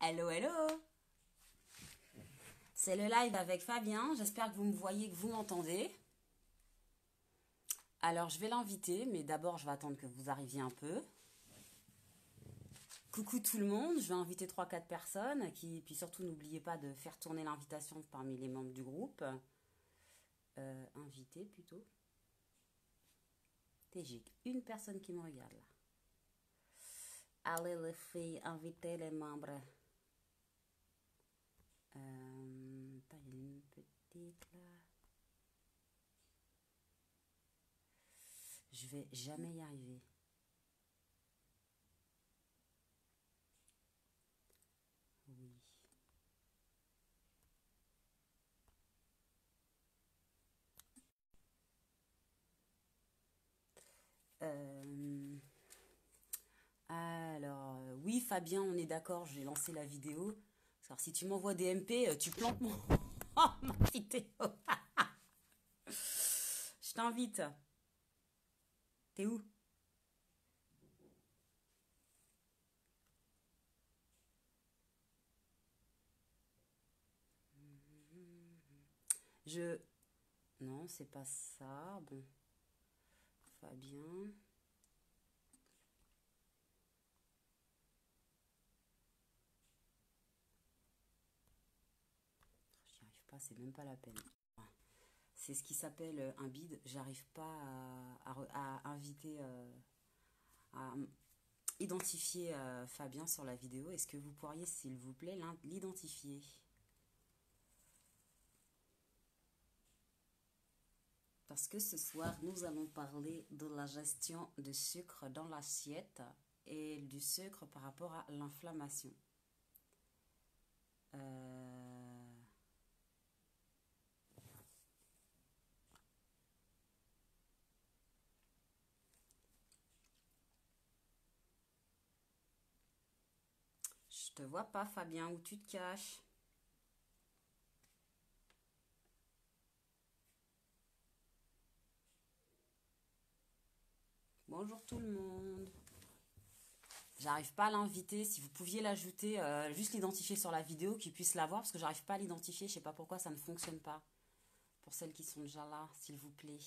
Hello, hello! C'est le live avec Fabien. J'espère que vous me voyez, que vous m'entendez. Alors, je vais l'inviter, mais d'abord, je vais attendre que vous arriviez un peu. Coucou tout le monde, je vais inviter 3-4 personnes. Puis surtout, n'oubliez pas de faire tourner l'invitation parmi les membres du groupe. Inviter plutôt. J'ai une personne qui me regarde là. Allez les filles, invitez les membres. Attends, il y a une petite là. Je vais jamais y arriver. Oui. Alors, oui, Fabien, on est d'accord, j'ai lancé la vidéo. Alors, si tu m'envoies des MP, tu plantes mon ma vidéo. Je t'invite. T'es où? Je... Non, c'est pas ça. Bon. Fabien. J'y arrive pas, c'est même pas la peine. C'est ce qui s'appelle un bide. J'arrive pas à inviter, à identifier Fabien sur la vidéo. Est-ce que vous pourriez, s'il vous plaît, l'identifier? Parce que ce soir, nous allons parler de la gestion du sucre dans l'assiette et du sucre par rapport à l'inflammation. Je te vois pas, Fabien, où tu te caches? Bonjour tout le monde. J'arrive pas à l'inviter. Si vous pouviez l'ajouter, juste l'identifier sur la vidéo, qu'il puisse la voir, parce que j'arrive pas à l'identifier. Je sais pas pourquoi ça ne fonctionne pas. Pour celles qui sont déjà là, s'il vous plaît.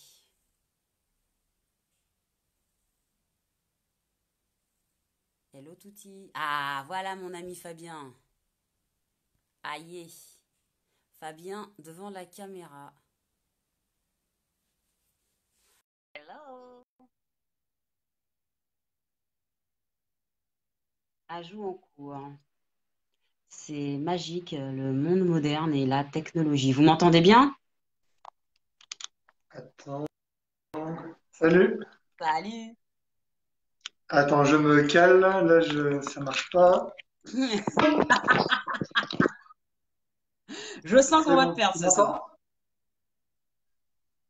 Hello Touti. Ah, voilà mon ami Fabien. Aïe. Fabien devant la caméra. Hello. Ajout en cours. C'est magique, le monde moderne et la technologie. Vous m'entendez bien? Attends. Salut. Salut. Attends, je me cale. Là, ça marche pas. Je sens qu'on C'est va te bon. perdre Tu ce soir. m'entends?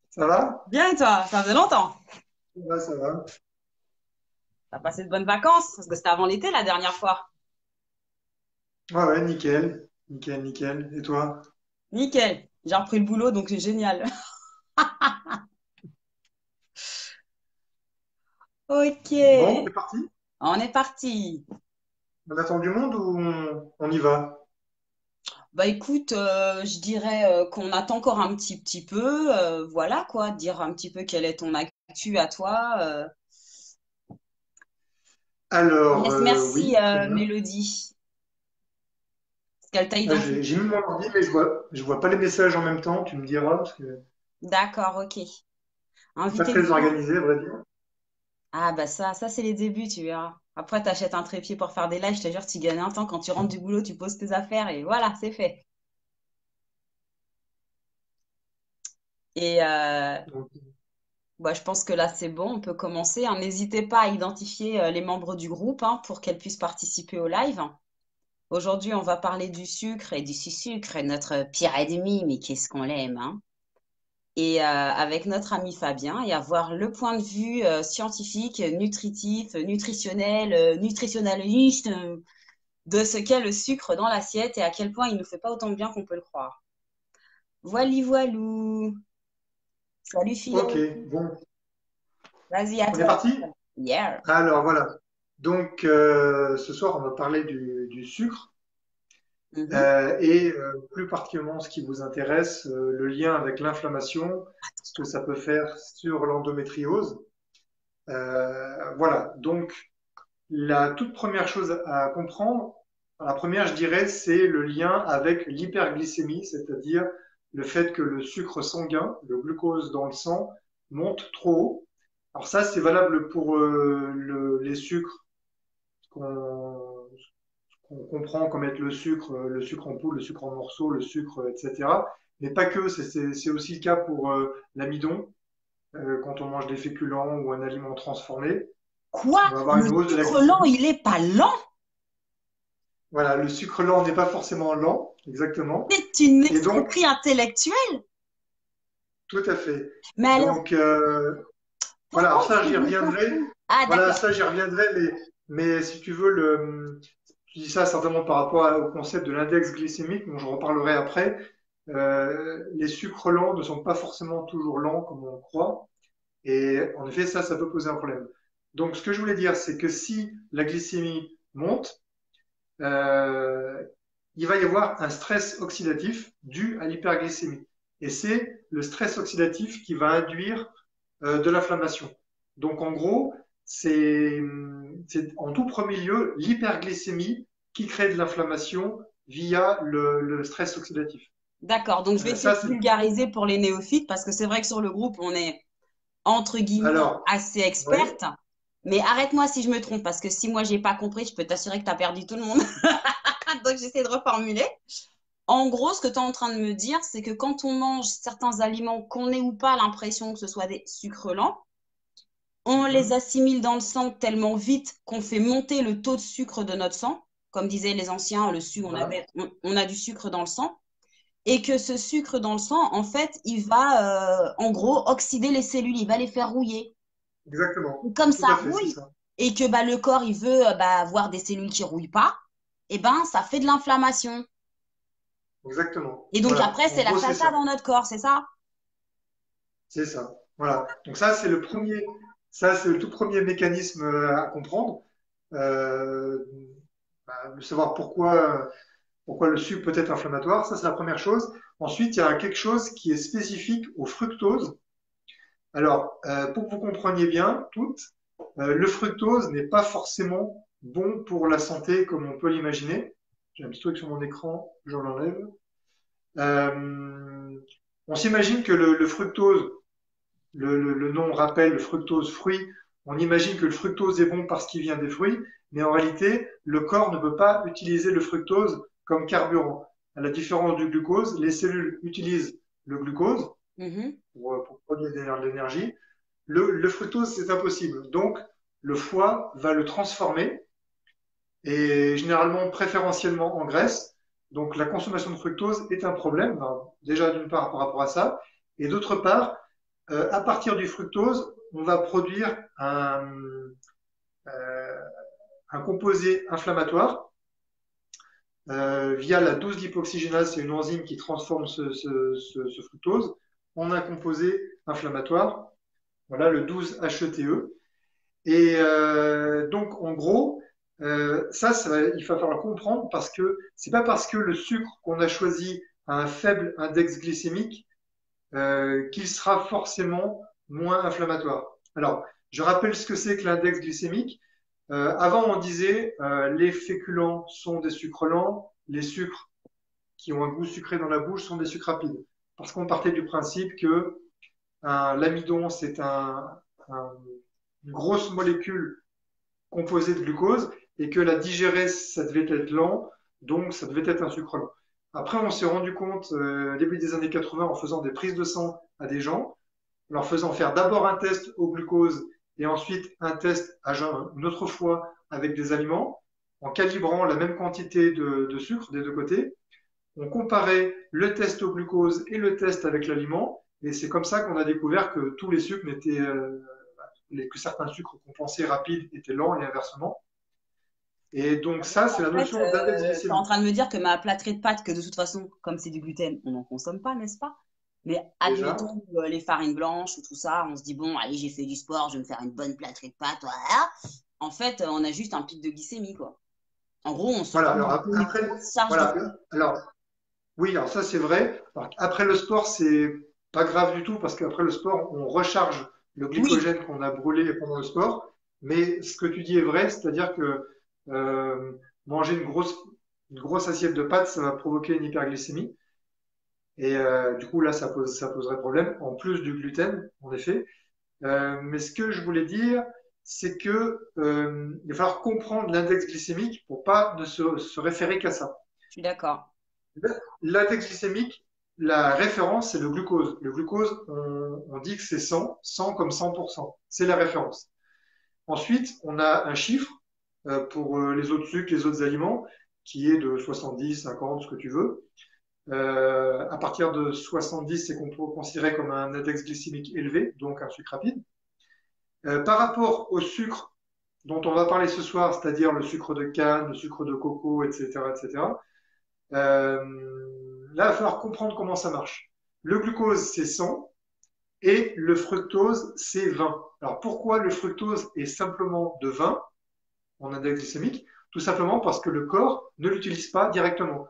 Ça va? Bien et toi? Ça faisait longtemps. Ouais, ça va. T'as passé de bonnes vacances? Parce que c'était avant l'été la dernière fois. Ouais, ouais, nickel. Nickel, nickel. Et toi? Nickel. J'ai repris le boulot, donc c'est génial. Ok. Bon, c'est parti. On est parti. On attend du monde ou on y va? Bah écoute, je dirais qu'on attend encore un petit peu. Voilà quoi, dire un petit peu quelle est ton actu à toi. Alors, Yes, merci oui, très bien. Mélodie. Parce qu'elle t'a Ah, identifié. j'ai mis mon ordi, mais je vois pas les messages en même temps. Tu me diras, parce que D'accord, ok. je suis pas Inviter le très groupe. organisé, à vrai dire. Ah bah ça c'est les débuts, tu verras. Après, t'achètes un trépied pour faire des lives, je te jure, tu gagnes un temps. Quand tu rentres du boulot, tu poses tes affaires et voilà, c'est fait. Et Donc, bah, je pense que là, c'est bon, on peut commencer, hein. N'hésitez pas à identifier les membres du groupe hein, pour qu'elles puissent participer au live. Aujourd'hui, on va parler du sucre et du sucre, notre pire ennemi, mais qu'est-ce qu'on l'aime, hein. Et avec notre ami Fabien, et avoir le point de vue scientifique, nutritif, nutritionnel, nutritionnaliste de ce qu'est le sucre dans l'assiette et à quel point il ne nous fait pas autant de bien qu'on peut le croire. Voili voilou. Salut ok, Philo. bon, Vas-y, à on est toi. parti? Yeah. Alors, voilà. Donc, ce soir, on va parler du sucre. Mhm. plus particulièrement ce qui vous intéresse, le lien avec l'inflammation, ce que ça peut faire sur l'endométriose. Voilà, donc la toute première chose à comprendre, la première, je dirais, c'est le lien avec l'hyperglycémie, c'est-à-dire le fait que le sucre sanguin, le glucose dans le sang, monte trop haut. Alors ça, c'est valable pour les sucres qu'on qu'on comprend comme être le sucre en poudre, le sucre en morceaux, le sucre, etc. Mais pas que, c'est aussi le cas pour l'amidon, quand on mange des féculents ou un aliment transformé. Quoi? On va avoir Le une hausse de la sucre lent, glycémie. il est pas lent? Voilà, le sucre lent n'est pas forcément lent, exactement. C'est une Et donc, escroquerie intellectuelle. tout à fait. Mais alors, Donc, voilà, pourquoi alors ça, est-ce que j'y je me reviendrai. confonds? Ah, Voilà, d'accord. ça, j'y reviendrai, mais si tu veux, je dis ça certainement par rapport au concept de l'index glycémique, dont je reparlerai après. Les sucres lents ne sont pas forcément toujours lents comme on croit. Et en effet, ça peut poser un problème. Donc, ce que je voulais dire, c'est que si la glycémie monte, euh, il va y avoir un stress oxydatif dû à l'hyperglycémie. Et c'est le stress oxydatif qui va induire de l'inflammation. Donc en gros, c'est en tout premier lieu l'hyperglycémie qui crée de l'inflammation via le stress oxydatif. D'accord. Donc, je vais essayer Ça, de c'est. vulgariser pour les néophytes parce que c'est vrai que sur le groupe, on est entre guillemets Alors, assez oui, experte. Mais arrête-moi si je me trompe parce que si moi, j'ai pas compris, je peux t'assurer que tu as perdu tout le monde. Donc, j'essaie de reformuler. En gros, ce que tu es en train de me dire, c'est que quand on mange certains aliments, qu'on ait ou pas l'impression que ce soit des sucres lents, on les mhm, assimile dans le sang tellement vite qu'on fait monter le taux de sucre de notre sang. Comme disaient les anciens, voilà, on a du sucre dans le sang. Et que ce sucre dans le sang, en fait, il va, en gros, oxyder les cellules, il va les faire rouiller. exactement, Et comme tout ça à fait, c'est rouille, ça, et que bah, le corps, il veut avoir des cellules qui ne rouillent pas, et ben, ça fait de l'inflammation. exactement. Et donc Voilà, après, en c'est la gros, c'est cata ça. dans notre corps, c'est ça? C'est ça. Voilà. Donc ça c'est le tout premier mécanisme à comprendre. Euh, de savoir pourquoi le sucre peut être inflammatoire. Ça, c'est la première chose. Ensuite, il y a quelque chose qui est spécifique au fructose. Alors, pour que vous compreniez bien, toutes, le fructose n'est pas forcément bon pour la santé comme on peut l'imaginer. J'ai un petit truc sur mon écran, je l'enlève. Euh, on s'imagine que le fructose, le nom rappelle le fructose fruit. On imagine que le fructose est bon parce qu'il vient des fruits, mais en réalité, le corps ne peut pas utiliser le fructose comme carburant. À la différence du glucose, les cellules utilisent le glucose Mhm. pour produire de l'énergie. Le fructose, c'est impossible. Donc, le foie va le transformer et généralement préférentiellement en graisse. Donc, la consommation de fructose est un problème, déjà d'une part par rapport à ça, et d'autre part, à partir du fructose, on va produire euh, un composé inflammatoire via la 12-lipoxygénase, c'est une enzyme qui transforme ce fructose en un composé inflammatoire, voilà le 12-HETE. Et donc, en gros, il va falloir comprendre parce que c'est pas parce que le sucre qu'on a choisi a un faible index glycémique qu'il sera forcément moins inflammatoire. Alors, je rappelle ce que c'est que l'index glycémique. Avant, on disait les féculents sont des sucres lents, les sucres qui ont un goût sucré dans la bouche sont des sucres rapides. Parce qu'on partait du principe que l'amidon, c'est une grosse molécule composée de glucose et que la digérer, ça devait être lent, donc ça devait être un sucre lent. Après, on s'est rendu compte, début des années 80, en faisant des prises de sang à des gens, en leur faisant faire d'abord un test au glucose et ensuite un test à jeun une autre fois avec des aliments, en calibrant la même quantité de sucre des deux côtés. On comparait le test au glucose et le test avec l'aliment, et c'est comme ça qu'on a découvert que tous les sucres n'étaient, que certains sucres qu'on pensait rapides étaient lents et inversement. Et donc ça, c'est En la fait, notion d'index tu es en glycémique. train de me dire que ma plâtrée de pâtes, que de toute façon, comme c'est du gluten, on n'en consomme pas, n'est-ce pas? Mais Déjà, admettons les farines blanches ou tout ça, on se dit, bon, allez, j'ai fait du sport, je vais me faire une bonne plâtrée de pâtes. Voilà. En fait, on a juste un pic de glycémie, quoi. En gros, on se Voilà. rend Alors une après, grosse charge de voilà. travail. Alors oui, alors ça c'est vrai. Alors, après le sport, c'est pas grave du tout parce qu'après le sport, on recharge le Oui, glycogène qu'on a brûlé pendant le sport. Mais ce que tu dis est vrai, c'est-à-dire que euh, manger une grosse assiette de pâtes, ça va provoquer une hyperglycémie. Et du coup, là, ça poserait problème, en plus du gluten, en effet. Mais ce que je voulais dire, c'est que il va falloir comprendre l'index glycémique pour pas ne se référer qu'à ça. je suis d'accord. L'index glycémique, la référence, c'est le glucose. Le glucose, on dit que c'est 100, 100 comme 100%. C'est la référence. Ensuite, on a un chiffre pour les autres sucres, les autres aliments, qui est de 70, 50, ce que tu veux. À partir de 70, c'est qu'on peut considérer comme un index glycémique élevé, donc un sucre rapide. Par rapport au sucre dont on va parler ce soir, c'est-à-dire le sucre de canne, le sucre de coco, etc., etc., là, il va falloir comprendre comment ça marche. Le glucose, c'est 100 et le fructose, c'est 20. Alors pourquoi le fructose est simplement de 20 en index glycémique? Tout simplement parce que le corps ne l'utilise pas directement.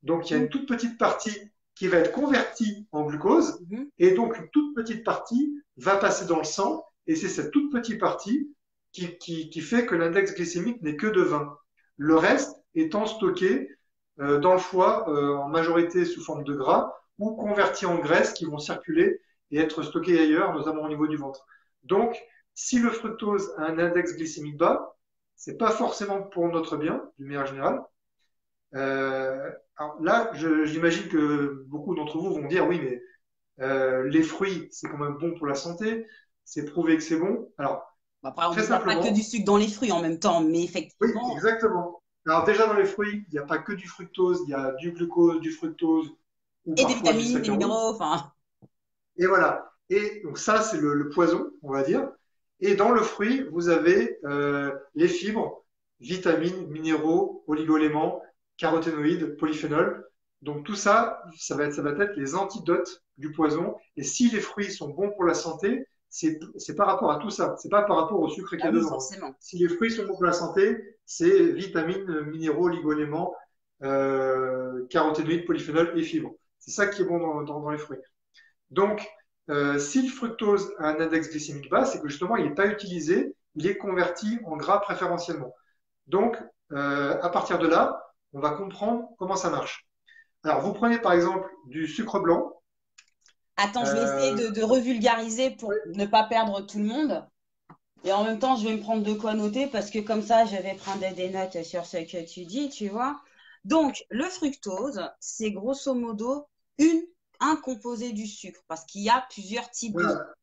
Donc il y a une toute petite partie qui va être convertie en glucose Mhm. et donc une toute petite partie va passer dans le sang et c'est cette toute petite partie qui fait que l'index glycémique n'est que de 20. Le reste étant stocké dans le foie en majorité sous forme de gras ou converti en graisse qui vont circuler et être stockés ailleurs, notamment au niveau du ventre. Donc, si le fructose a un index glycémique bas, c'est pas forcément pour notre bien, d'une manière générale. Alors là, j'imagine que beaucoup d'entre vous vont dire oui, mais les fruits, c'est quand même bon pour la santé, c'est prouvé que c'est bon. Alors, Après, on très dit qu'il n'y a pas que du simplement, sucre dans les fruits en même temps, mais oui, effectivement, exactement. Alors déjà dans les fruits, il n'y a pas que du fructose, il y a du glucose, du fructose ou et des parfois du vitamines, des saccharose. minéraux, enfin, Et voilà. Et donc ça, c'est le poison, on va dire. Et dans le fruit, vous avez les fibres, vitamines, minéraux, oligoéléments, caroténoïdes, polyphénols. Donc tout ça, ça va être les antidotes du poison. Et si les fruits sont bons pour la santé, c'est par rapport à tout ça. C'est pas par rapport au sucre qu'il y ah a oui, dedans. forcément. Si les fruits sont bons pour la santé, c'est vitamines, minéraux, oligoéléments, caroténoïdes, polyphénols et fibres. C'est ça qui est bon dans les fruits. Donc, si le fructose a un index glycémique bas, c'est que justement, il n'est pas utilisé, il est converti en gras préférentiellement. Donc, à partir de là, on va comprendre comment ça marche. Alors, vous prenez par exemple du sucre blanc. Attends, je vais essayer Euh, de revulgariser pour ne pas perdre tout le monde. Et en même temps, je vais me prendre de quoi noter parce que comme ça, je vais prendre des notes sur ce que tu dis, tu vois. Donc, le fructose, c'est grosso modo un composé du sucre parce qu'il y a plusieurs types de sucre. voilà,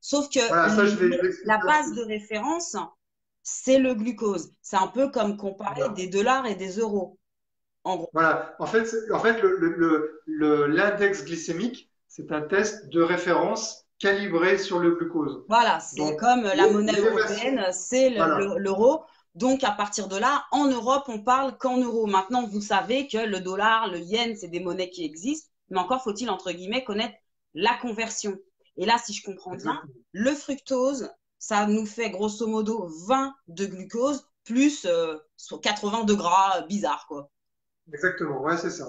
Sauf que voilà, ça, je vais la expliquer base de ensuite. référence, c'est le glucose. C'est un peu comme comparer Voilà. des dollars et des euros, en gros. Voilà. En fait l'index glycémique, c'est un test de référence calibré sur le glucose. Voilà, c'est Donc, comme la monnaie l'élévation, européenne, c'est voilà, l'euro. Donc, à partir de là, en Europe, on parle qu'en euros. Maintenant, vous savez que le dollar, le yen, c'est des monnaies qui existent, mais encore faut-il, entre guillemets, connaître la conversion. Et là, si je comprends bien, exactement. le fructose, ça nous fait grosso modo 20 de glucose plus 80 de gras bizarre, quoi. Exactement, ouais, c'est ça.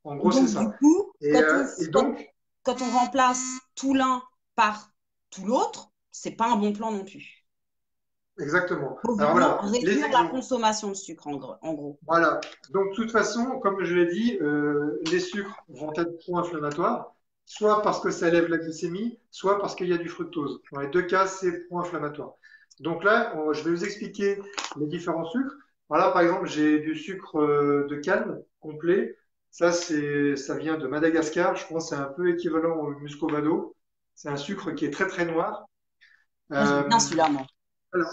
En Et gros, c'est donc, du ça. coup, Et donc, quand on remplace tout l'un par tout l'autre, c'est pas un bon plan non plus. exactement. Faut Alors vraiment voilà, les réduire la exemples. consommation de sucre, en gros. Voilà. Donc, de toute façon, comme je l'ai dit, les sucres vont être pro-inflammatoires, soit parce que ça élève la glycémie, soit parce qu'il y a du fructose. Dans les deux cas, c'est pro-inflammatoire. Donc là, je vais vous expliquer les différents sucres. Voilà, par exemple, j'ai du sucre de canne complet. Ça vient de Madagascar. Je pense que c'est un peu équivalent au muscovado. C'est un sucre qui est très, très noir. Moi, j'aime bien Euh, celui-là, moi. alors,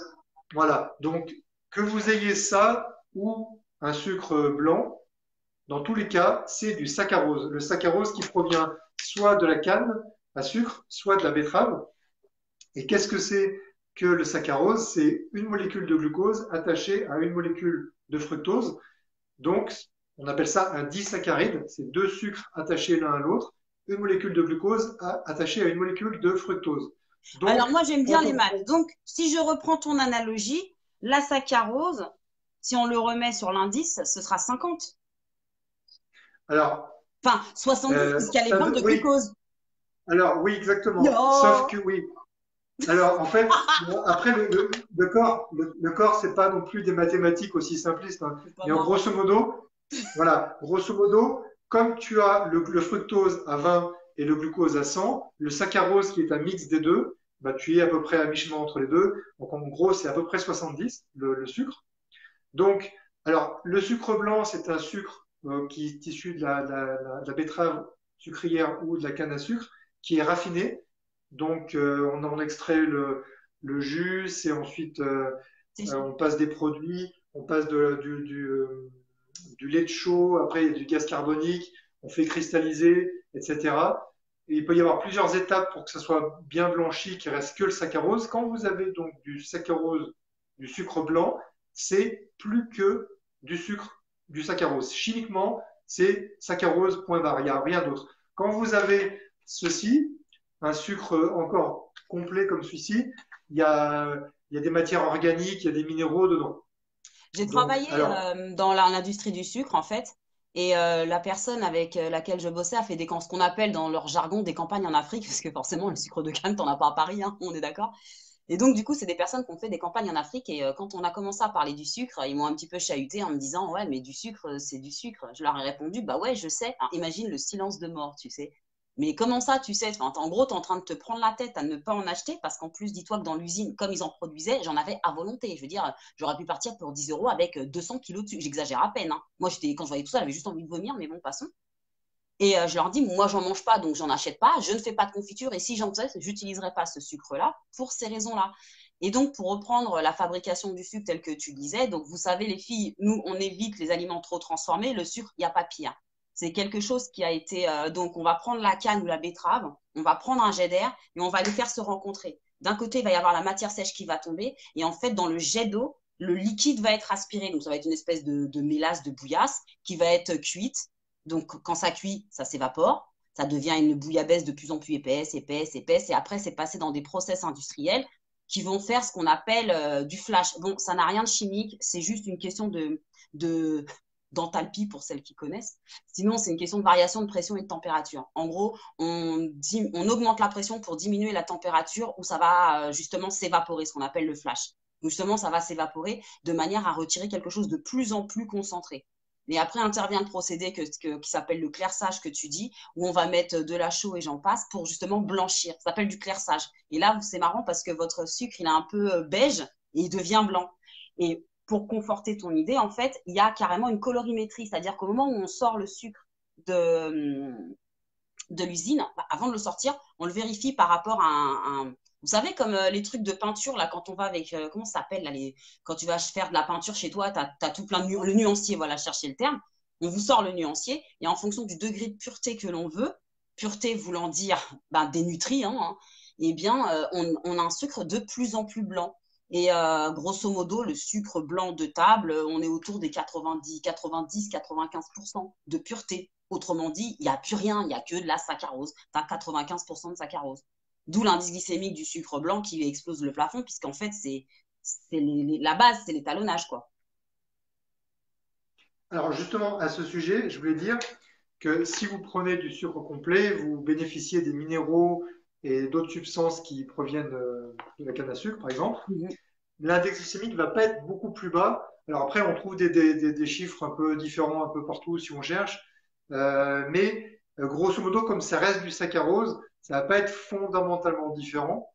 voilà, donc que vous ayez ça ou un sucre blanc, dans tous les cas, c'est du saccharose. Le saccharose qui provient soit de la canne à sucre, soit de la betterave. Et qu'est-ce que c'est que le saccharose? C'est une molécule de glucose attachée à une molécule de fructose. Donc, on appelle ça un disaccharide. C'est deux sucres attachés l'un à l'autre, une molécule de glucose attachée à une molécule de fructose. Alors, Donc, moi, j'aime bien quand les on maths. prend... Donc, si je reprends ton analogie, la saccharose, Si on le remet sur l'indice, ce sera 50. Alors, Enfin, 70 puisqu'il y a les ventes de oui, glucose. alors oui, exactement. Sauf Oh. que oui. Alors, en fait, après, le corps, c'est pas non plus des mathématiques aussi simplistes, hein. C'est pas Mais en marrant. grosso modo, voilà, grosso modo, comme tu as le fructose à 20 et le glucose à 100, le saccharose qui est un mix des deux, bah, tu es à peu près à mi-chemin entre les deux. Donc, en gros, c'est à peu près 70, le sucre. Donc, alors, le sucre blanc, c'est un sucre qui est issu de la betterave sucrière ou de la canne à sucre, qui est raffiné. Donc, on en extrait le jus et ensuite, C'est on passe des produits, on passe du lait de chaud, après il y a du gaz carbonique, on fait cristalliser, etc. Et il peut y avoir plusieurs étapes pour que ça soit bien blanchi, qu'il reste que le saccharose. Quand vous avez donc du saccharose, du sucre blanc, c'est plus que du sucre, du saccharose. Chimiquement, c'est saccharose, point barre. Il n'y a rien d'autre. Quand vous avez ceci, un sucre encore complet comme celui-ci, il y a des matières organiques, il y a des minéraux dedans. J'ai Donc, travaillé alors, dans l'industrie du sucre, en fait, et la personne avec laquelle je bossais a fait ce qu'on appelle dans leur jargon des campagnes en Afrique, parce que forcément, le sucre de canne, t'en as pas à Paris, hein, on est d'accord. Et donc, du coup, c'est des personnes qui ont fait des campagnes en Afrique, et quand on a commencé à parler du sucre, ils m'ont un petit peu chahuté en me disant, ouais, mais du sucre, c'est du sucre. Je leur ai répondu, bah ouais, je sais. Enfin, imagine le silence de mort, tu sais. Mais comment ça, tu sais? Enfin, en gros, tu es en train de te prendre la tête à ne pas en acheter parce qu'en plus, dis-toi que dans l'usine, comme ils en produisaient, j'en avais à volonté. Je veux dire, j'aurais pu partir pour 10 euros avec 200 kilos dessus. J'exagère à peine, hein. Moi, quand je voyais tout ça, j'avais juste envie de vomir, mais bon, passons. Et je leur dis, moi, j'en mange pas, donc j'en achète pas. Je ne fais pas de confiture et si j'en faisais, j'utiliserais pas ce sucre-là pour ces raisons-là. Et donc, pour reprendre la fabrication du sucre tel que tu disais, donc vous savez, les filles, nous, on évite les aliments trop transformés. Le sucre, il n'y a pas pire. C'est quelque chose qui a été. Donc, on va prendre la canne ou la betterave, on va prendre un jet d'air et on va les faire se rencontrer. D'un côté, il va y avoir la matière sèche qui va tomber et en fait, dans le jet d'eau, le liquide va être aspiré. Donc, ça va être une espèce de mélasse, de bouillasse qui va être cuite. Donc, quand ça cuit, ça s'évapore. Ça devient une bouillabaisse de plus en plus épaisse, épaisse, épaisse. Et après, c'est passé dans des process industriels qui vont faire ce qu'on appelle du flash. Bon, ça n'a rien de chimique, c'est juste une question de d'enthalpie pour celles qui connaissent. Sinon, c'est une question de variation de pression et de température. En gros, on augmente la pression pour diminuer la température où ça va justement s'évaporer, ce qu'on appelle le flash. Donc justement, ça va s'évaporer de manière à retirer quelque chose de plus en plus concentré. Et après intervient le procédé qui s'appelle le clairissage que tu dis, où on va mettre de la chaux et j'en passe pour justement blanchir. Ça s'appelle du clairissage. Et là, c'est marrant parce que votre sucre, il est un peu beige et il devient blanc. Et pour conforter ton idée, en fait, il y a carrément une colorimétrie. C'est-à-dire qu'au moment où on sort le sucre de l'usine, bah, avant de le sortir, on le vérifie par rapport à vous savez, comme les trucs de peinture, là, quand on va avec, comment ça s'appelle, là, quand tu vas faire de la peinture chez toi, tu as, tout plein de le nuancier, voilà, chercher le terme. On vous sort le nuancier et en fonction du degré de pureté que l'on veut, pureté voulant dire ben, des nutriments, hein, eh bien, on a un sucre de plus en plus blanc. Et grosso modo, le sucre blanc de table, on est autour des 90-95% de pureté. Autrement dit, il n'y a plus rien, il n'y a que de la saccharose. Tu as 95% de saccharose. D'où l'indice glycémique du sucre blanc qui explose le plafond, puisqu'en fait, c'est la base, c'est l'étalonnage, quoi. alors justement, à ce sujet, je voulais dire que si vous prenez du sucre complet, vous bénéficiez des minéraux et d'autres substances qui proviennent de la canne à sucre, par exemple. Mhm. L'index glycémique ne va pas être beaucoup plus bas. Alors après, on trouve des chiffres un peu différents un peu partout si on cherche. Mais grosso modo, comme ça reste du saccharose, ça ne va pas être fondamentalement différent.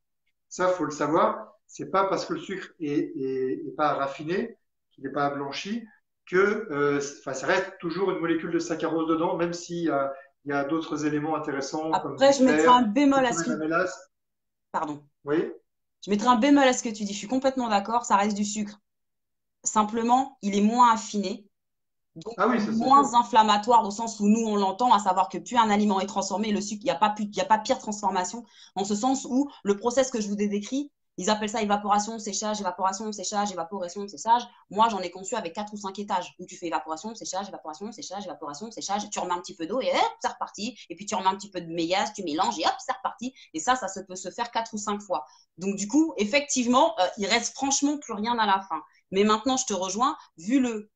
Ça, faut le savoir. C'est pas parce que le sucre est pas raffiné, qu'il n'est pas blanchi, que ça reste toujours une molécule de saccharose dedans, même s'il y a d'autres éléments intéressants comme Après, du je mettrai un fer, bémol à comme ce la qui... mélasse. Pardon. Oui. Je mettrai un bémol à ce que tu dis. Je suis complètement d'accord, ça reste du sucre. Simplement, il est moins affiné, donc Ah oui, ça c'est moins sûr. inflammatoire au sens où nous, on l'entend, à savoir que plus un aliment est transformé, le sucre, il y a pas pire transformation, en ce sens où le process que je vous ai décrit, ils appellent ça évaporation, séchage, évaporation, séchage, évaporation, séchage. Moi, j'en ai conçu avec 4 ou 5 étages où tu fais évaporation, séchage, évaporation, séchage, évaporation, séchage. Tu remets un petit peu d'eau et hop, c'est reparti. Et puis tu remets un petit peu de mélasse, tu mélanges et hop, c'est reparti. Et ça peut se faire 4 ou 5 fois. Donc, du coup, effectivement, il reste franchement plus rien à la fin. Mais maintenant, je te rejoins, vu le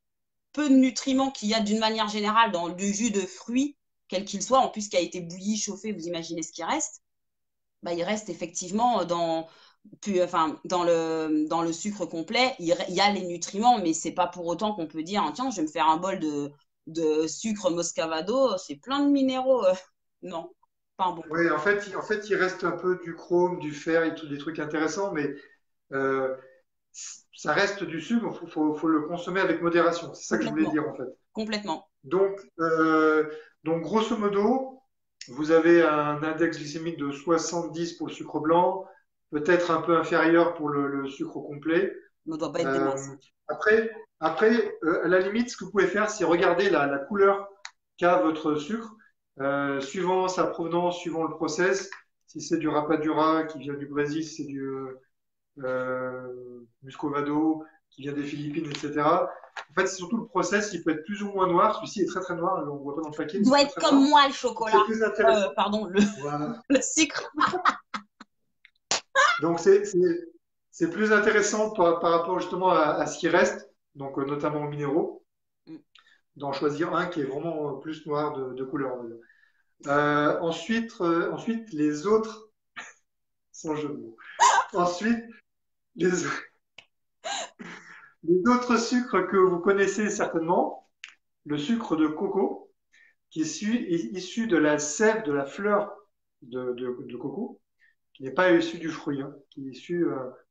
peu de nutriments qu'il y a d'une manière générale dans le jus de fruits, quel qu'il soit, en plus qui a été bouilli, chauffé, vous imaginez ce qui reste, bah, il reste effectivement dans le sucre complet, il y a les nutriments, mais c'est pas pour autant qu'on peut dire, ah, tiens, je vais me faire un bol de sucre moscavado, c'est plein de minéraux. Non, pas un bon. Oui, il reste un peu du chrome, du fer et tout, des trucs intéressants, mais euh, ça reste du sucre, faut le consommer avec modération. C'est ça que je voulais Complètement, dire en fait. complètement. Donc, donc grosso modo, vous avez un index glycémique de 70 pour le sucre blanc, peut-être un peu inférieur pour le sucre complet. Ne doit pas être des Euh, masses. à la limite, ce que vous pouvez faire, c'est regarder la couleur qu'a votre sucre, suivant sa provenance, suivant le process. Si c'est du rapadura qui vient du Brésil, si c'est du muscovado qui vient des Philippines, etc. En fait, c'est surtout le process qui peut être plus ou moins noir. Celui-ci est très très noir, on ne voit pas dans le paquet, Il mais c'est doit très être très comme noir. moi, le Donc c'est chocolat. plus intéressant. Pardon, Voilà. le sucre. Donc c'est plus intéressant par rapport justement à ce qui reste, donc notamment aux minéraux, d'en choisir un qui est vraiment plus noir de couleur. On va dire. Ensuite, les autres, sans jeu de mots. Ensuite, les, les autres sucres que vous connaissez certainement, le sucre de coco, qui est issu de la sève de la fleur de coco, qui n'est pas issu du fruit, hein, qui est issu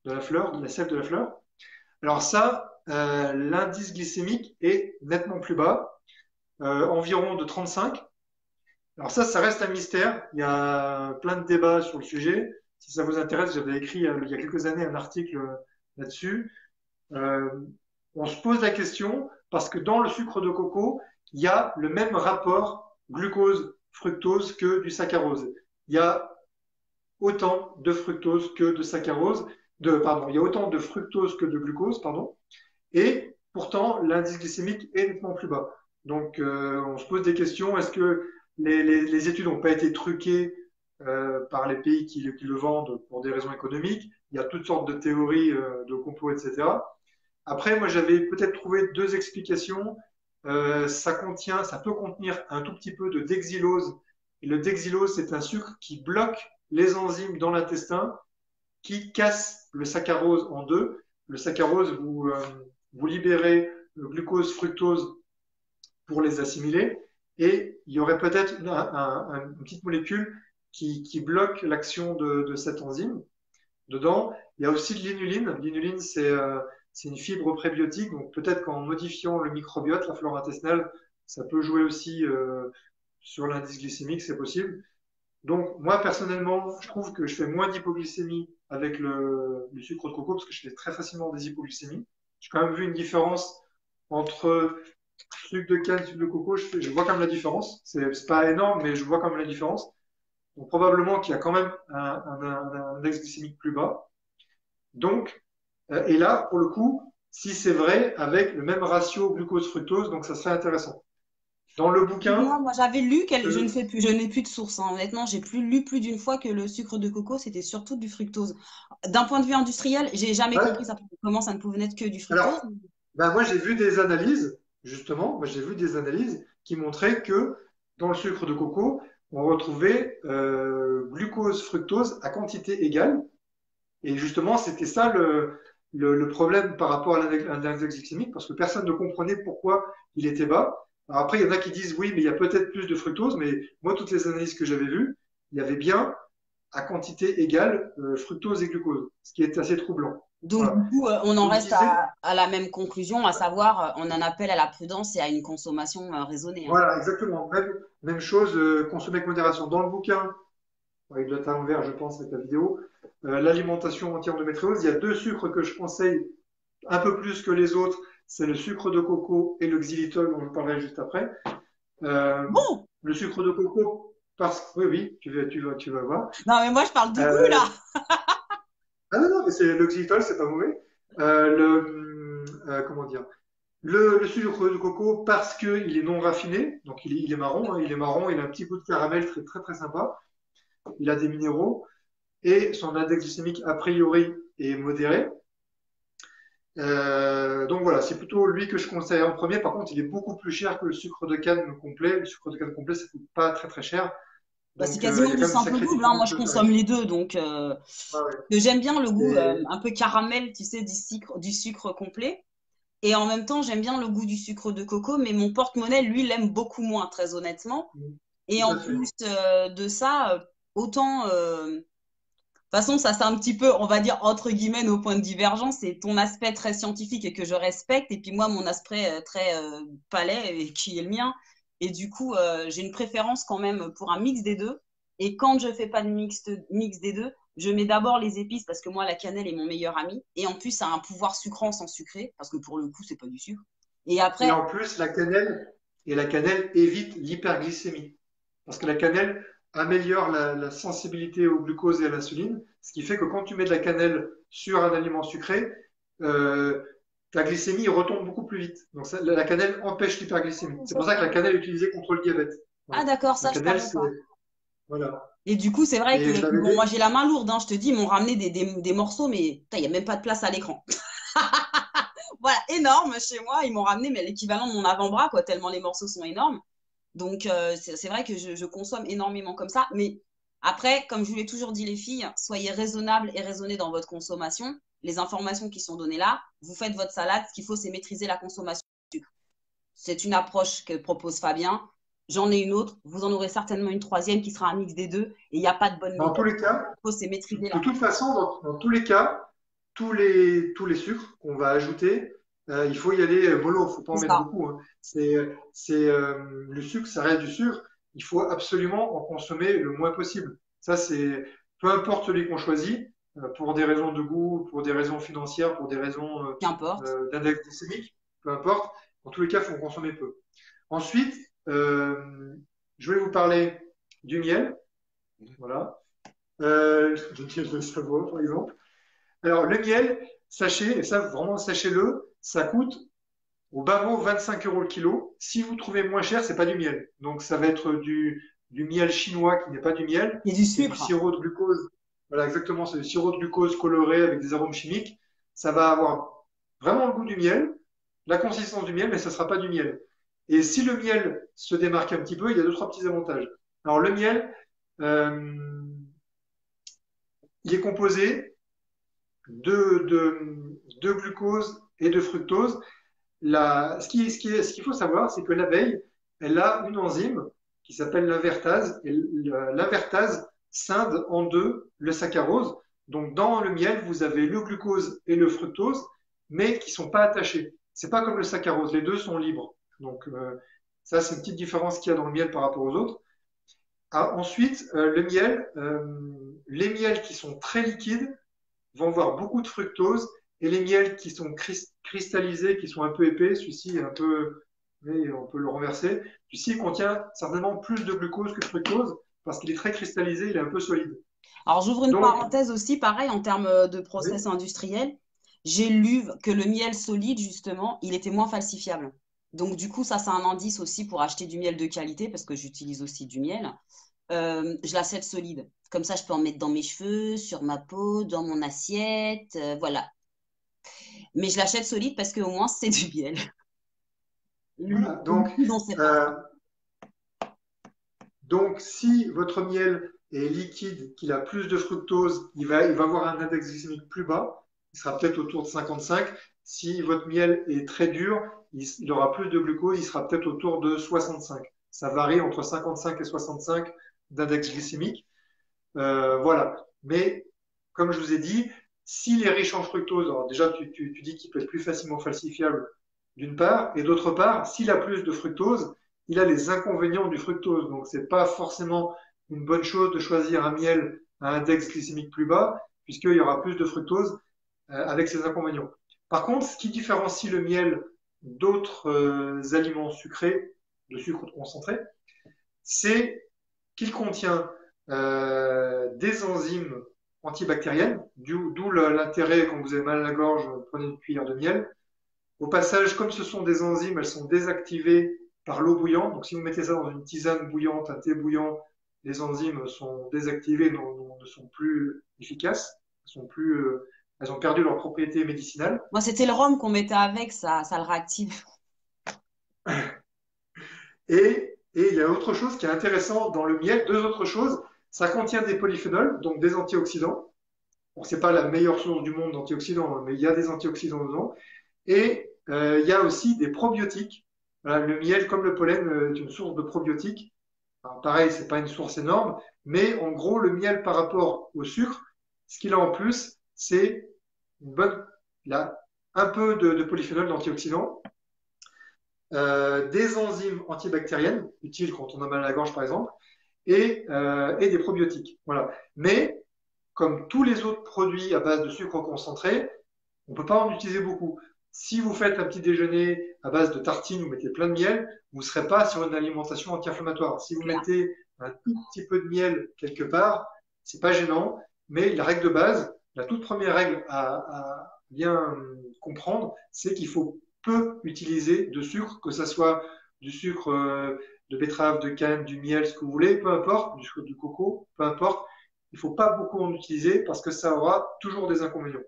de la fleur, de la sève de la fleur. Alors ça, l'indice glycémique est nettement plus bas, environ de 35. Alors ça reste un mystère. Il y a plein de débats sur le sujet. Si ça vous intéresse, j'avais écrit il y a quelques années un article là-dessus. Euh, on se pose la question parce que dans le sucre de coco, il y a le même rapport glucose-fructose que du saccharose. Il y a autant de fructose que de saccharose, pardon, il y a autant de fructose que de glucose, pardon, et pourtant l'indice glycémique est nettement plus bas. Donc on se pose des questions, est-ce que les études n'ont pas été truquées par les pays qui le vendent pour des raisons économiques? Il y a toutes sortes de théories de complot, etc. Après, moi j'avais peut-être trouvé deux explications. Ça peut contenir un tout petit peu de dexylose. Et le dexylose, c'est un sucre qui bloque les enzymes dans l'intestin, qui casse le saccharose en deux. Le saccharose, vous libérez le glucose, fructose pour les assimiler. Et il y aurait peut-être une petite molécule qui bloque l'action de cette enzyme dedans. Il y a aussi de l'inuline. L'inuline, c'est une fibre prébiotique. Donc peut-être qu'en modifiant le microbiote, la flore intestinale, ça peut jouer aussi sur l'indice glycémique, c'est possible. Donc moi personnellement, je trouve que je fais moins d'hypoglycémie avec le sucre de coco parce que je fais très facilement des hypoglycémies. J'ai quand même vu une différence entre sucre de canne, sucre de coco. Je vois quand même la différence. C'est pas énorme, mais je vois quand même la différence. Donc probablement qu'il y a quand même un index glycémique plus bas. Donc, et là, pour le coup, si c'est vrai, avec le même ratio glucose-fructose, donc ça serait intéressant. Dans le bouquin, Moi, j'avais lu je ne euh, fais plus, je n'ai plus de source, hein. Honnêtement, j'ai plus lu plus d'une fois que le sucre de coco, c'était surtout du fructose. D'un point de vue industriel, j'ai jamais compris ouais, ça, comment ça ne pouvait n'être que du fructose. alors, ben moi j'ai vu des analyses, justement, moi j'ai vu des analyses qui montraient que dans le sucre de coco, on retrouvait glucose, fructose à quantité égale. Et justement, c'était ça le problème par rapport à l'index glycémique, parce que personne ne comprenait pourquoi il était bas. Alors après, il y en a qui disent oui, mais il y a peut-être plus de fructose, mais moi, toutes les analyses que j'avais vues, il y avait bien à quantité égale fructose et glucose, ce qui est assez troublant. Donc, Voilà. du coup, on en Donc, reste à la même conclusion, à savoir, on en appelle à la prudence et à une consommation raisonnée, hein. voilà, exactement. Même chose, consommer avec modération. Dans le bouquin, il doit être à l'envers, je pense, avec la vidéo, l'alimentation entière de métréose, il y a deux sucres que je conseille un peu plus que les autres, c'est le sucre de coco et le xylitol, dont je parlerai juste après. Euh, Bon, le sucre de coco, oui, oui, tu vas voir. non, mais moi, je parle du goût, Euh, là. ah non, non, mais le xylitol, c'est pas mauvais. Comment dire? Le sucre de coco, parce qu'il est non raffiné, donc il est marron, hein, il est marron, il a un petit goût de caramel très, très, très sympa. Il a des minéraux et son index glycémique, a priori, est modéré. Donc voilà, c'est plutôt lui que je conseille en premier. Par contre, il est beaucoup plus cher que le sucre de canne complet. Le sucre de canne complet, ça coûte pas très très cher. Bah, c'est Donc il quasiment y a du quand même une simple sacrée double, hein. Moi, différence je de consomme tarif. les deux, donc Ouais, ouais. que j'aime bien le goût Et un peu caramel, tu sais, du sucre complet. Et en même temps, j'aime bien le goût du sucre de coco, mais mon porte-monnaie, lui, l'aime beaucoup moins, très honnêtement. Et tout en à fait. plus de ça, autant, de toute façon, ça c'est un petit peu, on va dire, entre guillemets, nos points de divergence, c'est ton aspect très scientifique et que je respecte, et puis moi, mon aspect très palais, et qui est le mien. Et du coup, j'ai une préférence quand même pour un mix des deux. Et quand je fais pas de mix des deux, je mets d'abord les épices parce que moi, la cannelle est mon meilleur ami. Et en plus, ça a un pouvoir sucrant sans sucré, parce que pour le coup, c'est pas du sucre. Et Et après, en plus, la cannelle évite l'hyperglycémie. Parce que la cannelle améliore la sensibilité au glucose et à l'insuline, ce qui fait que quand tu mets de la cannelle sur un aliment sucré, euh, ta glycémie retombe beaucoup plus vite. Donc la cannelle empêche l'hyperglycémie. C'est pour ça que la cannelle est utilisée contre le diabète. ah Voilà. d'accord, La ça je cannelle, savais c'est... pas. Voilà. Et du coup, c'est vrai Et je que, l'avais bon, moi dit. j'ai la main lourde, hein, je te dis, ils m'ont ramené des morceaux, mais il n'y a même pas de place à l'écran. Voilà, énorme chez moi, ils m'ont ramené, mais l'équivalent de mon avant-bras, quoi, tellement les morceaux sont énormes. Donc, c'est vrai que je consomme énormément comme ça. Mais après, comme je vous l'ai toujours dit, les filles, soyez raisonnables et raisonnés dans votre consommation. Les informations qui sont données là, vous faites votre salade. Ce qu'il faut, c'est maîtriser la consommation du sucre. C'est une approche que propose Fabien. J'en ai une autre. Vous en aurez certainement une troisième qui sera un mix des deux. Et il n'y a pas de bonne Dans tous méthode. les cas, Il faut, c'est maîtriser de la toute façon, dans tous les cas, tous les sucres qu'on va ajouter, il faut y aller mollo, il ne faut pas en c'est mettre ça. beaucoup, hein. Le sucre, ça reste du sucre. Il faut absolument en consommer le moins possible. Ça, c'est peu importe celui qu'on choisit, pour des raisons de goût, pour des raisons financières, pour des raisons Qu'importe. d'index glycémique, peu importe. En tous les cas, il faut en consommer peu. Ensuite, je vais vous parler du miel. Voilà. Le miel de Savoie, par exemple. Alors, le miel, sachez, et ça, vraiment, sachez-le, ça coûte au bas mot 25 euros le kilo. Si vous trouvez moins cher, c'est pas du miel. Donc, ça va être du miel chinois qui n'est pas du miel. Et du C'est du sucre. sirop de glucose. Voilà, exactement, c'est du sirop de glucose coloré avec des arômes chimiques. Ça va avoir vraiment le goût du miel, la consistance du miel, mais ça ne sera pas du miel. Et si le miel se démarque un petit peu, il y a deux, trois petits avantages. Alors, le miel, euh, il est composé de glucose et de fructose. Ce qu'il faut savoir, c'est que l'abeille, elle a une enzyme qui s'appelle l'invertase, et l'invertase scinde en deux le saccharose. Donc dans le miel, vous avez le glucose et le fructose, mais qui ne sont pas attachés. C'est pas comme le saccharose, les deux sont libres. Donc ça, c'est une petite différence qu'il y a dans le miel par rapport aux autres. Ah, ensuite, le miel, les miels qui sont très liquides vont avoir beaucoup de fructose et les miels qui sont cristallisés, qui sont un peu épais, celui-ci est un peu, mais on peut le renverser, celui-ci contient certainement plus de glucose que de fructose parce qu'il est très cristallisé, il est un peu solide. Alors, j'ouvre une Donc, parenthèse aussi, pareil, en termes de oui, process industriel. J'ai lu que le miel solide, justement, il était moins falsifiable. Donc, du coup, ça, c'est un indice aussi pour acheter du miel de qualité, parce que j'utilise aussi du miel. Je l'achète solide. Comme ça, je peux en mettre dans mes cheveux, sur ma peau, dans mon assiette, voilà. Mais je l'achète solide parce qu'au moins, c'est du miel. Le voilà. liquide, on ne sait pas. Euh, donc, si votre miel est liquide, qu'il a plus de fructose, il va avoir un index glycémique plus bas. Il sera peut-être autour de 55. Si votre miel est très dur, il aura plus de glucose, il sera peut-être autour de 65. Ça varie entre 55 et 65 d'index glycémique. Voilà. Mais comme je vous ai dit, s'il est riche en fructose, alors déjà tu dis qu'il peut être plus facilement falsifiable d'une part, et d'autre part, s'il a plus de fructose, il a les inconvénients du fructose. Donc c'est pas forcément une bonne chose de choisir un miel à index glycémique plus bas, puisqu'il y aura plus de fructose avec ses inconvénients. Par contre, ce qui différencie le miel d'autres aliments sucrés, de sucre concentré, c'est qu'il contient des enzymes antibactériennes, d'où l'intérêt quand vous avez mal à la gorge, prenez une cuillère de miel. Au passage, comme ce sont des enzymes, elles sont désactivées par l'eau bouillante. Donc si vous mettez ça dans une tisane bouillante, un thé bouillant, les enzymes sont désactivées, ne sont plus efficaces, ne sont plus elles ont perdu leurs propriétés médicinales. Moi, c'était le rhum qu'on mettait avec, ça le réactive. Et il y a autre chose qui est intéressant dans le miel, deux autres choses. Ça contient des polyphénols, donc des antioxydants. Bon, c'est pas la meilleure source du monde d'antioxydants, hein, mais il y a des antioxydants dedans. Et il y a aussi des probiotiques. Voilà, le miel, comme le pollen, est une source de probiotiques. Alors, pareil, c'est pas une source énorme, mais en gros, le miel par rapport au sucre, ce qu'il a en plus, c'est une bonne, là, un peu de polyphénol, d'antioxydants, des enzymes antibactériennes, utiles quand on a mal à la gorge par exemple, et des probiotiques. Voilà. Mais comme tous les autres produits à base de sucre concentré, on ne peut pas en utiliser beaucoup. Si vous faites un petit déjeuner à base de tartines, vous mettez plein de miel, vous ne serez pas sur une alimentation anti-inflammatoire. Si vous mettez un tout petit peu de miel quelque part, c'est pas gênant, mais la règle de base, la toute première règle à bien comprendre, c'est qu'il faut peu utiliser de sucre, que ce soit du sucre de betterave, de canne, du miel, ce que vous voulez, peu importe, du sucre de coco, peu importe. Il ne faut pas beaucoup en utiliser parce que ça aura toujours des inconvénients.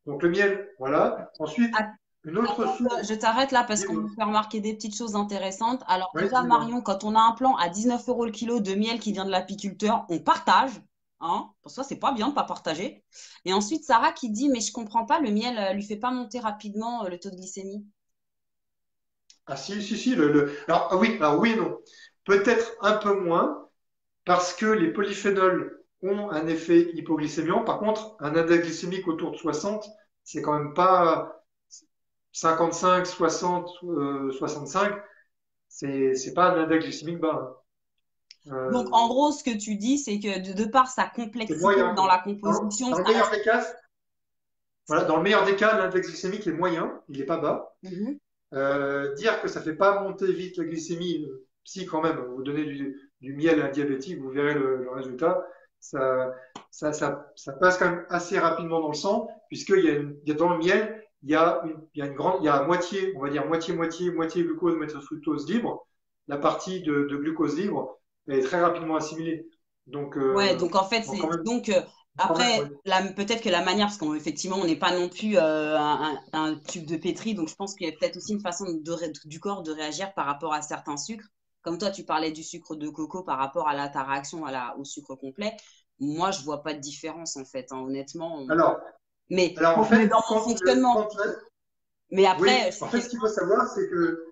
Donc le miel, voilà. Ensuite, une autre Attends, source. je t'arrête là parce qu'on Dis-moi. me fait remarquer des petites choses intéressantes. Alors Oui, déjà, dis-moi. Marion, quand on a un plan à 19 euros le kilo de miel qui vient de l'apiculteur, on partage. Hein, pour ça, c'est pas bien de pas partager. Et ensuite, Sarah qui dit, mais je comprends pas, le miel lui fait pas monter rapidement le taux de glycémie. Ah si, si, si. Alors, alors oui et non. Peut-être un peu moins parce que les polyphénols ont un effet hypoglycémiant. Par contre, un index glycémique autour de 60, c'est quand même pas 55, 60, 65. C'est pas un index glycémique bas, hein. Donc, en gros, ce que tu dis, c'est que de par sa C'est complexité moyen, dans la quoi. composition, Dans le ça meilleur reste. des cas, voilà, dans le meilleur des cas, l'index glycémique est moyen, il n'est pas bas. Mhm. Dire que ça fait pas monter vite la glycémie, si quand même, vous donnez du miel à un diabétique, vous verrez le résultat, ça, ça passe quand même assez rapidement dans le sang, puisqu'il y a, il y a dans le miel, il y a une grande, il y a moitié, on va dire moitié glucose, moitié fructose libre. La partie de glucose libre, elle est très rapidement assimilée. Donc, Ouais, donc en fait, donc c'est donc quand même, oui. après peut-être que la manière, parce qu'effectivement, on n'est pas non plus un tube de pétri, donc je pense qu'il y a peut-être aussi une façon du corps de réagir par rapport à certains sucres. Comme toi, tu parlais du sucre de coco par rapport à ta réaction au sucre complet. Moi, je vois pas de différence en fait, hein, honnêtement. Alors, alors en Mais fait, dans mon fonctionnement. Mais après, oui, en si fait, quelqu'un. ce qu'il faut savoir, c'est que,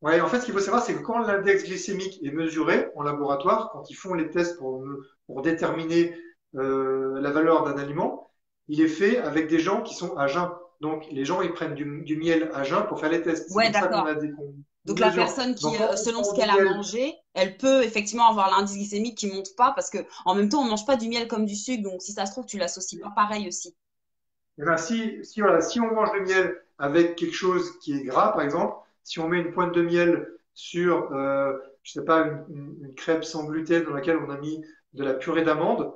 ouais, en fait, ce qu'il faut savoir, c'est que quand l'index glycémique est mesuré en laboratoire, quand ils font les tests pour déterminer la valeur d'un aliment, il est fait avec des gens qui sont à jeun. Donc, les gens, ils prennent du miel à jeun pour faire les tests. C'est Ouais, comme ça qu'on d'accord. a qu'on Donc la mesure. personne qui, Donc, quand on selon ce prend du qu'elle a miel, mangé, elle peut effectivement avoir l'indice glycémique qui monte pas parce que en même temps on mange pas du miel comme du sucre, donc si ça se trouve tu l'associes pas pareil aussi. eh ben, voilà, si on mange le miel avec quelque chose qui est gras, par exemple, si on met une pointe de miel sur, je sais pas, une crêpe sans gluten dans laquelle on a mis de la purée d'amande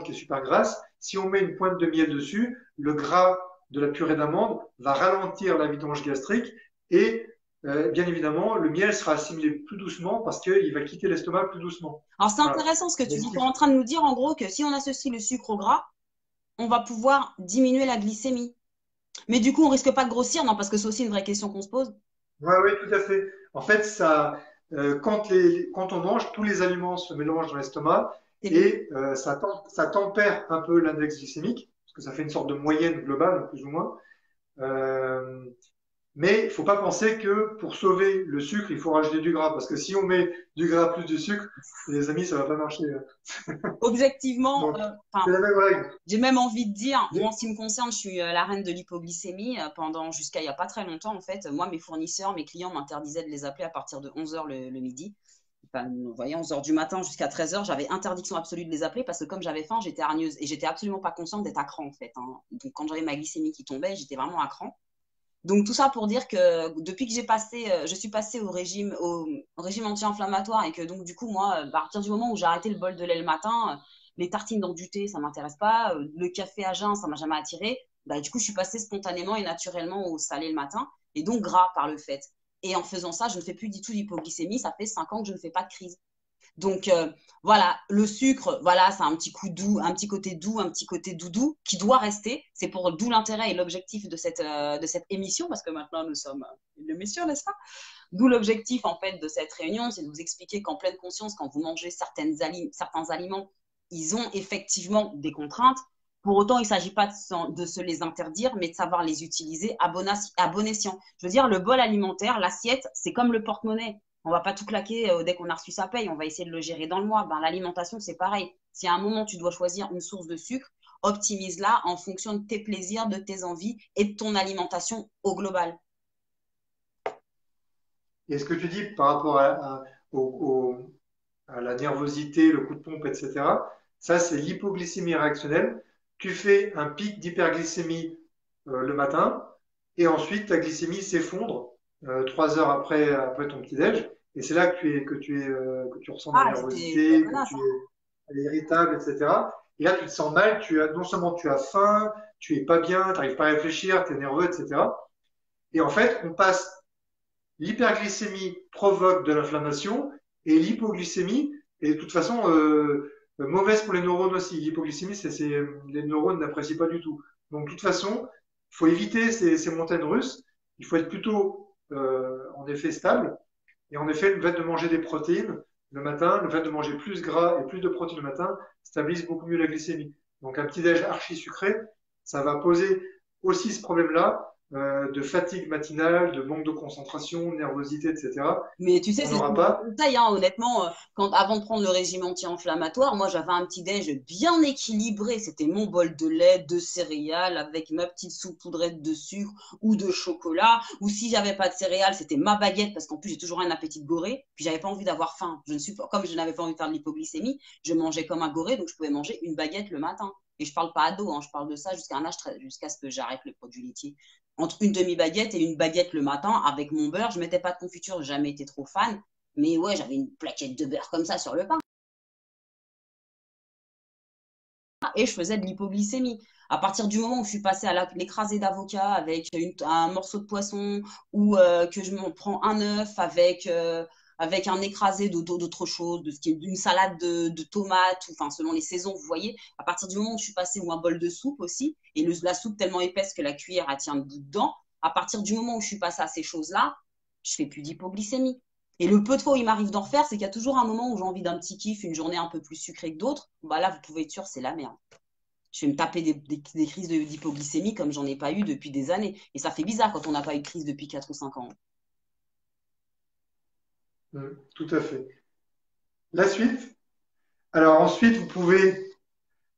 qui est super grasse, si on met une pointe de miel dessus, le gras de la purée d'amande va ralentir la vidange gastrique et bien évidemment, le miel sera assimilé plus doucement parce qu'il va quitter l'estomac plus doucement. Alors c'est Voilà. intéressant ce que Mais tu ce dis. Tu qui- es en train de nous dire en gros que si on associe le sucre au gras, on va pouvoir diminuer la glycémie. Mais du coup on risque pas de grossir, non, parce que c'est aussi une vraie question qu'on se pose. Ouais, oui, tout à fait. En fait, quand on mange, tous les aliments se mélangent dans l'estomac C'est bon. et ça tempère un peu l'index glycémique, parce que ça fait une sorte de moyenne globale, plus ou moins. Euh, mais il ne faut pas penser que pour sauver le sucre, il faut rajouter du gras, parce que si on met du gras plus du sucre, les amis, ça va pas marcher, hein. Objectivement, Donc, enfin, c'est la même règle. j'ai même envie de dire, moi, en ce qui me concerne, je suis la reine de l'hypoglycémie pendant jusqu'à il n'y a pas très longtemps. En fait, moi, mes fournisseurs, mes clients m'interdisaient de les appeler à partir de 11 heures le midi. Enfin, vous voyez, 11 heures du matin jusqu'à 13 heures, j'avais interdiction absolue de les appeler parce que comme j'avais faim, j'étais hargneuse et j'étais absolument pas consciente d'être à cran en fait, hein. Donc quand j'avais ma glycémie qui tombait, j'étais vraiment à cran. Donc tout ça pour dire que depuis que je suis passée au régime anti-inflammatoire et que donc du coup moi, à partir du moment où j'ai arrêté le bol de lait le matin, les tartines dans du thé, ça m'intéresse pas, le café à jeun, ça m'a jamais attiré. Bah, du coup, je suis passée spontanément et naturellement au salé le matin et donc gras par le fait. Et en faisant ça, je ne fais plus du tout d'hypoglycémie. Ça fait 5 ans que je ne fais pas de crise. Donc voilà, le sucre, voilà, c'est un petit coup doux, un petit côté doux, un petit côté doudou qui doit rester. C'est pour d'où l'intérêt et l'objectif de cette émission, parce que maintenant nous sommes une émission, n'est-ce pas? D'où l'objectif en fait de cette réunion, c'est de vous expliquer qu'en pleine conscience, quand vous mangez certains aliments, ils ont effectivement des contraintes. Pour autant, il ne s'agit pas de se les interdire, mais de savoir les utiliser à bon escient. Je veux dire, le bol alimentaire, l'assiette, c'est comme le porte-monnaie. On ne va pas tout claquer dès qu'on a reçu sa paye, on va essayer de le gérer dans le mois. Ben, l'alimentation, c'est pareil. Si à un moment tu dois choisir une source de sucre, optimise-la en fonction de tes plaisirs, de tes envies et de ton alimentation au global. Et ce que tu dis par rapport à la nervosité, le coup de pompe, etc., ça, c'est l'hypoglycémie réactionnelle. Tu fais un pic d'hyperglycémie le matin et ensuite ta glycémie s'effondre 3 heures après ton petit-déj. Et c'est là que tu ressens de la Ah, c'était nervosité, que connasse, tu hein. es irritable, etc. Et là, tu te sens mal, non seulement tu as faim, tu es pas bien, tu n'arrives pas à réfléchir, tu es nerveux, etc. Et en fait, on passe. L'hyperglycémie provoque de l'inflammation et l'hypoglycémie est de toute façon mauvaise pour les neurones aussi. L'hypoglycémie, les neurones n'apprécient pas du tout. Donc de toute façon, il faut éviter ces montagnes russes. Il faut être plutôt en effet stable. Et en effet, le fait de manger des protéines le matin, le fait de manger plus gras et plus de protéines le matin stabilise beaucoup mieux la glycémie. Donc un petit-déj archi sucré, ça va poser aussi ce problème-là de fatigue matinale, de manque de concentration, nervosité, etc. Mais tu sais, On c'est n'aura tout mon pas. conseil, hein, honnêtement. Avant de prendre le régime anti-inflammatoire, moi, j'avais un petit déj bien équilibré. C'était mon bol de lait, de céréales, avec ma petite saupoudrette de sucre ou de chocolat. Ou si j'avais pas de céréales, c'était ma baguette, parce qu'en plus, j'ai toujours un appétit de gorée. Puis, j'avais pas envie d'avoir faim. Comme je n'avais pas envie de faire de l'hypoglycémie, je mangeais comme un goré, donc je pouvais manger une baguette le matin. Et je parle pas ado, hein, je parle de ça jusqu'à un âge jusqu'à ce que j'arrête le produit laitier entre une demi-baguette et une baguette le matin avec mon beurre. Je mettais pas de confiture, j'ai jamais été trop fan. Mais ouais, j'avais une plaquette de beurre comme ça sur le pain. Et je faisais de l'hypoglycémie. À partir du moment où je suis passée à l'écrasé d'avocat avec un morceau de poisson ou que je m'en prends un œuf avec un écrasé d'autre chose, d'une salade de tomates, enfin selon les saisons, vous voyez, à partir du moment où je suis passée, ou un bol de soupe aussi, et la soupe tellement épaisse que la cuillère elle tient debout dedans, à partir du moment où je suis passée à ces choses-là, je fais plus d'hypoglycémie. Et le peu de fois où il m'arrive d'en refaire, c'est qu'il y a toujours un moment où j'ai envie d'un petit kiff, une journée un peu plus sucrée que d'autres. Bah là, vous pouvez être sûr, c'est la merde. Je vais me taper des crises d'hypoglycémie comme j'en ai pas eu depuis des années. Et ça fait bizarre quand on n'a pas eu de crise depuis 4 ou 5 ans. Tout à fait. La suite. Alors ensuite, vous avez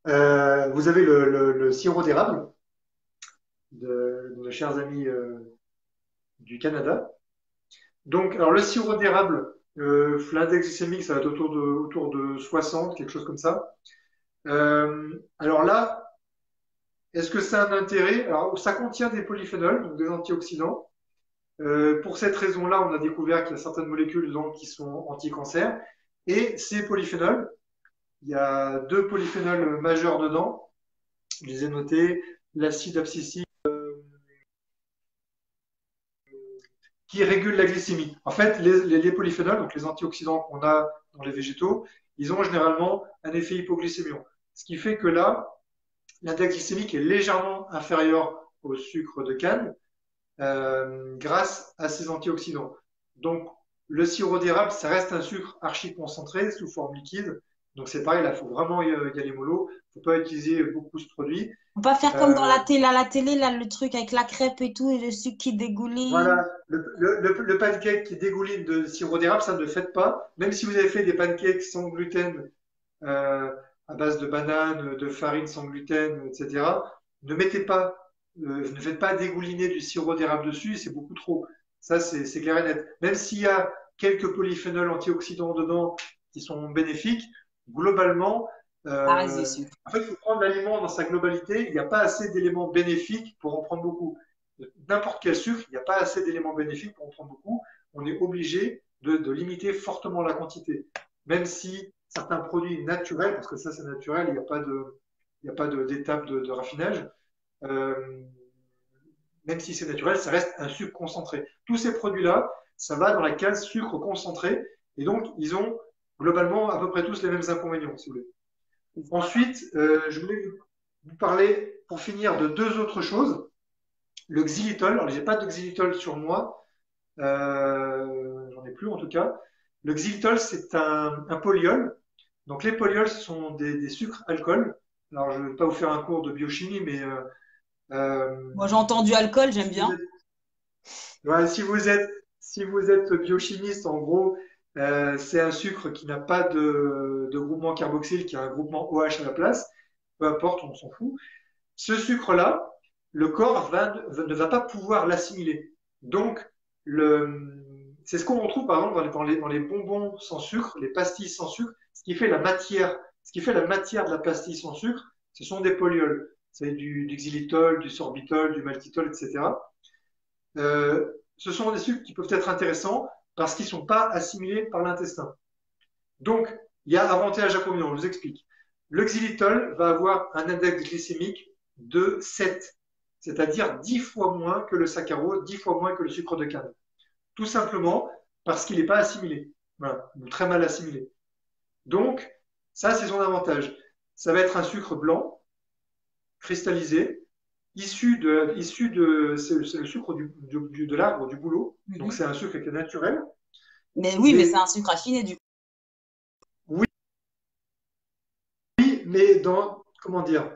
le sirop d'érable de nos chers amis du Canada. Donc, alors le sirop d'érable, l'index glycémique, ça va être autour de 60, quelque chose comme ça. Alors là, est-ce que ça a un intérêt? Alors, ça contient des polyphénols, donc des antioxydants. Pour cette raison-là, on a découvert qu'il y a certaines molécules dedans qui sont anti-cancer. Et ces polyphénols, il y a deux polyphénols majeurs dedans. Je les ai notés, l'acide abscisique qui régule la glycémie. En fait, les polyphénols, donc les antioxydants qu'on a dans les végétaux, ils ont généralement un effet hypoglycémiant. Ce qui fait que là, l'index glycémique est légèrement inférieur au sucre de canne grâce à ces antioxydants. Donc, le sirop d'érable, ça reste un sucre archi concentré sous forme liquide. Donc, c'est pareil, là, il faut vraiment y aller mollo. Il ne faut pas utiliser beaucoup ce produit. Faut pas faire comme dans Euh, la télé, là, le truc avec la crêpe et tout, et le sucre qui dégouline. voilà, le pancake qui dégouline de sirop d'érable, ça ne le faites pas. Même si vous avez fait des pancakes sans gluten, euh, à base de bananes, de farine sans gluten, etc., ne mettez pas, ne faites pas dégouliner du sirop d'érable dessus, c'est beaucoup trop. Ça, c'est clair et net. Même s'il y a quelques polyphénols antioxydants dedans qui sont bénéfiques, globalement, Ça reste du euh, sucre. en fait, il faut prendre l'aliment dans sa globalité. Il n'y a pas assez d'éléments bénéfiques pour en prendre beaucoup. N'importe quel sucre, il n'y a pas assez d'éléments bénéfiques pour en prendre beaucoup. On est obligé de limiter fortement la quantité. Même si certains produits naturels, parce que ça c'est naturel, il n'y a pas d'étape de raffinage, euh, même si c'est naturel, ça reste un sucre concentré. Tous ces produits-là, ça va dans la case sucre concentré, et donc ils ont globalement à peu près tous les mêmes inconvénients, si vous voulez. Voilà. Ensuite, je voulais vous parler, pour finir, de deux autres choses. Le xylitol, alors j'ai pas de xylitol sur moi, j'en ai plus en tout cas. Le xylitol, c'est un polyol. Donc les polyols, ce sont des sucres alcool. Alors je ne vais pas vous faire un cours de biochimie, mais Moi, j'ai entendu alcool, j'aime si vous bien. êtes, ouais, si vous êtes biochimiste, en gros, c'est un sucre qui n'a pas de groupement carboxyle, qui a un groupement OH à la place. Peu importe, on s'en fout. Ce sucre-là, le corps ne va pas pouvoir l'assimiler. Donc, c'est ce qu'on retrouve par exemple dans les bonbons sans sucre, les pastilles sans sucre, ce qui fait la matière de la pastille sans sucre, ce sont des polyols. C'est du xylitol, du sorbitol, du maltitol, etc. Ce sont des sucres qui peuvent être intéressants parce qu'ils ne sont pas assimilés par l'intestin. Donc, il y a avantage à inconvénient, je vous explique. Le xylitol va avoir un index glycémique de 7, c'est-à-dire 10 fois moins que le saccharose, 10 fois moins que le sucre de canne. Tout simplement parce qu'il n'est pas assimilé, voilà, ou très mal assimilé. Donc, ça, c'est son avantage. Ça va être un sucre blanc, cristallisé, c'est le sucre de l'arbre, du bouleau. Donc, Mhm. c'est un sucre qui est naturel. Mais oui, mais c'est un Mais sucre affiné du coup. oui, mais comment dire,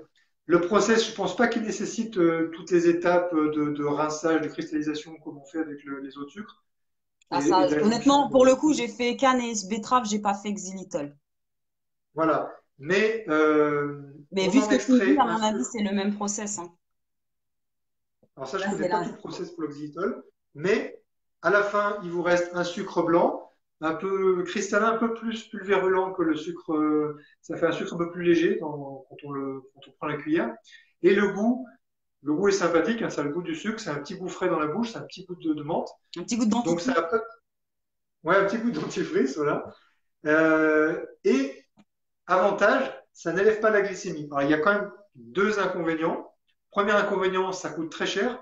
le process, je ne pense pas qu'il nécessite toutes les étapes de rinçage, de cristallisation comme on fait avec les autres sucres Ah, et ça, d'infusion. honnêtement, pour le coup, j'ai fait canne et betterave, j'ai pas fait xylitol. Voilà. Mais Mais on vu ce en que tu me dis, extrait à un mon avis, sucre. c'est le même process, hein. Alors ça, je Là, ne c'est connais pas là. tout le process pour l'oxytol, mais à la fin, il vous reste un sucre blanc, un peu cristallin, un peu plus pulvérulent que le sucre. Ça fait un sucre un peu plus léger quand on prend la cuillère. Et le goût est sympathique, hein, ça a le goût du sucre, c'est un petit goût frais dans la bouche, c'est un petit goût de menthe. Un petit goût de Donc ça dentifrice. a pas, ouais, un petit goût de dentifrice, voilà. Et avantage, ça n'élève pas la glycémie. Alors il y a quand même deux inconvénients. Premier inconvénient, ça coûte très cher.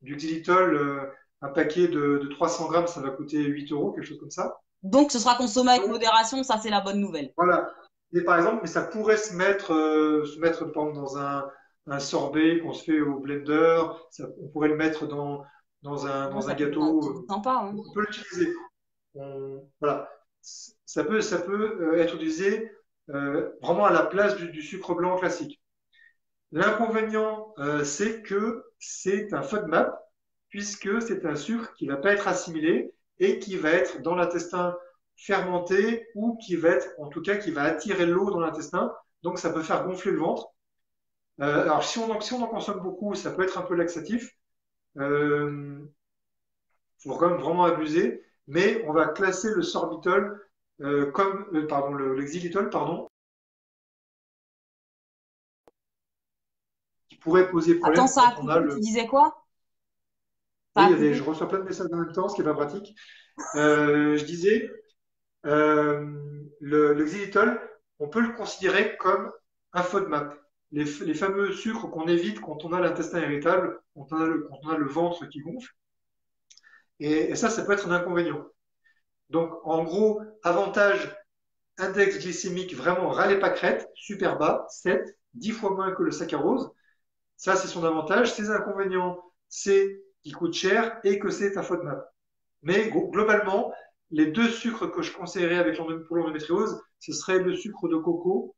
Du xylitol, un paquet de 300 grammes, ça va coûter 8 euros, quelque chose comme ça. Donc, ce sera consommé avec Donc modération, ça, c'est la bonne nouvelle. voilà. Et par exemple, mais ça pourrait se mettre par exemple, dans un sorbet qu'on se fait au blender. On pourrait le mettre Ouais, dans un ça peut gâteau. être sympa, hein. On peut l'utiliser. Voilà. Ça peut être utilisé vraiment à la place du sucre blanc classique. L'inconvénient, c'est que c'est un FODMAP, puisque c'est un sucre qui ne va pas être assimilé et qui va être dans l'intestin fermenté ou qui va être, en tout cas, qui va attirer l'eau dans l'intestin. Donc, ça peut faire gonfler le ventre. Alors, si on en consomme beaucoup, ça peut être un peu laxatif. Faut quand même vraiment abuser. Mais on va classer le sorbitol pardon, le xylitol, pardon, qui pourrait poser Attends, problème ça quand a on a coupé, tu le. disais quoi? Ça Oui, a coupé. je reçois plein de messages en même temps, ce qui n'est pas pratique. Je disais, le xylitol, on peut le considérer comme un FODMAP. Les fameux sucres qu'on évite quand on a l'intestin irritable, quand on a le ventre qui gonfle. Et ça peut être un inconvénient. Donc, en gros, avantage, index glycémique vraiment râlez pas crête, super bas, 7, 10 fois moins que le saccharose. Ça, c'est son avantage. Ses inconvénients, c'est qu'il coûte cher et que c'est un FODMAP. Mais globalement, les deux sucres que je conseillerais pour l'endométriose, ce serait le sucre de coco,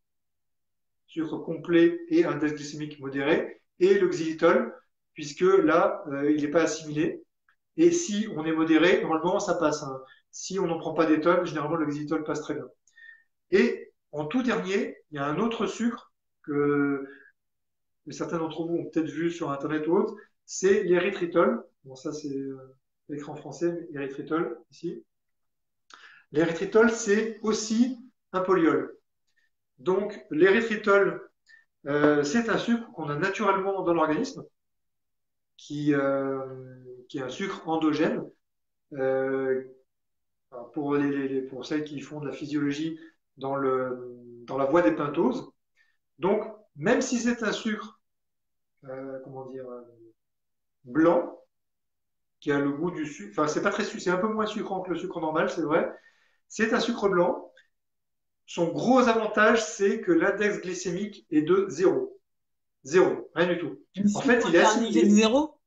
sucre complet et index glycémique modéré, et le xylitol, puisque là, il n'est pas assimilé. Et si on est modéré, normalement, ça passe, hein. Si on n'en prend pas des tonnes, généralement, le xylitol passe très bien. Et en tout dernier, il y a un autre sucre que certains d'entre vous ont peut-être vu sur Internet ou autre, c'est l'érythritol. Bon, ça, c'est écrit en français, mais érythritol, ici. L'érythritol, c'est aussi un polyol. Donc, l'érythritol, c'est un sucre qu'on a naturellement dans l'organisme, qui, euh, qui est un sucre endogène. Euh, pour celles qui font de la physiologie dans la voie des pentoses. Donc, même si c'est un sucre, comment dire, blanc, qui a le goût du sucre, enfin, c'est pas très sucré, c'est un peu moins sucrant que le sucre normal, c'est vrai. C'est un sucre blanc, Son gros avantage, c'est que l'index glycémique est de zéro. Zéro, rien du tout. Du En sucre fait, il qui est a un effet de assimilé. zéro?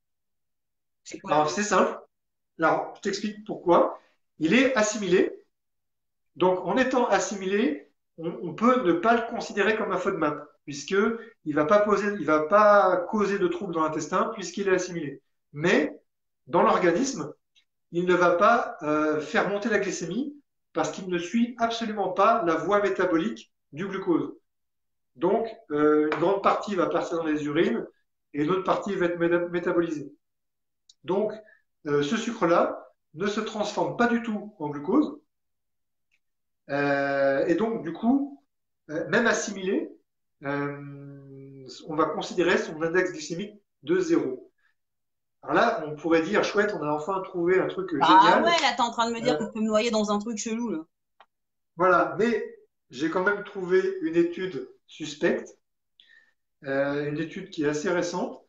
C'est quoi Alors, c'est simple. Alors, je t'explique pourquoi. Il est assimilé. Donc, en étant assimilé, on peut ne pas le considérer comme un FODMAP, puisque il va pas causer de troubles dans l'intestin, puisqu'il est assimilé. Mais, dans l'organisme, il ne va pas faire monter la glycémie, parce qu'il ne suit absolument pas la voie métabolique du glucose. Donc, une grande partie va partir dans les urines, et l'autre partie va être métabolisée. Donc, ce sucre-là ne se transforme pas du tout en glucose. Et donc, du coup, même assimilé, on va considérer son index glycémique de zéro. Alors là, on pourrait dire, chouette, on a enfin trouvé un truc Ah ouais, génial. là, t'es en train de me dire que Euh, je peux me noyer dans un truc chelou, là. voilà, mais j'ai quand même trouvé une étude suspecte, une étude qui est assez récente.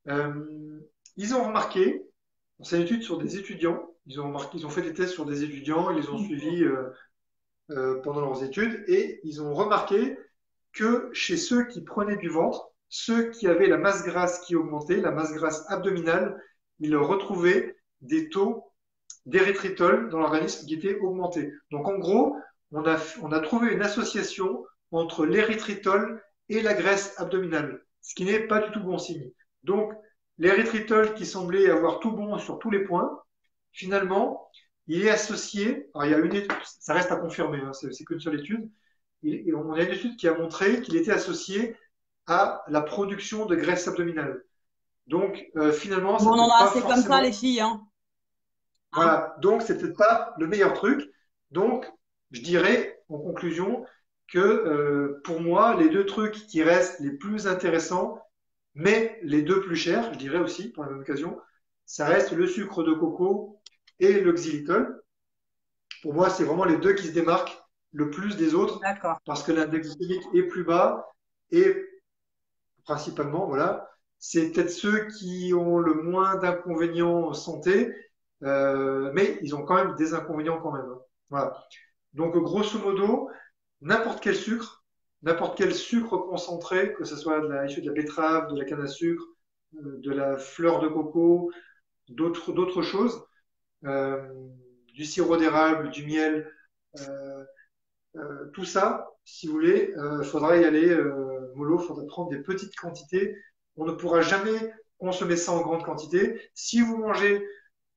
Euh, Ils ont remarqué, c'est une étude sur des étudiants, ils ont fait des tests sur des étudiants, ils les ont suivis pendant leurs études, et ils ont remarqué que chez ceux qui prenaient du ventre, ceux qui avaient la masse grasse qui augmentait, la masse grasse abdominale, ils retrouvaient des taux d'érythritol dans l'organisme qui étaient augmentés. Donc en gros, on a trouvé une association entre l'érythritol et la graisse abdominale, ce qui n'est pas du tout bon signe. Donc l'érythritol qui semblait avoir tout bon sur tous les points, finalement, il est associé, alors il y a une étude, ça reste à confirmer, hein, c'est qu'une seule étude, on a une étude qui a montré qu'il était associé à la production de graisse abdominale. Donc, finalement, Bon, c'est on en peut-être a pas assez comme ça, les forcément. filles, hein. Hein. Voilà. Donc, c'est peut-être pas le meilleur truc. Donc, je dirais, en conclusion, que pour moi, les deux trucs qui restent les plus intéressants, mais les deux plus chers, je dirais aussi, pour la même occasion, ça reste le sucre de coco et le xylitol. Pour moi, c'est vraiment les deux qui se démarquent le plus des autres D'accord. parce que l'index glycémique est plus bas et principalement, voilà, c'est peut-être ceux qui ont le moins d'inconvénients santé, mais ils ont quand même des inconvénients quand même, hein. Voilà. Donc, grosso modo, n'importe quel sucre concentré, que ce soit issu de la betterave, de la canne à sucre, de la fleur de coco, d'autres choses, euh, du sirop d'érable, du miel, euh, tout ça, si vous voulez, il faudra y aller mollo, il faudra prendre des petites quantités. On ne pourra jamais consommer ça en grande quantité. Si vous mangez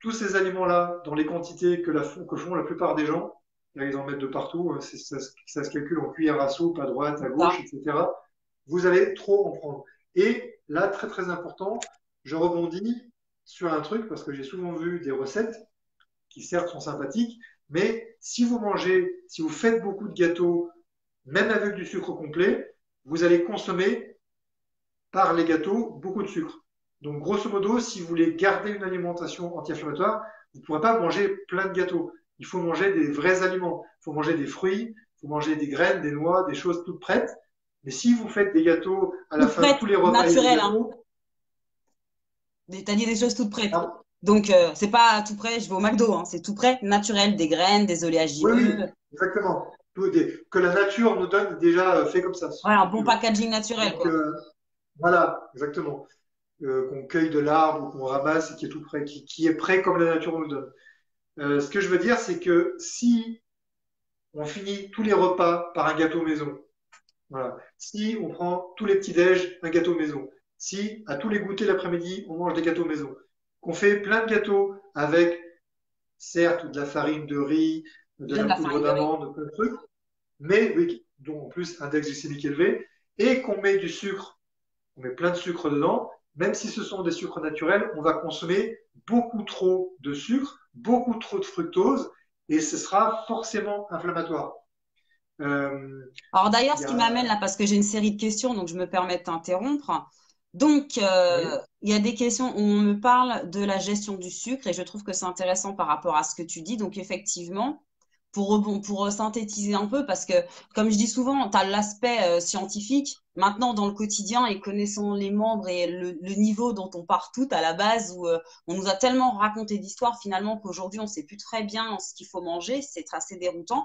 tous ces aliments-là dans les quantités que font la plupart des gens, là, ils en mettent de partout, hein, ça se calcule en cuillère à soupe, à droite, à gauche, Ça. etc. Vous allez trop en prendre. Et là, très très important, je rebondis sur un truc parce que j'ai souvent vu des recettes qui certes sont sympathiques, mais si vous faites beaucoup de gâteaux, même avec du sucre complet, vous allez consommer par les gâteaux beaucoup de sucre. Donc, grosso modo, si vous voulez garder une alimentation anti-inflammatoire, vous ne pourrez pas manger plein de gâteaux. Il faut manger des vrais aliments. Il faut manger des fruits, il faut manger des graines, des noix, des choses toutes prêtes. Mais si vous faites des gâteaux à la Toutes fin de prêtes, tous les repas, il y a des naturelles, hein. gâteaux. T'as dit des choses toutes prêtes. Ah, Donc, c'est pas tout prêt, je vais au McDo, hein. C'est tout prêt, naturel, des graines, des oui, oui, oléagineux. exactement. Que la nature nous donne déjà fait comme ça, Ouais, un si tu bon veux. packaging naturel, Donc, quoi. voilà, exactement. Qu'on cueille de l'arbre ou qu'on ramasse et qui est tout prêt, qui est prêt comme la nature nous le donne. Ce que je veux dire, c'est que si on finit tous les repas par un gâteau maison, voilà. Si on prend tous les petits-déj, un gâteau maison, si à tous les goûters l'après-midi, on mange des gâteaux maison, qu'on fait plein de gâteaux avec, certes, de la farine de riz, de J'aime la la poudre farine de riz. d'amande, plein de trucs, mais oui, dont en plus index glycémique élevé, et qu'on met du sucre, on met plein de sucre dedans, même si ce sont des sucres naturels, on va consommer beaucoup trop de sucre, beaucoup trop de fructose, et ce sera forcément inflammatoire. Alors d'ailleurs, Il y ce qui m'amène a... là, parce que j'ai une série de questions, donc je me permets de t'interrompre. Donc, Oui, il y a des questions où on me parle de la gestion du sucre et je trouve que c'est intéressant par rapport à ce que tu dis. Donc, effectivement, pour synthétiser un peu, parce que comme je dis souvent, tu as l'aspect scientifique. Maintenant, dans le quotidien et connaissant les membres et le niveau dont on part tout à la base, où on nous a tellement raconté d'histoires finalement qu'aujourd'hui, on ne sait plus très bien ce qu'il faut manger, c'est assez déroutant.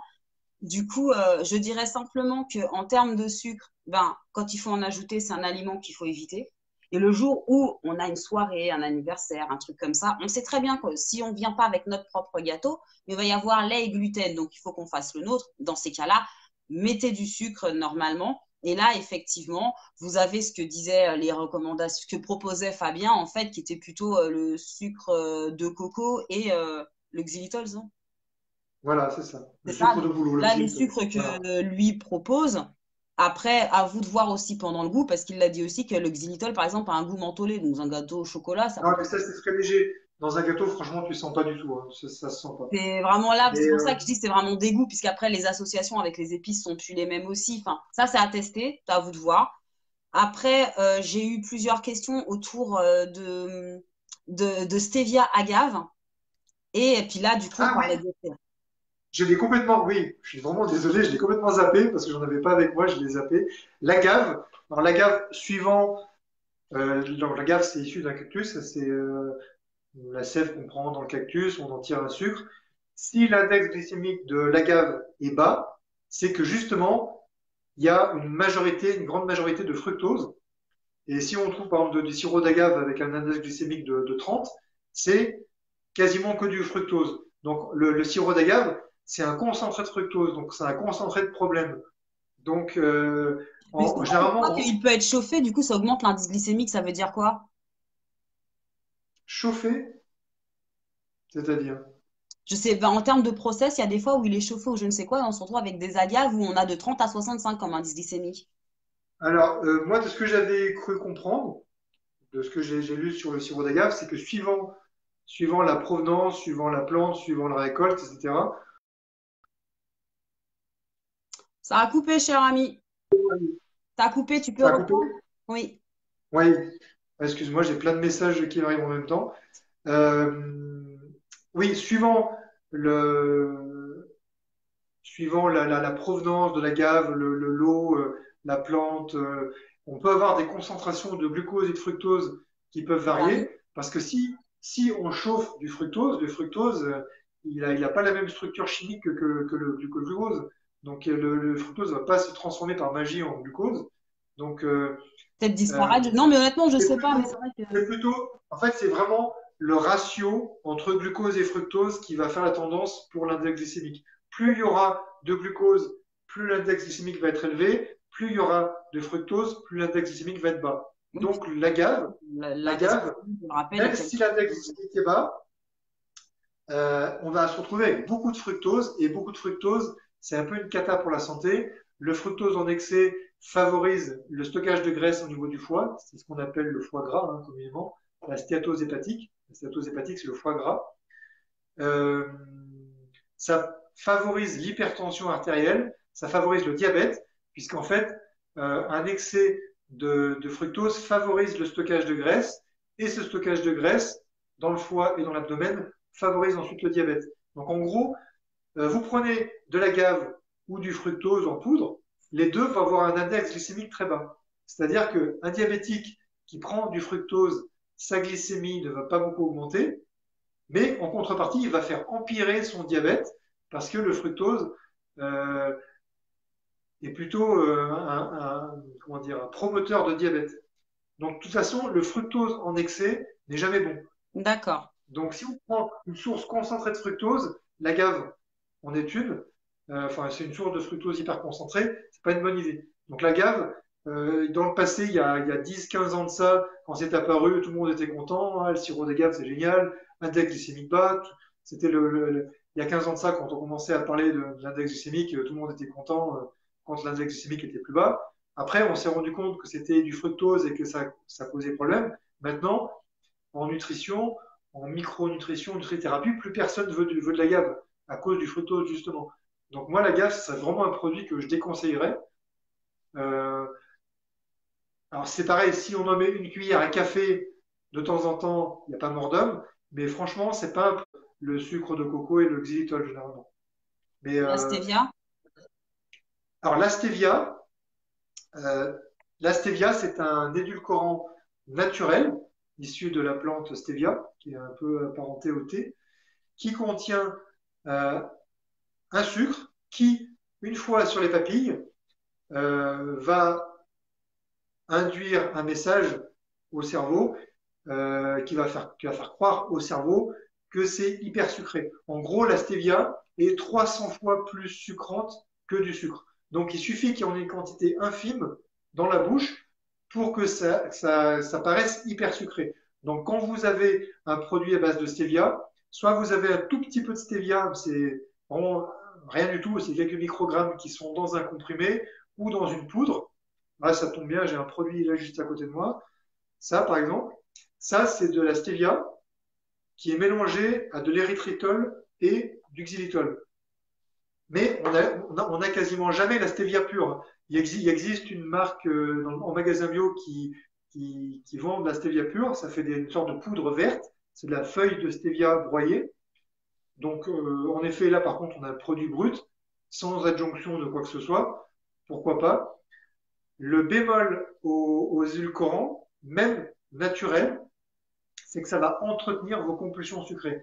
Du coup, je dirais simplement que en termes de sucre, ben, quand il faut en ajouter, c'est un aliment qu'il faut éviter. Et le jour où on a une soirée, un anniversaire, un truc comme ça, on sait très bien que si on ne vient pas avec notre propre gâteau, il va y avoir lait et gluten, donc il faut qu'on fasse le nôtre. Dans ces cas-là, mettez du sucre normalement. Et là, effectivement, vous avez ce que disaient les recommandations, ce que proposait Fabien, en fait, qui était plutôt le sucre de coco et le xylitol, non? Voilà, c'est ça. Le C'est ça. sucre de Donc, bouleau, le là, les xylitol. sucres Voilà. que lui propose, après, à vous de voir aussi pendant le goût, parce qu'il a dit aussi que le xylitol, par exemple, a un goût mentholé. Donc, un gâteau au chocolat, ça Non, peut. mais ça, c'est très léger. Dans un gâteau, franchement, tu sens pas du tout, hein. Ça se sent pas. C'est vraiment là, Mais c'est pour ça que je dis que c'est vraiment dégoût, puisqu'après, les associations avec les épices sont plus les mêmes aussi. Enfin, ça, c'est à tester, c'est à vous de voir. Après, j'ai eu plusieurs questions autour de stevia agave. Et puis là, du coup, on ah parlait oui, de. je l'ai complètement. Oui, je suis vraiment désolé, je l'ai complètement zappé parce que j'en avais pas avec moi, je l'ai zappé. L'agave. Alors l'agave, suivant. Donc l'agave, c'est issu d'un cactus. C'est la sève qu'on prend dans le cactus, on en tire un sucre. Si l'index glycémique de l'agave est bas, c'est que justement, il y a une grande majorité de fructose. Et si on trouve par exemple du sirop d'agave avec un index glycémique de 30, c'est quasiment que du fructose. Donc le sirop d'agave, c'est un concentré de fructose, donc c'est un concentré de problème. Donc Mais c'est pas une fois généralement, qu'il peut être chauffé, du coup, ça augmente l'indice glycémique, ça veut dire quoi? chauffer, c'est-à-dire. Je sais, ben, en termes de process, il y a des fois où il est chauffé ou je ne sais quoi, et on se retrouve avec des agaves où on a de 30 à 65 comme indice glycémique. Alors moi, de ce que j'avais cru comprendre, de ce que j'ai lu sur le sirop d'agave, c'est que suivant la provenance, suivant la plante, suivant la récolte, etc. Ça a coupé, cher ami. Ça a coupé, tu peux Ça a coupé? reprendre? Oui. Oui. Excuse-moi, j'ai plein de messages qui m'arrivent en même temps. Euh, oui, le, suivant la provenance de la gave, le lot, la plante, on peut avoir des concentrations de glucose et de fructose qui peuvent Qui varient. varier, parce que si on chauffe du fructose, le fructose, il a pas la même structure chimique que le glucose. Donc le fructose ne va pas se transformer par magie en glucose. Donc Peut-être euh, disparaître. Non, mais honnêtement, je c'est sais pas, mais c'est plutôt, vrai que. c'est plutôt, en fait, c'est vraiment le ratio entre glucose et fructose qui va faire la tendance pour l'index glycémique. Plus il y aura de glucose, plus l'index glycémique va être élevé, plus il y aura de fructose, plus l'index glycémique va être bas. Oui, Donc l'index l'agave, glycémique, je le rappelle, est même si l'index glycémique est bas, on va se retrouver avec beaucoup de fructose, et beaucoup de fructose, c'est un peu une cata pour la santé. Le fructose en excès favorise le stockage de graisse au niveau du foie, c'est ce qu'on appelle le foie gras, hein, communément, la stéatose hépatique. La stéatose hépatique, c'est le foie gras. Euh, Ça favorise l'hypertension artérielle, ça favorise le diabète, puisqu'en fait, un excès de fructose favorise le stockage de graisse, et ce stockage de graisse dans le foie et dans l'abdomen favorise ensuite le diabète. Donc en gros, vous prenez de la gave ou du fructose en poudre, les deux vont avoir un index glycémique très bas. C'est-à-dire qu'un diabétique qui prend du fructose, sa glycémie ne va pas beaucoup augmenter, mais en contrepartie, il va faire empirer son diabète parce que le fructose euh, est plutôt comment dire, un promoteur de diabète. Donc, de toute façon, le fructose en excès n'est jamais bon. d'accord. Donc, si on prend une source concentrée de fructose, l'agave en est une, enfin, c'est une source de fructose hyper concentrée, c'est pas une bonne idée. Donc, l'agave, dans le passé, il y a 10-15 ans de ça, quand c'est apparu, tout le monde était content, ah, le sirop d'agave, c'est génial, index glycémique bas, c'était il y a 15 ans de ça, quand on commençait à parler de l'index glycémique, tout le monde était content quand l'index glycémique était plus bas. Après, on s'est rendu compte que c'était du fructose et que ça posait problème. Maintenant, en nutrition, en micronutrition, nutrithérapie, plus personne veut de l'agave à cause du fructose, justement. Donc moi, l'agave, c'est vraiment un produit que je déconseillerais. Euh, alors c'est pareil, si on en met une cuillère à café de temps en temps, il n'y a pas mort d'homme, mais franchement, c'est pas le sucre de coco et le xylitol, généralement. Mais Et la stevia? alors euh, la stevia, c'est un édulcorant naturel issu de la plante stevia, qui est un peu apparenté au thé, qui contient euh, un sucre qui une fois sur les papilles, va induire un message au cerveau qui va faire croire au cerveau que c'est hyper sucré. En gros, la stevia est 300 fois plus sucrante que du sucre. Donc, il suffit qu'il y en ait une quantité infime dans la bouche pour que ça paraisse hyper sucré. Donc, quand vous avez un produit à base de stevia, soit vous avez un tout petit peu de stevia, c'est vraiment rien du tout, c'est quelques microgrammes qui sont dans un comprimé ou dans une poudre. Là, ça tombe bien, j'ai un produit là juste à côté de moi. Ça, par exemple, ça, c'est de la stevia qui est mélangée à de l'érythritol et du xylitol. Mais on a quasiment jamais la stevia pure. Il existe une marque en magasin bio qui vend de la stevia pure. Ça fait une sorte de poudre verte. C'est de la feuille de stevia broyée. Donc, en effet, là, par contre, on a le produit brut, sans adjonction de quoi que ce soit. Pourquoi pas? Le bémol aux édulcorants, même naturels, c'est que ça va entretenir vos compulsions sucrées.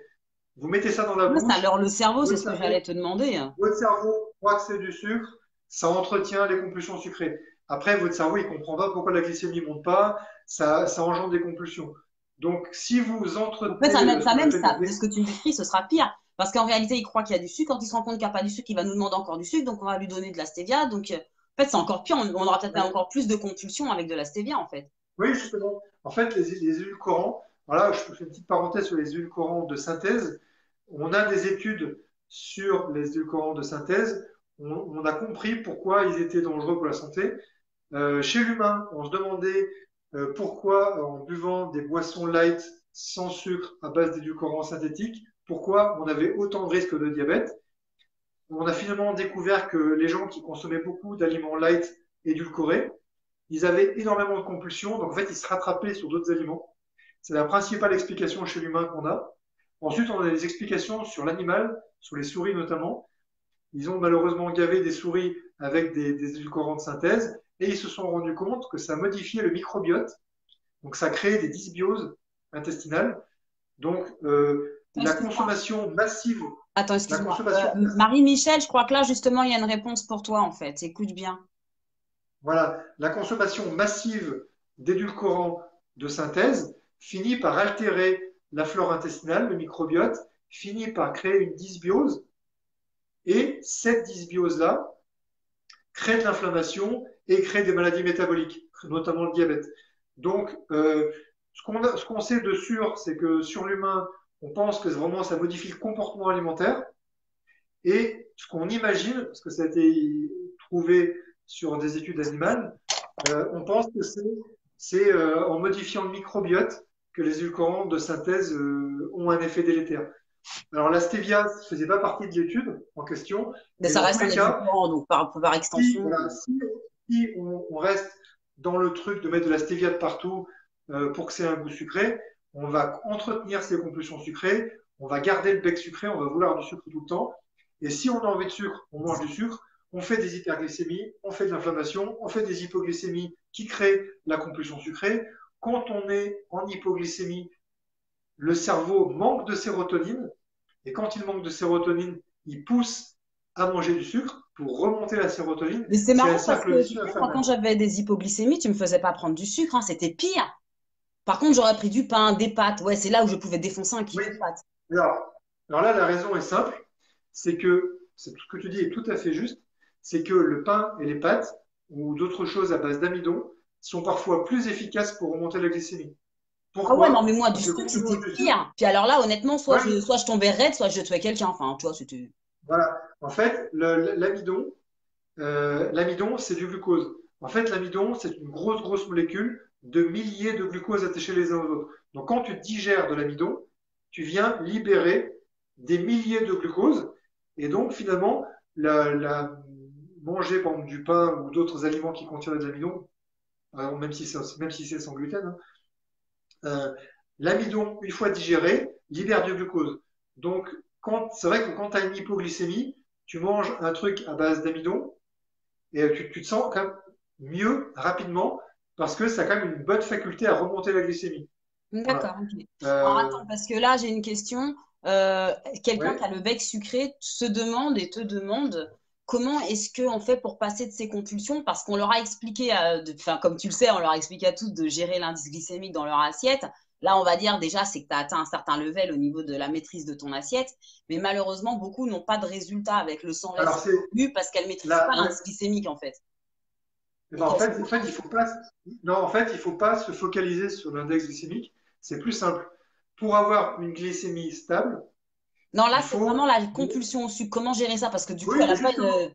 Vous mettez ça dans la Ouais, ça, bouche, alors le cerveau, c'est votre ce que j'allais cerveau, te demander. votre cerveau croit que c'est du sucre, ça entretient les compulsions sucrées. Après, votre cerveau, il ne comprend pas pourquoi la glycémie ne monte pas, ça engendre des compulsions. Donc, si vous En fait, entretenez ce qu'on appelle de ce que tu me décris, ce sera pire. Parce qu'en réalité, il croit qu'il y a du sucre. Quand il se rend compte qu'il n'y a pas du sucre, il va nous demander encore du sucre. Donc, on va lui donner de la stevia. Donc, en fait, c'est encore pire. On aura peut-être encore plus de compulsions avec de la stevia, en fait. oui, justement. En fait, les édulcorants, voilà, je fais une petite parenthèse sur les édulcorants de synthèse. On a des études sur les édulcorants de synthèse. On a compris pourquoi ils étaient dangereux pour la santé. Chez l'humain, on se demandait pourquoi, en buvant des boissons light sans sucre à base d'édulcorants synthétiques, pourquoi on avait autant de risques de diabète. On a finalement découvert que les gens qui consommaient beaucoup d'aliments light édulcorés, ils avaient énormément de compulsions, donc en fait, ils se rattrapaient sur d'autres aliments. C'est la principale explication chez l'humain qu'on a. Ensuite, on a des explications sur l'animal, sur les souris notamment. Ils ont malheureusement gavé des souris avec des édulcorants de synthèse et ils se sont rendus compte que ça modifiait le microbiote, donc ça créait des dysbioses intestinales. Donc, la Excuse-moi. consommation massive, Attends, la excuse-moi. consommation, Marie-Michel, je crois que là, justement, il y a une réponse pour toi, en fait. Écoute bien. voilà, la consommation massive d'édulcorants de synthèse finit par altérer la flore intestinale, le microbiote, finit par créer une dysbiose et cette dysbiose-là crée de l'inflammation et crée des maladies métaboliques, notamment le diabète. Donc, ce qu'on sait de sûr, c'est que sur l'humain, on pense que vraiment ça modifie le comportement alimentaire. Et ce qu'on imagine, parce que ça a été prouvé sur des études animales, on pense que c'est en modifiant le microbiote que les édulcorants de synthèse ont un effet délétère. Alors la stevia ne faisait pas partie de l'étude en question, Mais mais ça dans tous reste un les cas, édulcorant, donc par si, extension. voilà, si on reste dans le truc de mettre de la stevia de partout pour que c'est un goût sucré, on va entretenir ces compulsions sucrées, on va garder le bec sucré, on va vouloir du sucre tout le temps. Et si on a envie de sucre, on mange du sucre, on fait des hyperglycémies, on fait de l'inflammation, on fait des hypoglycémies qui créent la compulsion sucrée. Quand on est en hypoglycémie, le cerveau manque de sérotonine, et quand il manque de sérotonine, il pousse à manger du sucre pour remonter la sérotonine. Mais c'est C'est un marrant parce cercle que tu vicieux sais, moi, quand infernal. j'avais des hypoglycémies, tu me faisais pas prendre du sucre, hein, c'était pire. Par contre, j'aurais pris du pain, des pâtes. Ouais, c'est là où je pouvais défoncer un Oui. kilo de pâtes. Alors, alors là, la raison est simple, c'est que c'est tout ce que tu dis est tout à fait juste, c'est que le pain et les pâtes ou d'autres choses à base d'amidon sont parfois plus efficaces pour remonter la glycémie. Ah ouais, non, mais Pourquoi? moi, du Parce que sucre, quand tu c'était manges du sucre, pire. Puis alors là, honnêtement, ouais, soit je tombais raide, soit je tuais quelqu'un. Enfin, tu vois, c'était. voilà. En fait, l'amidon, c'est du glucose. En fait, l'amidon, c'est une grosse molécule de milliers de glucoses attachés les uns aux autres. Donc, quand tu digères de l'amidon, tu viens libérer des milliers de glucoses. Et donc, finalement, manger, par exemple, du pain ou d'autres aliments qui contiennent de l'amidon, même si c'est sans gluten, hein, euh, l'amidon, une fois digéré, libère du glucose. Donc, c'est vrai que quand tu as une hypoglycémie, tu manges un truc à base d'amidon, et tu te sens quand même mieux rapidement parce que ça a quand même une bonne faculté à remonter la glycémie. Voilà. D'accord, ok. Alors Euh, attends, parce que là, j'ai une question. Euh, Quelqu'un qui ouais. a le bec sucré se demande et te demande. comment est-ce qu'on fait pour passer de ces compulsions? Parce qu'on leur a expliqué, enfin, comme tu le sais, on leur a expliqué à tous de gérer l'indice glycémique dans leur assiette. Là, on va dire déjà, c'est que tu as atteint un certain level au niveau de la maîtrise de ton assiette. Mais malheureusement, beaucoup n'ont pas de résultat avec le sang Alors, lait c'est parce qu'elles ne maîtrisent pas là, ouais. l'indice glycémique, en fait. Eh Et ben, qu'elles sont... il faut pas, non, en fait, il faut pas se focaliser sur l'index glycémique. C'est plus simple. Pour avoir une glycémie stable, Non, là, il c'est vraiment faut, la compulsion au sucre. Comment gérer ça? Parce que du coup, oui, elle mais n'a pas justement, une...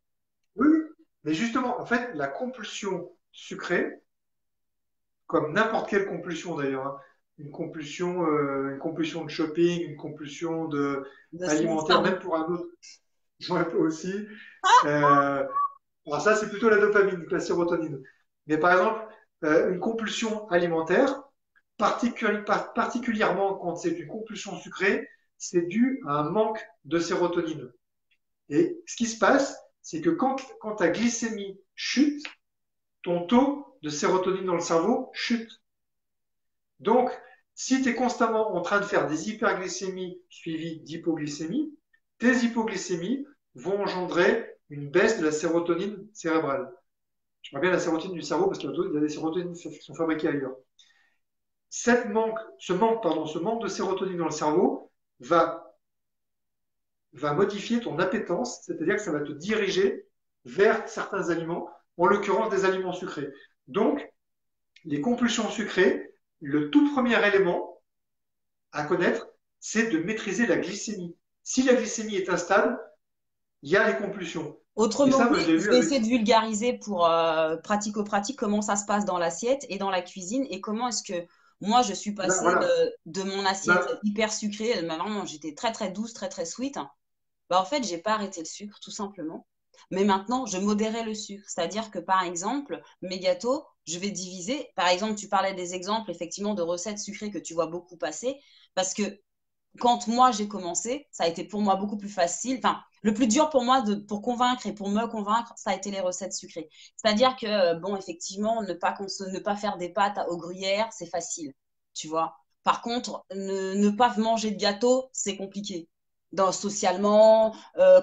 oui, oui. Mais justement, en fait, la compulsion sucrée, comme n'importe quelle compulsion d'ailleurs, hein, une compulsion de shopping, une compulsion de de sexe, alimentaire, pardon. même pour un autre, ouais, aussi. Euh, alors ça, c'est plutôt la dopamine que la sérotonine. Mais par exemple, une compulsion alimentaire, particulièrement quand c'est une compulsion sucrée, c'est dû à un manque de sérotonine. Et ce qui se passe, c'est que quand ta glycémie chute, ton taux de sérotonine dans le cerveau chute. Donc, si tu es constamment en train de faire des hyperglycémies suivies d'hypoglycémie, tes hypoglycémies vont engendrer une baisse de la sérotonine cérébrale. Je parle bien de la sérotonine du cerveau parce qu'il y a des sérotonines qui sont fabriquées ailleurs. Ce manque de sérotonine dans le cerveau va, va modifier ton appétence, c'est-à-dire que ça va te diriger vers certains aliments, en l'occurrence des aliments sucrés. Donc, les compulsions sucrées, le tout premier élément à connaître, c'est de maîtriser la glycémie. Si la glycémie est instable, il y a les compulsions. Et Autrement ça, moi, dit, je l'ai je vu vais avec. essayer de vulgariser pour pratico-pratique comment ça se passe dans l'assiette et dans la cuisine et comment est-ce que moi je suis Eh ben, passée voilà. de mon assiette Ben, hyper sucrée, vraiment j'étais très très douce, très très sweet. Bah, en fait, j'ai pas arrêté le sucre tout simplement. Mais maintenant, je modérais le sucre. C'est-à-dire que par exemple, mes gâteaux, je vais diviser. Par exemple, tu parlais des exemples effectivement de recettes sucrées que tu vois beaucoup passer parce que quand moi j'ai commencé, ça a été pour moi beaucoup plus facile. Enfin, le plus dur pour moi pour convaincre et pour me convaincre, ça a été les recettes sucrées. C'est-à-dire que, bon, effectivement, ne pas faire des pâtes au gruyère, c'est facile, tu vois. Par contre, ne pas manger de gâteau, c'est compliqué. Socialement,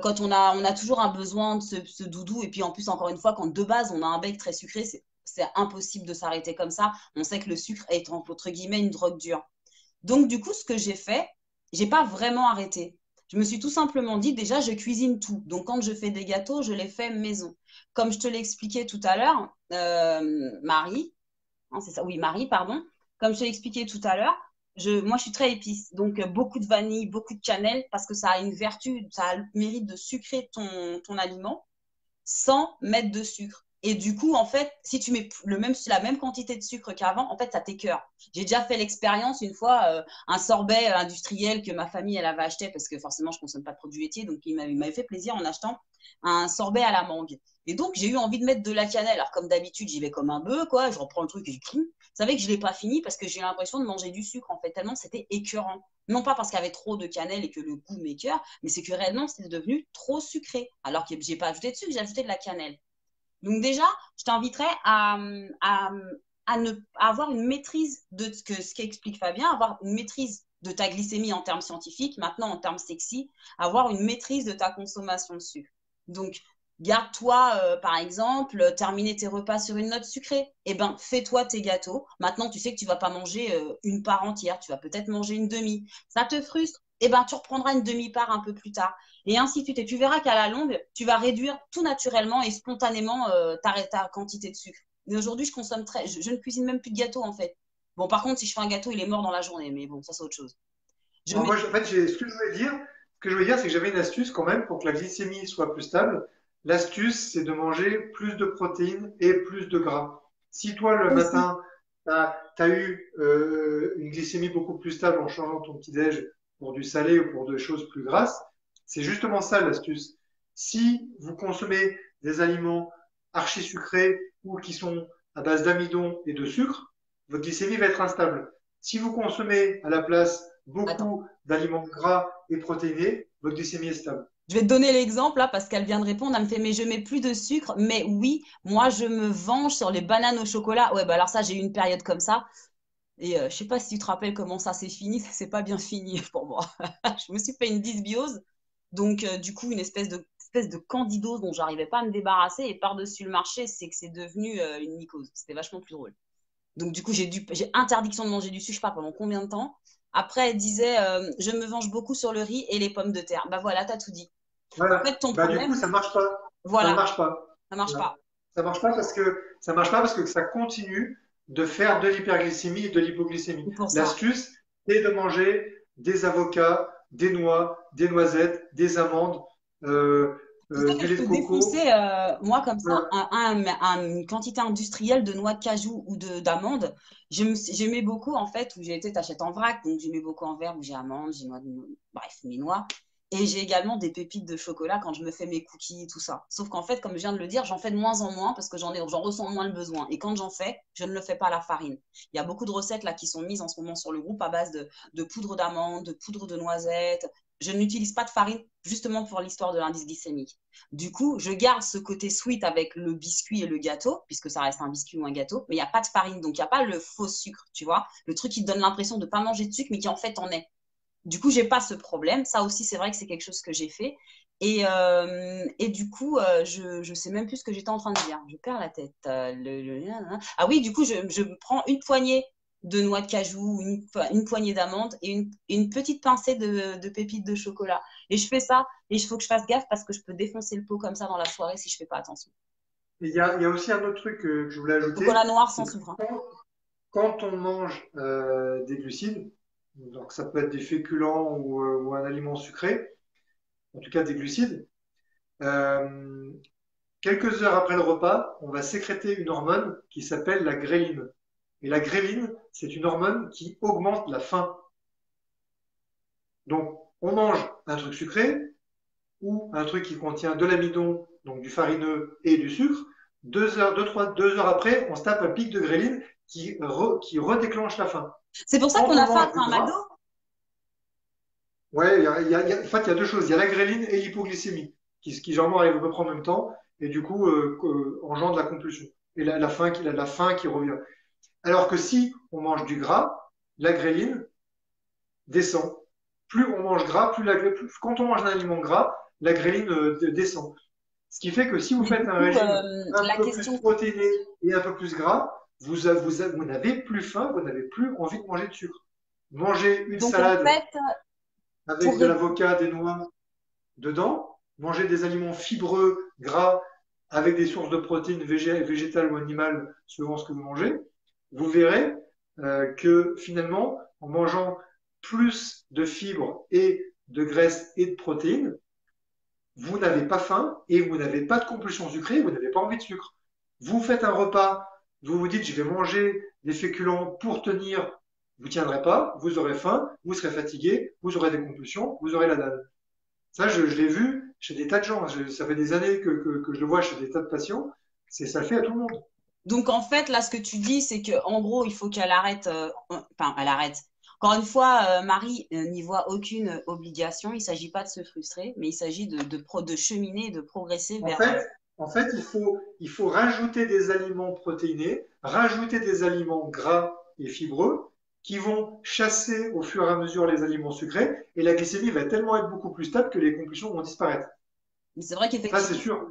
quand on a toujours un besoin de ce doudou, et puis en plus, encore une fois, quand de base on a un bec très sucré, c'est impossible de s'arrêter comme ça. On sait que le sucre est entre guillemets une drogue dure. Donc, du coup, ce que j'ai fait, j'ai pas vraiment arrêté. Je me suis tout simplement dit, déjà, je cuisine tout. Donc, quand je fais des gâteaux, je les fais maison. Comme je te l'ai expliqué tout à l'heure, Marie, hein, c'est ça, oui, Marie, pardon. Comme je te l'ai expliqué tout à l'heure, moi, je suis très épice. Donc, beaucoup de vanille, beaucoup de cannelle, parce que ça a une vertu, ça a le mérite de sucrer ton aliment sans mettre de sucre. Et du coup, en fait, si tu mets la même quantité de sucre qu'avant, en fait, ça t'écœure. J'ai déjà fait l'expérience une fois, un sorbet industriel que ma famille, elle avait acheté, parce que forcément, je ne consomme pas de produits laitiers, donc il m'avait fait plaisir en achetant un sorbet à la mangue. Et donc, j'ai eu envie de mettre de la cannelle. Alors, comme d'habitude, j'y vais comme un bœuf, quoi. Je reprends le truc et je Vous savez que je ne l'ai pas fini parce que j'ai l'impression de manger du sucre, en fait, tellement c'était écœurant. Non pas parce qu'il y avait trop de cannelle et que le goût m'écœure, mais c'est que réellement, c'était devenu trop sucré. Alors que j'ai pas ajouté de sucre, j'ai ajouté de la cannelle. Donc déjà, je t'inviterais à, à avoir une maîtrise de ce qu'explique Fabien, avoir une maîtrise de ta glycémie en termes scientifiques, maintenant en termes sexy, avoir une maîtrise de ta consommation de sucre. Donc, garde-toi, par exemple, terminer tes repas sur une note sucrée. Eh ben, fais-toi tes gâteaux. Maintenant, tu sais que tu vas pas manger une part entière, tu vas peut-être manger une demi. Ça te frustre? Eh ben, tu reprendras une demi-part un peu plus tard. Et ainsi de suite. Et tu verras qu'à la longue, tu vas réduire tout naturellement et spontanément ta quantité de sucre. Mais aujourd'hui, je ne cuisine même plus de gâteau en fait. Bon, par contre, si je fais un gâteau, il est mort dans la journée. Mais bon, ça, c'est autre chose. Je alors mets moi, en fait, ce que je voulais dire, c'est que j'avais une astuce quand même pour que la glycémie soit plus stable. L'astuce, c'est de manger plus de protéines et plus de gras. Si toi, le aussi. matin, tu as eu une glycémie beaucoup plus stable en changeant ton petit-déj pour du salé ou pour des choses plus grasses, c'est justement ça l'astuce. Si vous consommez des aliments archi sucrés ou qui sont à base d'amidon et de sucre, votre glycémie va être instable. Si vous consommez à la place Attends. beaucoup d'aliments gras et protéinés, votre glycémie est stable. Je vais te donner l'exemple là parce qu'elle vient de répondre. Elle me fait, mais je mets plus de sucre. Mais oui, moi, je me venge sur les bananes au chocolat. Ouais, bah alors ça, j'ai eu une période comme ça. Et je sais pas si tu te rappelles comment ça s'est fini. Ça s'est pas bien fini pour moi. Je me suis fait une dysbiose. Donc, du coup, une espèce de espèce de candidose dont j'arrivais pas à me débarrasser. Et par-dessus le marché, c'est que c'est devenu une mycose. C'était vachement plus drôle. Donc, du coup, j'ai interdiction de manger du sucre, je sais pas pendant combien de temps. Après, elle disait, je me venge beaucoup sur le riz et les pommes de terre. Bah voilà, t'as tout dit. En Voilà. fait, ton Bah, du coup, problème, ça marche pas. Ça ne voilà, marche pas. ça marche Voilà. pas. Ça marche pas parce que ça continue de faire de l'hyperglycémie et de l'hypoglycémie. C'est pour ça. L'astuce, c'est de manger des avocats, des noix, des noisettes, des amandes, euh, C'est ça que du je lait de peux coco. défoncer, moi, comme ça, Voilà. une quantité industrielle de noix de cajou ou d'amandes. J'aimais beaucoup, en fait, où j'ai été, t'achètes en vrac, donc j'aimais beaucoup en verre où j'ai amandes, j'ai noix bref, mes noix. Et j'ai également des pépites de chocolat quand je me fais mes cookies, tout ça. Sauf qu'en fait, comme je viens de le dire, j'en fais de moins en moins parce que j'en ressens moins le besoin. Et quand j'en fais, je ne le fais pas à la farine. Il y a beaucoup de recettes là qui sont mises en ce moment sur le groupe à base de poudre d'amandes, de poudre de noisettes. Je n'utilise pas de farine justement pour l'histoire de l'indice glycémique. Du coup, je garde ce côté sweet avec le biscuit et le gâteau, puisque ça reste un biscuit ou un gâteau, mais il n'y a pas de farine, donc il n'y a pas le faux sucre, tu vois, le truc qui te donne l'impression de ne pas manger de sucre, mais qui en fait en est. Du coup, j'ai pas ce problème. Ça aussi, c'est vrai que c'est quelque chose que j'ai fait. Et du coup, je sais même plus ce que j'étais en train de dire. Je perds la tête. Ah oui, du coup, je prends une poignée de noix de cajou, une poignée d'amandes et une petite pincée de pépites de chocolat. Et je fais ça. Et il faut que je fasse gaffe parce que je peux défoncer le pot comme ça dans la soirée si je fais pas attention. Il y a aussi un autre truc que je voulais Chocolat ajouter, noir c'est sans que sucre, hein. quand on mange des glucides, donc ça peut être des féculents ou un aliment sucré, en tout cas des glucides, euh, quelques heures après le repas, on va sécréter une hormone qui s'appelle la gréline. Et la gréline, c'est une hormone qui augmente la faim. Donc, on mange un truc sucré ou un truc qui contient de l'amidon, donc du farineux et du sucre. 2 heures, 2 heures après, on se tape un pic de gréline qui redéclenche la faim. C'est pour ça Quand qu'on on a faim mange après du un McDo. gras, ouais, en fait, il y a deux choses. Il y a la gréline et l'hypoglycémie qui généralement arrivent à peu près en même temps et du coup engendre la compulsion et la faim qui revient. Alors que si on mange du gras, la gréline descend. Plus on mange gras, quand on mange un aliment gras, la gréline descend. Ce qui fait que si vous Mais du faites un coup, régime un la peu plus question. protéiné et un peu plus gras, vous n'avez plus faim, vous n'avez plus envie de manger de sucre. Mangez une Donc en salade fait, avec pour de l'avocat, des noix dedans, mangez des aliments fibreux, gras, avec des sources de protéines végétales ou animales, selon ce que vous mangez, vous verrez que finalement, en mangeant plus de fibres et de graisses et de protéines, vous n'avez pas faim et vous n'avez pas de compulsion sucrée, vous n'avez pas envie de sucre. Vous faites un repas, vous vous dites je vais manger des féculents pour tenir, vous ne tiendrez pas, vous aurez faim, vous serez fatigué, vous aurez des compulsions, vous aurez la dalle. Ça, je l'ai vu chez des tas de gens. Ça fait des années que je le vois chez des tas de patients. Ça le fait à tout le monde. Donc en fait, là, ce que tu dis, c'est que en gros, il faut qu'elle arrête. Enfin, elle arrête. Encore une fois, Marie n'y voit aucune obligation. Il ne s'agit pas de se frustrer, mais il s'agit de cheminer et de progresser En vers. fait, il faut rajouter des aliments protéinés, rajouter des aliments gras et fibreux qui vont chasser au fur et à mesure les aliments sucrés et la glycémie va tellement être beaucoup plus stable que les compulsions vont disparaître. Mais c'est vrai Ça, c'est qu'effectivement, sûr.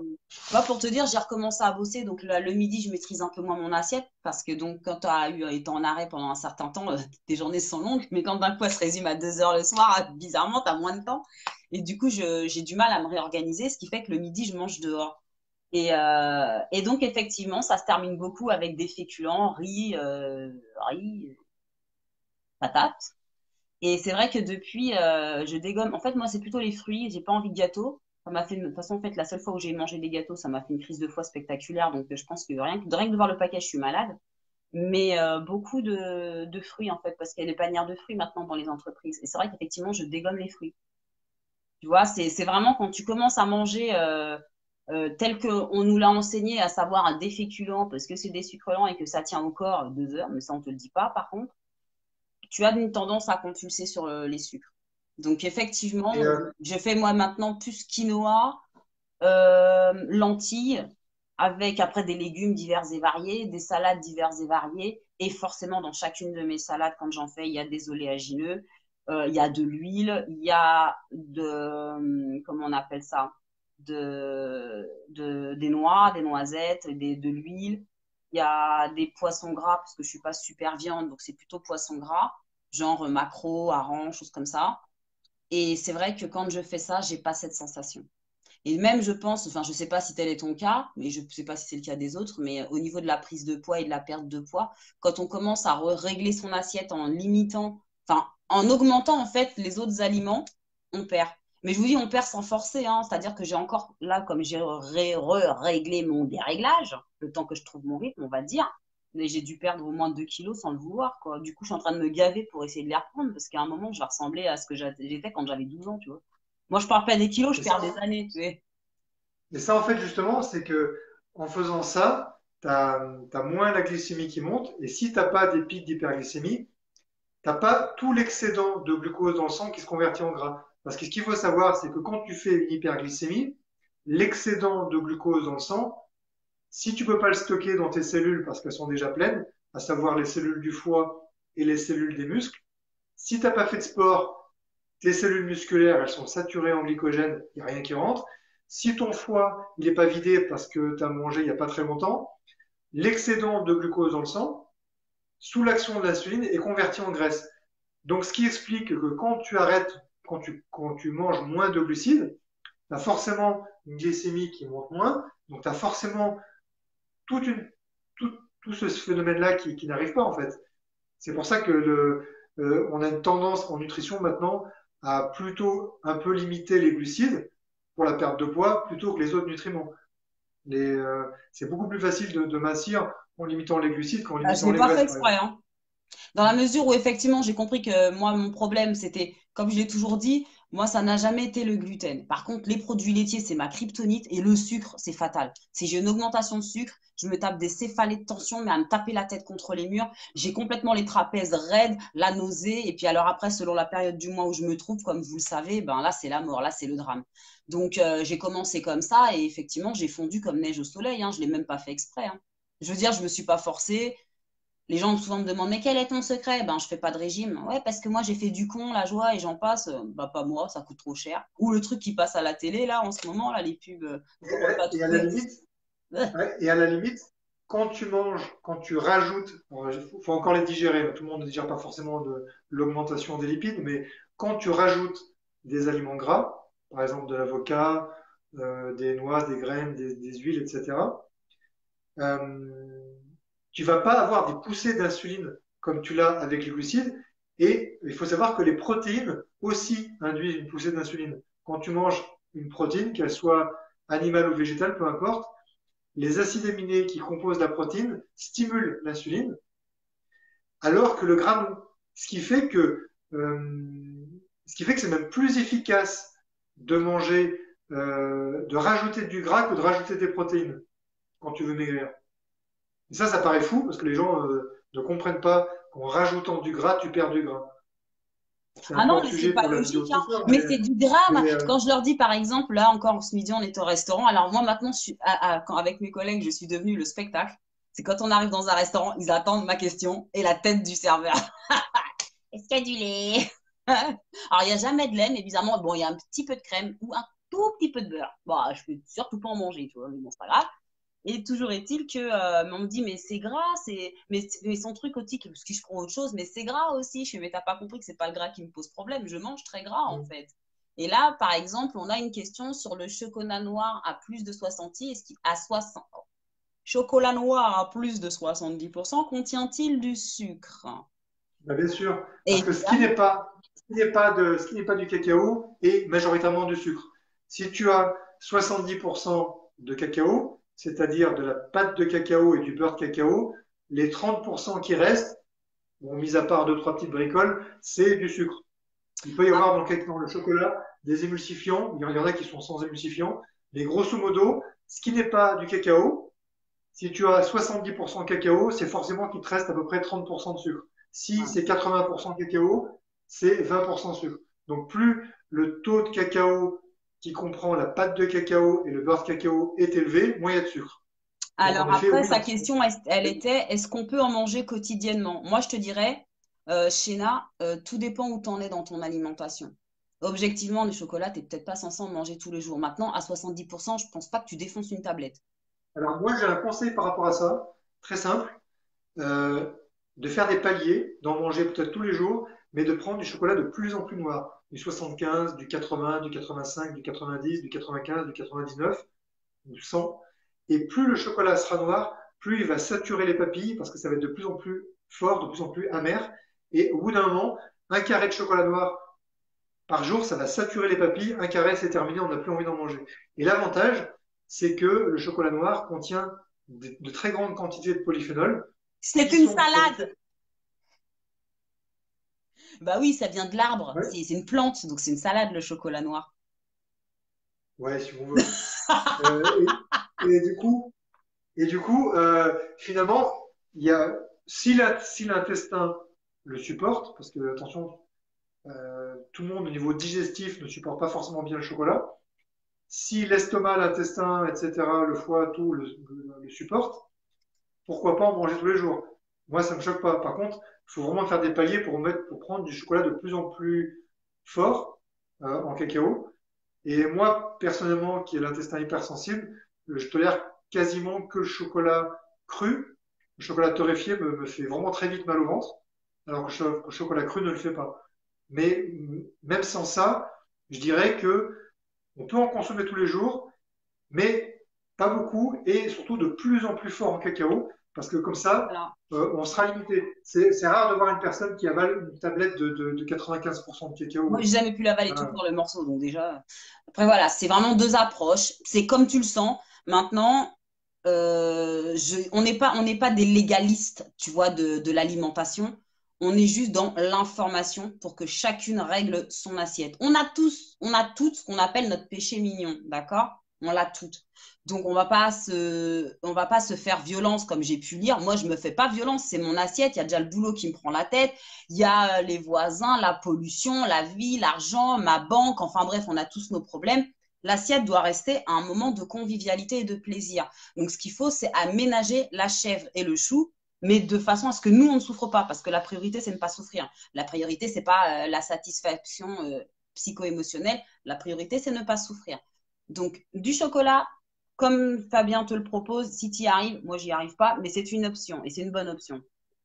moi, pour te dire, j'ai recommencé à bosser. Donc le midi, je maîtrise un peu moins mon assiette parce que donc quand tu as été en arrêt pendant un certain temps, tes journées sont longues. Mais quand d'un coup, elles se résument à 2 heures le soir, bizarrement, tu as moins de temps. Et du coup, j'ai du mal à me réorganiser, ce qui fait que le midi, je mange dehors. Et donc, effectivement, ça se termine beaucoup avec des féculents, riz, patates. Et c'est vrai que depuis, je dégomme. En fait, moi, c'est plutôt les fruits. J'ai pas envie de gâteau. Ça m'a fait, de toute façon, en fait, la seule fois où j'ai mangé des gâteaux, ça m'a fait une crise de foie spectaculaire. Donc, je pense que rien que de voir le paquet, je suis malade. Mais beaucoup de fruits, en fait, parce qu'il y a des panières de fruits maintenant dans les entreprises. Et c'est vrai qu'effectivement, je dégomme les fruits. Tu vois, c'est vraiment quand tu commences à manger tel qu'on nous l'a enseigné, à savoir un déféculant, parce que c'est des sucres lents et que ça tient au corps 2 heures, mais ça, on te le dit pas, par contre, tu as une tendance à compulser sur les sucres. Donc, effectivement, Et, je fais moi maintenant plus quinoa, lentilles, avec après des légumes divers et variés, des salades diverses et variées. Et forcément, dans chacune de mes salades, quand j'en fais, il y a des oléagineux, il y a de l'huile, il y a comment on appelle ça? des noix, des noisettes, de l'huile. Il y a des poissons gras parce que je suis pas super viande, donc c'est plutôt poisson gras, genre maquereau, hareng, choses comme ça. Et c'est vrai que quand je fais ça, j'ai pas cette sensation. Et même, je pense, enfin, je sais pas si tel est ton cas, mais je sais pas si c'est le cas des autres, mais au niveau de la prise de poids et de la perte de poids, quand on commence à régler son assiette en limitant, enfin, en augmentant en fait les autres aliments, on perd. Mais je vous dis, on perd sans forcer, hein. C'est-à-dire que j'ai encore, là, comme j'ai réglé mon déréglage, le temps que je trouve mon rythme, on va dire, mais j'ai dû perdre au moins 2 kilos sans le vouloir, quoi. Du coup, je suis en train de me gaver pour essayer de les reprendre, parce qu'à un moment, je vais ressembler à ce que j'étais quand j'avais 12 ans, tu vois. Moi, je perds pas des kilos, je Et perds ça, des années, tu sais. et ça, en fait, justement, c'est que en faisant ça, tu as moins la glycémie qui monte. Et si tu n'as pas des pics d'hyperglycémie, tu n'as pas tout l'excédent de glucose dans le sang qui se convertit en gras. Parce que ce qu'il faut savoir, c'est que quand tu fais une hyperglycémie, l'excédent de glucose dans le sang, si tu ne peux pas le stocker dans tes cellules parce qu'elles sont déjà pleines, à savoir les cellules du foie et les cellules des muscles, si tu n'as pas fait de sport, tes cellules musculaires, elles sont saturées en glycogène, il n'y a rien qui rentre. Si ton foie, il n'est pas vidé parce que tu as mangé il n'y a pas très longtemps, l'excédent de glucose dans le sang, sous l'action de l'insuline, est converti en graisse. Donc, ce qui explique que quand tu arrêtes, quand tu manges moins de glucides, tu as forcément une glycémie qui monte moins, donc tu as forcément toute une, tout, tout ce phénomène-là qui n'arrive pas en fait. C'est pour ça que on a une tendance en nutrition maintenant à plutôt un peu limiter les glucides pour la perte de poids plutôt que les autres nutriments. C'est beaucoup plus facile de mincir en limitant les glucides qu'en Bah, je limitant l'ai les pas fait graisses, par exprès, exemple. hein. Dans la mesure où effectivement j'ai compris que moi mon problème c'était, comme je l'ai toujours dit, moi ça n'a jamais été le gluten. Par contre les produits laitiers c'est ma kryptonite et le sucre c'est fatal. Si j'ai une augmentation de sucre, je me tape des céphalées de tension mais à me taper la tête contre les murs. J'ai complètement les trapèzes raides, la nausée et puis alors après selon la période du mois où je me trouve, comme vous le savez, ben là c'est la mort, là c'est le drame. Donc j'ai commencé comme ça et effectivement j'ai fondu comme neige au soleil, hein. Je l'ai même pas fait exprès, hein. Je veux dire, je me suis pas forcée. Les gens souvent me demandent, mais quel est ton secret? Ben, je fais pas de régime. Ouais, parce que moi, j'ai fait du con, la joie et j'en passe. Bah, pas moi, ça coûte trop cher. Ou le truc qui passe à la télé, là, en ce moment, là, les pubs, faut pas Et tout à la et tout. limite, ouais, et à la limite, quand tu manges, quand tu rajoutes, il faut encore les digérer, tout le monde ne digère pas forcément de l'augmentation des lipides, mais quand tu rajoutes des aliments gras, par exemple de l'avocat, des noix, des graines, des huiles, etc., euh, tu vas pas avoir des poussées d'insuline comme tu l'as avec les glucides. Et il faut savoir que les protéines aussi induisent une poussée d'insuline. Quand tu manges une protéine, qu'elle soit animale ou végétale, peu importe, les acides aminés qui composent la protéine stimulent l'insuline, alors que le gras non. Ce qui fait que, c'est même plus efficace de manger, de rajouter du gras que de rajouter des protéines quand tu veux maigrir. Et ça paraît fou parce que les gens ne comprennent pas qu'en rajoutant du gras, tu perds du gras. C'est un Ah peu non, hors mais c'est sujet pas pour la vidéo logique, de ce hein. soir, Mais c'est du drame. mais, Quand je leur dis, par exemple, là encore ce midi, on est au restaurant. Alors moi, maintenant, avec mes collègues, je suis devenue le spectacle. C'est quand on arrive dans un restaurant, ils attendent ma question et la tête du serveur. Est-ce qu'il y a du lait? Alors, il n'y a jamais de lait, mais bizarrement, bon, il y a un petit peu de crème ou un tout petit peu de beurre. Bon, je peux surtout pas en manger, tu vois, mais bon, c'est pas grave. Et toujours est-il que on me dit, mais c'est gras, mais son truc aussi, parce que je prends autre chose, mais c'est gras aussi. Je fais, mais t'as pas compris que c'est pas le gras qui me pose problème, je mange très gras en fait. Et là, par exemple, on a une question sur le chocolat noir à plus de 60, à 60. Chocolat noir à plus de 70% contient-il du sucre? bah, bien sûr, parce que Évidemment. ce qui n'est pas du cacao est majoritairement du sucre. Si tu as 70% de cacao, c'est-à-dire de la pâte de cacao et du beurre de cacao, les 30% qui restent, bon, mis à part deux, trois petites bricoles, c'est du sucre. Il peut y avoir dans le chocolat des émulsifiants, il y en a qui sont sans émulsifiants, mais grosso modo, ce qui n'est pas du cacao, si tu as 70% cacao, c'est forcément qu'il te reste à peu près 30% de sucre. Si Ouais. c'est 80% cacao, c'est 20% de sucre. Donc plus le taux de cacao qui comprend la pâte de cacao et le beurre de cacao est élevé, moins il y a de sucre. Donc en Alors effet, après, oui. sa question, elle était, est-ce qu'on peut en manger quotidiennement? Moi, je te dirais, Shena, tout dépend où tu en es dans ton alimentation. Objectivement, le chocolat, tu n'es peut-être pas censé en manger tous les jours. Maintenant, à 70%, je pense pas que tu défonces une tablette. Alors moi, j'ai un conseil par rapport à ça, très simple, euh, de faire des paliers, d'en manger peut-être tous les jours, mais de prendre du chocolat de plus en plus noir, du 75, du 80, du 85, du 90, du 95, du 99, du 100. Et plus le chocolat sera noir, plus il va saturer les papilles, parce que ça va être de plus en plus fort, de plus en plus amer. Et au bout d'un moment, un carré de chocolat noir par jour, ça va saturer les papilles. Un carré, c'est terminé, on n'a plus envie d'en manger. Et l'avantage, c'est que le chocolat noir contient de très grandes quantités de polyphénols C'est qui une sont pour lutter. salade. Bah oui, ça vient de l'arbre. Ouais, C'est une plante, donc c'est une salade, le chocolat noir. ouais, si on veut. Et du coup, finalement, il y a, si l'intestin le supporte, parce que attention, tout le monde au niveau digestif ne supporte pas forcément bien le chocolat. Si l'estomac, l'intestin, etc., le foie, tout le supporte, pourquoi pas en manger tous les jours? Moi, ça me choque pas. Par contre, il faut vraiment faire des paliers pour prendre du chocolat de plus en plus fort en cacao. Et moi, personnellement, qui ai l'intestin hypersensible, je tolère quasiment que le chocolat cru. Le chocolat torréfié me fait vraiment très vite mal au ventre, alors que le chocolat cru ne le fait pas. Mais même sans ça, je dirais que on peut en consommer tous les jours, mais pas beaucoup et surtout de plus en plus fort en cacao, parce que comme ça, Voilà. on sera limité. C'est rare de voir une personne qui avale une tablette de 95% de Moi, j'ai cacao. jamais pu l'avaler tout Hein. pour le morceau, donc déjà. Après, voilà, c'est vraiment deux approches. C'est comme tu le sens. Maintenant, on n'est pas des légalistes, tu vois, de l'alimentation. On est juste dans l'information pour que chacune règle son assiette. On a toutes ce qu'on appelle notre péché mignon, d'accord? On l'a toutes. Donc, on va pas se faire violence comme j'ai pu lire. Moi, je me fais pas violence, c'est mon assiette. Il y a déjà le boulot qui me prend la tête. Il y a les voisins, la pollution, la vie, l'argent, ma banque. Enfin bref, on a tous nos problèmes. L'assiette doit rester un moment de convivialité et de plaisir. Donc, ce qu'il faut, c'est aménager la chèvre et le chou, mais de façon à ce que nous, on ne souffre pas, parce que la priorité, c'est ne pas souffrir. La priorité, c'est pas la satisfaction psycho-émotionnelle. La priorité, c'est ne pas souffrir. Donc, du chocolat, comme Fabien te le propose, si tu y arrives, moi, j'y arrive pas, mais c'est une option et c'est une bonne option.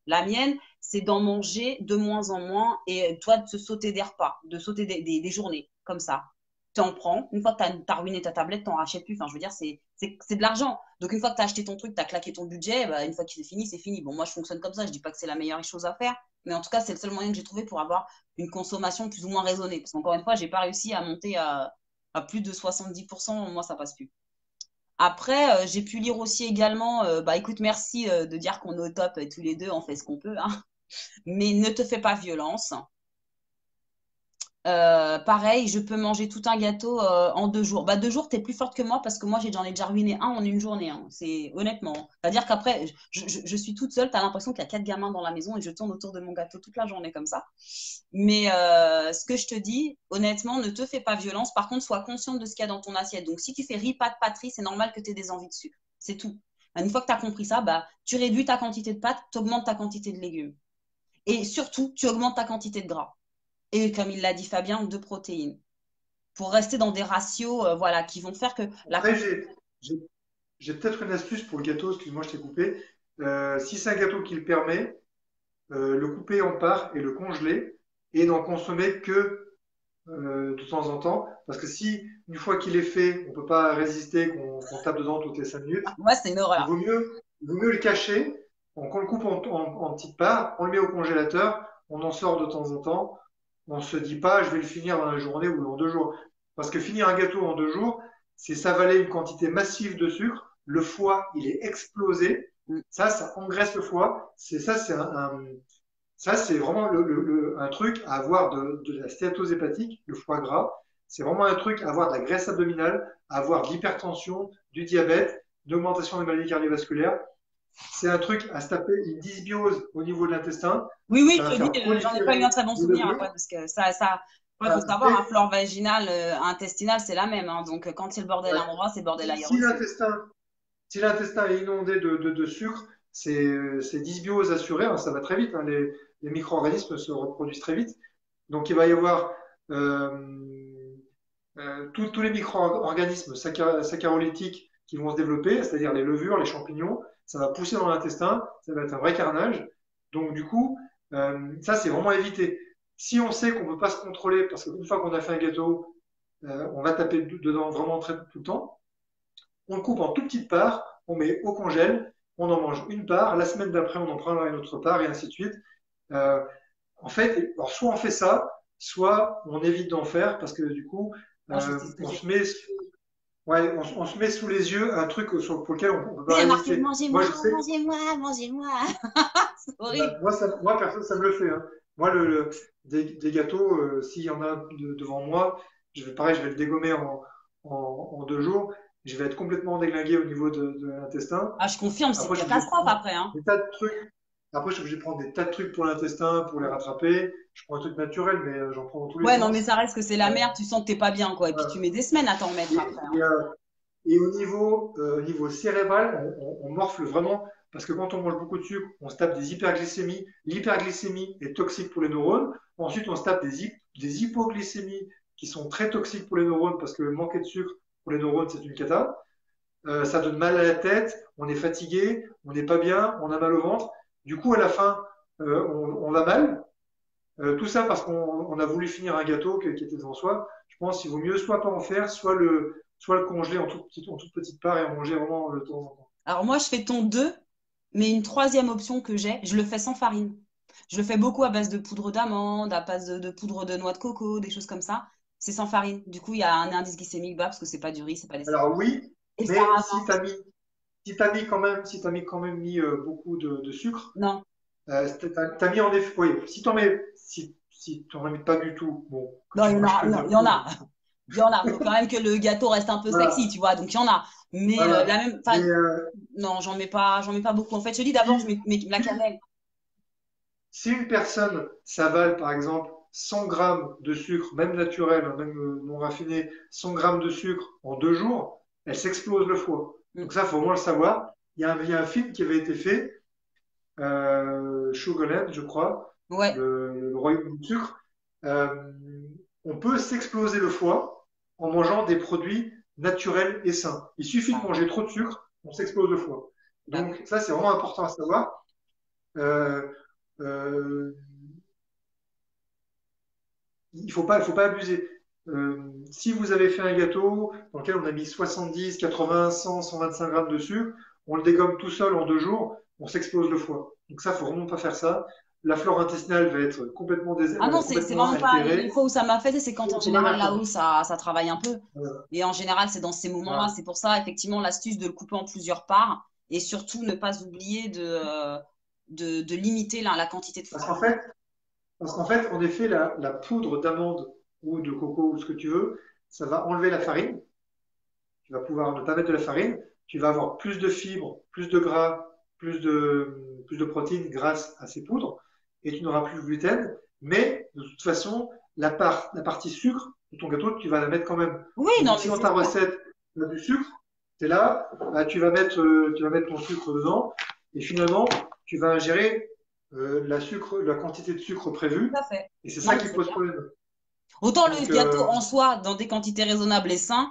La mienne, c'est d'en manger de moins en moins et toi, de se sauter des repas, de sauter des journées, comme ça tu en prends. Une fois que tu as ruiné ta tablette, tu n'en rachètes plus. Enfin, je veux dire, c'est de l'argent. Donc, une fois que tu as acheté ton truc, tu as claqué ton budget, bah, une fois qu'il est fini, c'est fini. Bon, moi, je fonctionne comme ça. Je dis pas que c'est la meilleure chose à faire. Mais en tout cas, c'est le seul moyen que j'ai trouvé pour avoir une consommation plus ou moins raisonnée. Parce qu'encore une fois, j'ai pas réussi à monter à plus de 70%. Moi, ça passe plus. Après, j'ai pu lire aussi également, bah écoute, merci de dire qu'on est au top tous les deux, on fait ce qu'on peut, hein. Mais ne te fais pas violence. Pareil, je peux manger tout un gâteau en 2 jours. Bah, 2 jours, t'es plus forte que moi parce que moi, j'en ai déjà ruiné un en une journée, hein. C'est honnêtement. C'est-à-dire qu'après, je suis toute seule, t'as l'impression qu'il y a 4 gamins dans la maison et je tourne autour de mon gâteau toute la journée comme ça. Mais ce que je te dis, honnêtement, ne te fais pas violence. Par contre, sois consciente de ce qu'il y a dans ton assiette. Donc, si tu fais riz, pâte, patrie, c'est normal que tu aies des envies de sucre. C'est tout. Une fois que tu as compris ça, bah, tu réduis ta quantité de pâtes, tu augmentes ta quantité de légumes. Et surtout, tu augmentes ta quantité de gras. Et comme il l'a dit Fabien, de protéines. Pour rester dans des ratios voilà, qui vont faire que la Après, quantité. j'ai- j'ai peut-être une astuce pour le gâteau, excuse-moi, je t'ai coupé. Si c'est un gâteau qui le permet, le couper en parts et le congeler et n'en consommer que de temps en temps. Parce que si, une fois qu'il est fait, on ne peut pas résister, qu'on tape dedans toutes les 5 minutes, Moi, c'est une horreur. il vaut mieux le cacher. Donc, on le coupe en petites parts, on le met au congélateur, on en sort de temps en temps. On ne se dit pas, je vais le finir dans la journée ou dans 2 jours. Parce que finir un gâteau en 2 jours, c'est s'avaler une quantité massive de sucre. Le foie, il est explosé. Mm. Ça engraisse le foie. Ça, c'est vraiment un truc à avoir de la stéatose hépatique, le foie gras. C'est vraiment un truc à avoir de la graisse abdominale, à avoir de l'hypertension, du diabète, de l'augmentation des maladies cardiovasculaires. C'est un truc à se taper une dysbiose au niveau de l'intestin. Oui, oui, Ça va je te dis, faire j'en ai pas eu un proliférer très bon les souvenir levures. après, parce que après, il faut savoir, un Après, flore vaginal, intestinal, c'est la même, hein. Donc, quand c'est le bordel ouais, à un endroit, c'est le bordel si, ailleurs si aussi. l'intestin si l'intestin est inondé de sucre, c'est dysbiose assurée, hein, ça va très vite, hein, les micro-organismes se reproduisent très vite. Donc il va y avoir tous les micro-organismes saccharolytiques qui vont se développer, c'est-à-dire les levures, les champignons, ça va pousser dans l'intestin, ça va être un vrai carnage. Donc du coup, ça c'est vraiment à éviter. Si on sait qu'on ne peut pas se contrôler, parce qu'une fois qu'on a fait un gâteau, on va taper dedans vraiment très tout le temps, on le coupe en tout petites parts, on met au congèle, on en mange une part, la semaine d'après on en prendra une autre part, et ainsi de suite. Euh, en fait, alors soit on fait ça, soit on évite d'en faire, parce que du coup, Moi, je sais ce que on j'ai se fait. met, ouais, on se met sous les yeux un truc pour lequel on ne peut Oui, il pas y a marqué résister. Moi, mangez-moi, je sais, mangez-moi, mangez-moi. C'est horrible. bah, moi perso, ça me le fait, hein. Moi, des gâteaux, s'il y en a devant moi, pareil, je vais le dégommer en 2 jours. Je vais être complètement déglingué au niveau de l'intestin. Ah, je confirme, c'est une Après, je suis obligé de catastrophe prendre après, hein. des tas de trucs. Après, je suis obligé de prendre des tas de trucs pour l'intestin, pour les rattraper. Je prends un truc naturel, mais j'en prends dans tous les Ouais, non, mais sens. ça reste que c'est la Euh, merde, tu sens que t'es pas bien, quoi. Et puis tu voilà. mets des semaines à t'en remettre Et, après, et, hein. euh, et au niveau cérébral, on morfle vraiment parce que quand on mange beaucoup de sucre, on se tape des hyperglycémies. L'hyperglycémie est toxique pour les neurones. Ensuite, on se tape des hypoglycémies qui sont très toxiques pour les neurones parce que manquer de sucre pour les neurones, c'est une cata. Ça donne mal à la tête, on est fatigué, on n'est pas bien, on a mal au ventre. Du coup, à la fin, on va mal. Tout ça parce qu'on a voulu finir un gâteau qui était devant soi. Je pense qu'il vaut mieux soit pas en faire, soit le congeler en toute petite part et en manger vraiment de temps en temps. Alors moi, je fais ton 2, mais une troisième option que j'ai, je le fais sans farine. Je le fais beaucoup à base de poudre d'amande, à base de poudre de noix de coco, des choses comme ça. C'est sans farine. Du coup, il y a un indice glycémique bas parce que c'est pas du riz, c'est pas des céréales. Alors oui, Et le mais sarrasin, si t'as mis quand même mis beaucoup de sucre, non. t'as mis en effet, oui, si t'en mets pas du tout, bon, que Non, tu il y en manges a, que de non, la il y en poudre, a. Il y en a. Faut quand même que le gâteau reste un peu sexy, voilà, tu vois. Donc il y en a. Mais la voilà. même, Mais enfin, non, j'en mets pas beaucoup. En fait, je te dis d'abord, je si, mets la cannelle. Si une personne s'avale, par exemple, 100 grammes de sucre, même naturel, hein, même non raffiné, 100 grammes de sucre en 2 jours, elle s'explose le foie. Mm. Donc ça, il faut au moins le savoir. Il y a un film qui avait été fait, Sugarland, je crois, Ouais, le royaume du sucre. Euh, on peut s'exploser le foie en mangeant des produits naturels et sains. Il suffit de bah, manger trop de sucre, on s'explose le foie. bah oui. Donc ça, c'est vraiment important à savoir. Euh, euh, il faut pas abuser. Si vous avez fait un gâteau dans lequel on a mis 70, 80, 100, 125 grammes de sucre, on le dégomme tout seul en 2 jours, on s'explose le foie. Donc ça, faut vraiment pas faire ça. La flore intestinale Ah non, c'est complètement vraiment pas. altérée. Les fois où ça m'a fait, c'est quand en Faut pas la général faire. là-haut, ça travaille un peu. Voilà. Et en général, c'est dans ces moments-là. Voilà. C'est pour ça, effectivement, l'astuce de le couper en plusieurs parts. Et surtout, ne pas oublier de limiter la quantité de Parce farine. qu'en fait, en fait, en effet, la poudre d'amande ou de coco ou ce que tu veux, ça va enlever la farine. Tu vas pouvoir ne pas mettre de la farine, tu vas avoir plus de fibres, plus de gras, plus de protéines grâce à ces poudres, et tu n'auras plus de gluten, mais de toute façon, la partie sucre de ton gâteau, tu vas la mettre quand même. Oui, non, Donc mais si dans c'est ta sûr. recette, tu as du sucre, tu es là, bah, tu vas mettre ton sucre dedans, et finalement, tu vas ingérer la quantité de sucre Tout prévue, à fait. et c'est Non, ça mais qui c'est pose clair. problème. Autant le Donc, gâteau en soi, dans des quantités raisonnables et sain,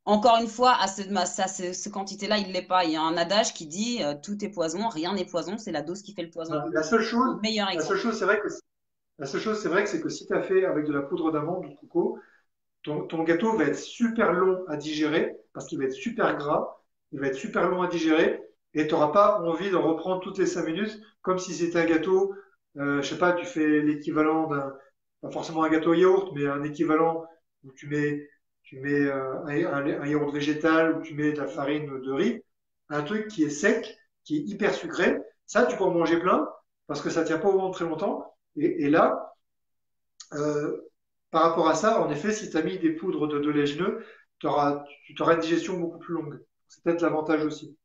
encore une fois, ce quantité-là, il ne l'est pas. Il y a un adage qui dit tout est poison, rien n'est poison, c'est la dose qui fait le poison. voilà. Le meilleur La seule exemple. chose, c'est vrai que La seule chose, c'est vrai que c'est que si tu as fait avec de la poudre d'amande ou de coco, ton gâteau va être super long à digérer parce qu'il va être super gras, il va être super long à digérer et tu n'auras pas envie d'en reprendre toutes les 5 minutes comme si c'était un gâteau, je sais pas, tu fais l'équivalent pas forcément un gâteau yaourt, mais un équivalent où tu mets un yaourt végétal, où tu mets de la farine de riz, un truc qui est sec, qui est hyper sucré. Ça, tu peux en manger plein parce que ça ne tient pas au ventre très longtemps. Et là, euh, par rapport à ça, en effet, si tu as mis des poudres d'oléagineux, tu auras une digestion beaucoup plus longue. C'est peut-être l'avantage aussi.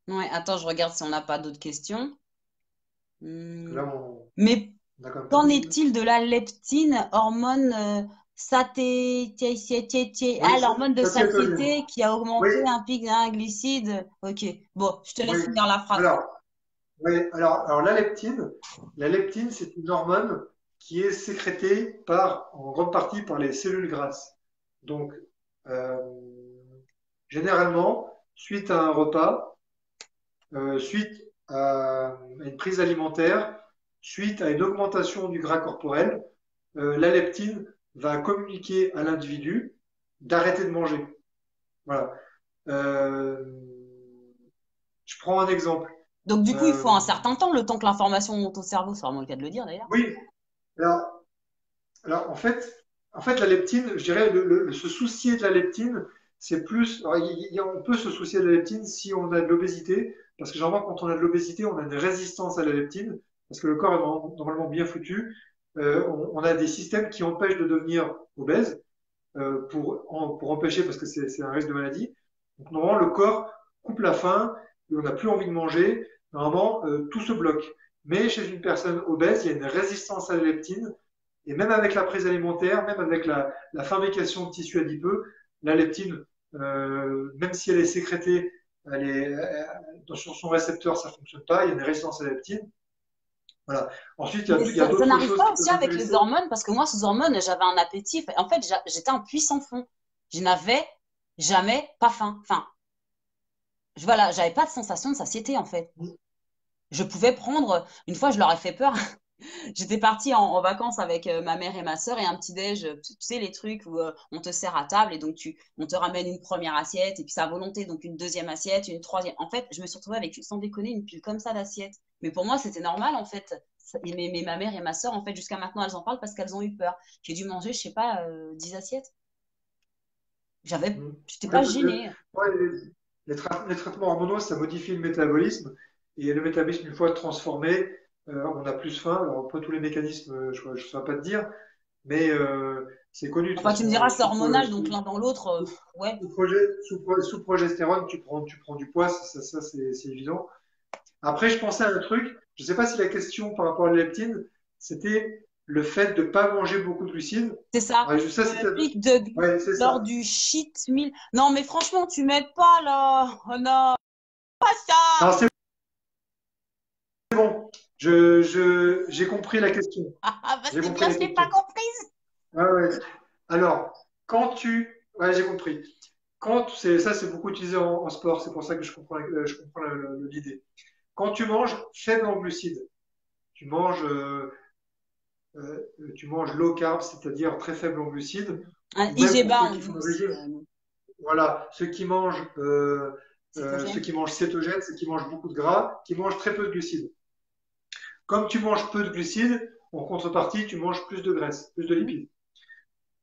Ouais, attends, je regarde si on n'a pas d'autres questions. Parce que Hmm. là, Mais on a quand même pas qu'en mal. est-il de la leptine, hormone Oui, l'hormone de satiétoline. satiété qui a Oui, augmenté un pic d'un glucide? Ok, bon, je te oui. laisse finir la phrase. Alors, oui, alors la leptine, c'est une hormone qui est sécrété en grande partie par les cellules grasses. Donc, euh, généralement, suite à un repas, suite à une prise alimentaire, suite à une augmentation du gras corporel, la leptine va communiquer à l'individu d'arrêter de manger. Voilà. Euh, je prends un exemple. Donc, du coup, il faut Euh, un certain temps, le temps que l'information monte au cerveau. C'est vraiment le cas de le dire, d'ailleurs. oui, alors, alors en fait, la leptine, je dirais, se soucier de la leptine, c'est plus. Alors, on peut se soucier de la leptine si on a de l'obésité, parce que généralement, quand on a de l'obésité, on a une résistance à la leptine, parce que le corps est normalement bien foutu. On a des systèmes qui empêchent de devenir obèse, pour empêcher, parce que c'est un risque de maladie. Donc, normalement, le corps coupe la faim, et on n'a plus envie de manger. Normalement, tout se bloque. Mais chez une personne obèse, il y a une résistance à la leptine. Et même avec la prise alimentaire, même avec la fabrication de tissus adipeux, la leptine, même si elle est sécrétée, sur son récepteur, ça ne fonctionne pas. Il y a une résistance à la leptine. Voilà. Ensuite, Mais il y a ça d'autres n'arrive choses pas qui aussi peuvent avec les intéresser. hormones, parce que moi, sous hormones, j'avais un appétit. En fait, j'étais un puits sans fond. Je n'avais jamais pas faim. Enfin, voilà, j'avais pas de sensation de satiété, en fait. Je pouvais prendre, une fois, je leur ai fait peur. J'étais partie en vacances avec ma mère et ma sœur et un petit déj, tu sais, les trucs où on te sert à table et donc on te ramène une première assiette et puis c'est à volonté, donc une deuxième assiette, une troisième. En fait, je me suis retrouvée avec, sans déconner, une pile comme ça d'assiettes. Mais pour moi, c'était normal, en fait. Mais ma mère et ma sœur, en fait, jusqu'à maintenant, elles en parlent parce qu'elles ont eu peur. J'ai dû manger, je sais pas, 10 assiettes. J'étais Ouais, pas gênée. ouais, les traitements hormonaux, ça modifie le métabolisme. Et le métabolisme, une fois transformé, on a plus faim. Alors, après, tous les mécanismes, je ne saurais pas te dire, mais c'est connu de toute Enfin, tu me façon. diras, c'est hormonal, donc l'un dans l'autre, ouais. Sous progestérone, tu prends du poids, ça, c'est évident. Après, je pensais à un truc. Je ne sais pas si la question par rapport à la leptine, c'était le fait de ne pas manger beaucoup de glucides. C'est ça. Ouais, ça, Le c'était. pic de Ouais, c'est lors ça. du shit meal. Non, mais franchement, tu m'aides pas là. Oh non, pas ça. Alors, c'est bon. J'ai compris la question. Ah, bah, J'ai c'est compris bien, la je l'ai pas question. comprise. Ouais, ouais. Alors, Ouais, j'ai compris. Ça, c'est beaucoup utilisé en sport. C'est pour ça que je comprends l'idée. Quand tu manges faible en glucides, tu manges, tu manges low carb, c'est-à-dire très faible en glucides, Un ou même pour IGBA, ceux on qui font dit le aussi. régime. Voilà, ceux Cétogène. qui mangent cétogène, c'est qui mangent beaucoup de gras, qui mangent très peu de glucides. Comme tu manges peu de glucides, en contrepartie, tu manges plus de graisse, plus de Mhm. lipides.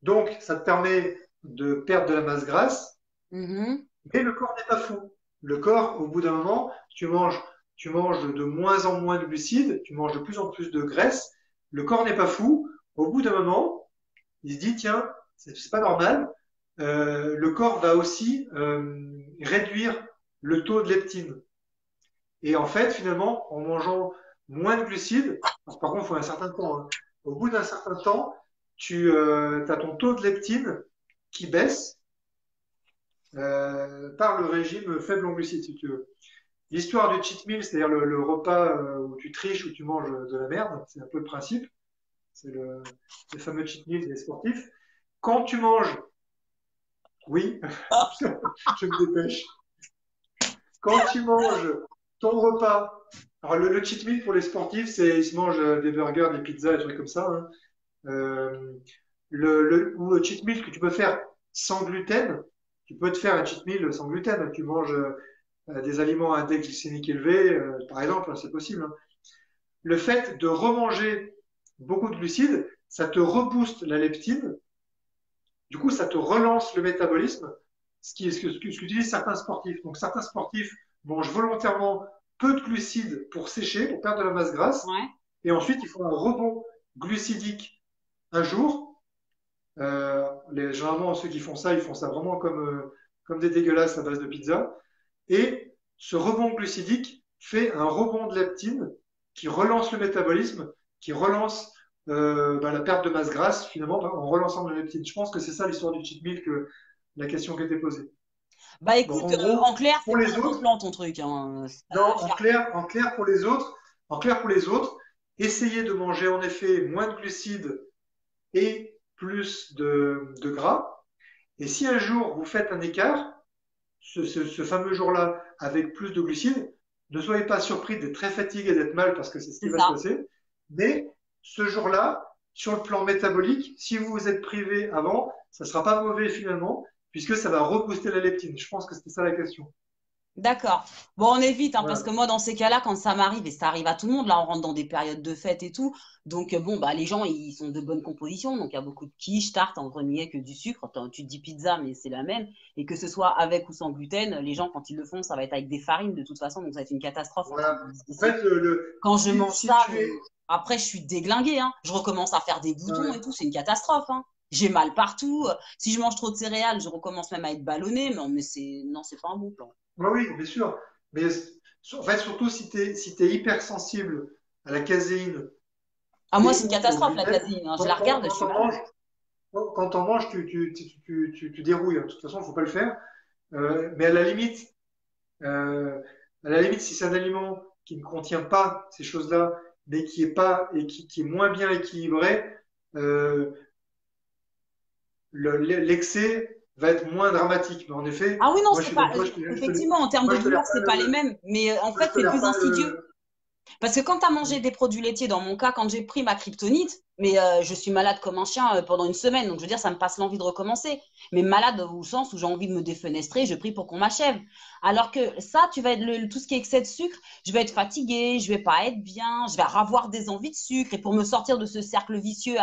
Donc, ça te permet de perdre de la masse grasse, Mhm. mais le corps n'est pas fou. Le corps, au bout d'un moment, tu manges de moins en moins de glucides, tu manges de plus en plus de graisse. Le corps n'est pas fou. Au bout d'un moment, il se dit, tiens, c'est pas normal. Le corps va aussi réduire le taux de leptine. Et en fait, finalement, en mangeant moins de glucides, alors par contre, il faut un certain temps, hein. Au bout d'un certain temps, tu as ton taux de leptine qui baisse par le régime faible en glucides, si tu veux. L'histoire du cheat meal, c'est-à-dire le repas où tu triches, où tu manges de la merde, c'est un peu le principe. C'est le fameux cheat meal des sportifs. Quand tu manges, oui, je me dépêche. Quand tu manges ton repas, alors le cheat meal pour les sportifs, c'est ils se mangent des burgers, des pizzas, des trucs comme ça, hein. Euh, ou le cheat meal que tu peux faire sans gluten, tu peux te faire un cheat meal sans gluten. Tu manges des aliments à index glycémique élevé, par exemple, hein, c'est possible, hein. Le fait de remanger beaucoup de glucides, ça te rebooste la leptine. Du coup, ça te relance le métabolisme, ce qu'utilisent certains sportifs. Donc, certains sportifs mangent volontairement peu de glucides pour sécher, pour perdre de la masse grasse, Ouais. et ensuite ils font un rebond glucidique un jour. Généralement, ceux qui font ça, ils font ça vraiment comme des dégueulasses à base de pizza. Et ce rebond glucidique fait un rebond de leptine qui relance le métabolisme, qui relance la perte de masse grasse, finalement, en relançant le leptine. Je pense que c'est ça l'histoire du cheat meal, la question qui était posée. Bah Donc, écoute, en en gros, clair, c'est pour pas les un bon autres, plan ton truc, hein. non, en clair pour les autres, essayez de manger en effet moins de glucides et plus de gras. Et si un jour vous faites un écart, ce fameux jour-là, avec plus de glucides, ne soyez pas surpris d'être très fatigué, d'être mal, parce que c'est ce qui C'est va se ça. passer. Mais ce jour-là, sur le plan métabolique, si vous vous êtes privé avant, ça ne sera pas mauvais finalement, puisque ça va rebooster la leptine. Je pense que c'était ça la question. D'accord. Bon, on évite, hein, parce que Voilà. moi, dans ces cas-là, quand ça m'arrive, et ça arrive à tout le monde, là, on rentre dans des périodes de fête et tout. Donc, bon, bah, les gens, ils sont de bonne composition. Donc, il y a beaucoup de quiche, tarte, entre guillemets, que du sucre. Tu te dis pizza, mais c'est la même. Et que ce soit avec ou sans gluten, les gens, quand ils le font, ça va être avec des farines, de toute façon. Donc, ça va être une catastrophe en termes Voilà. de En glycémie. fait, Quand je si, mange si ça, tu mais es. après, je suis déglinguée, hein. Je recommence à faire des boutons et Ouais, tout. C'est une catastrophe, hein. J'ai mal partout. Si je mange trop de céréales, je recommence même à être ballonnée. Mais c'est, non, c'est pas un bon plan. ouais, oui, bien sûr. Mais en fait, surtout si tu es hypersensible à la caséine Ah, moi, et c'est une ou au catastrophe, la gluten, caséine, hein. Je quand, la quand, regarde, je quand suis on malade. mange, quand on mange, tu dérouilles. De toute façon, il ne faut pas le faire. Mais à la limite, si c'est un aliment qui ne contient pas ces choses-là, mais qui est pas et qui est moins bien équilibré, euh, l'excès va être moins dramatique. Mais en effet, Ah oui, non, moi je c'est suis pas. comme toi, Effectivement, en termes moi de je douleur, tolère pas c'est pas les mêmes. Mais en moi, fait, je c'est tolère plus pas insidieux. Parce que quand tu as mangé des produits laitiers, dans mon cas, quand j'ai pris ma kryptonite, mais je suis malade comme un chien pendant une semaine. Donc, je veux dire, ça me passe l'envie de recommencer. Mais malade au sens où j'ai envie de me défenestrer, je prie pour qu'on m'achève. Alors que ça, tu vas être tout ce qui est excès de sucre, je vais être fatiguée, je vais pas être bien, je vais avoir des envies de sucre. Et pour me sortir de ce cercle vicieux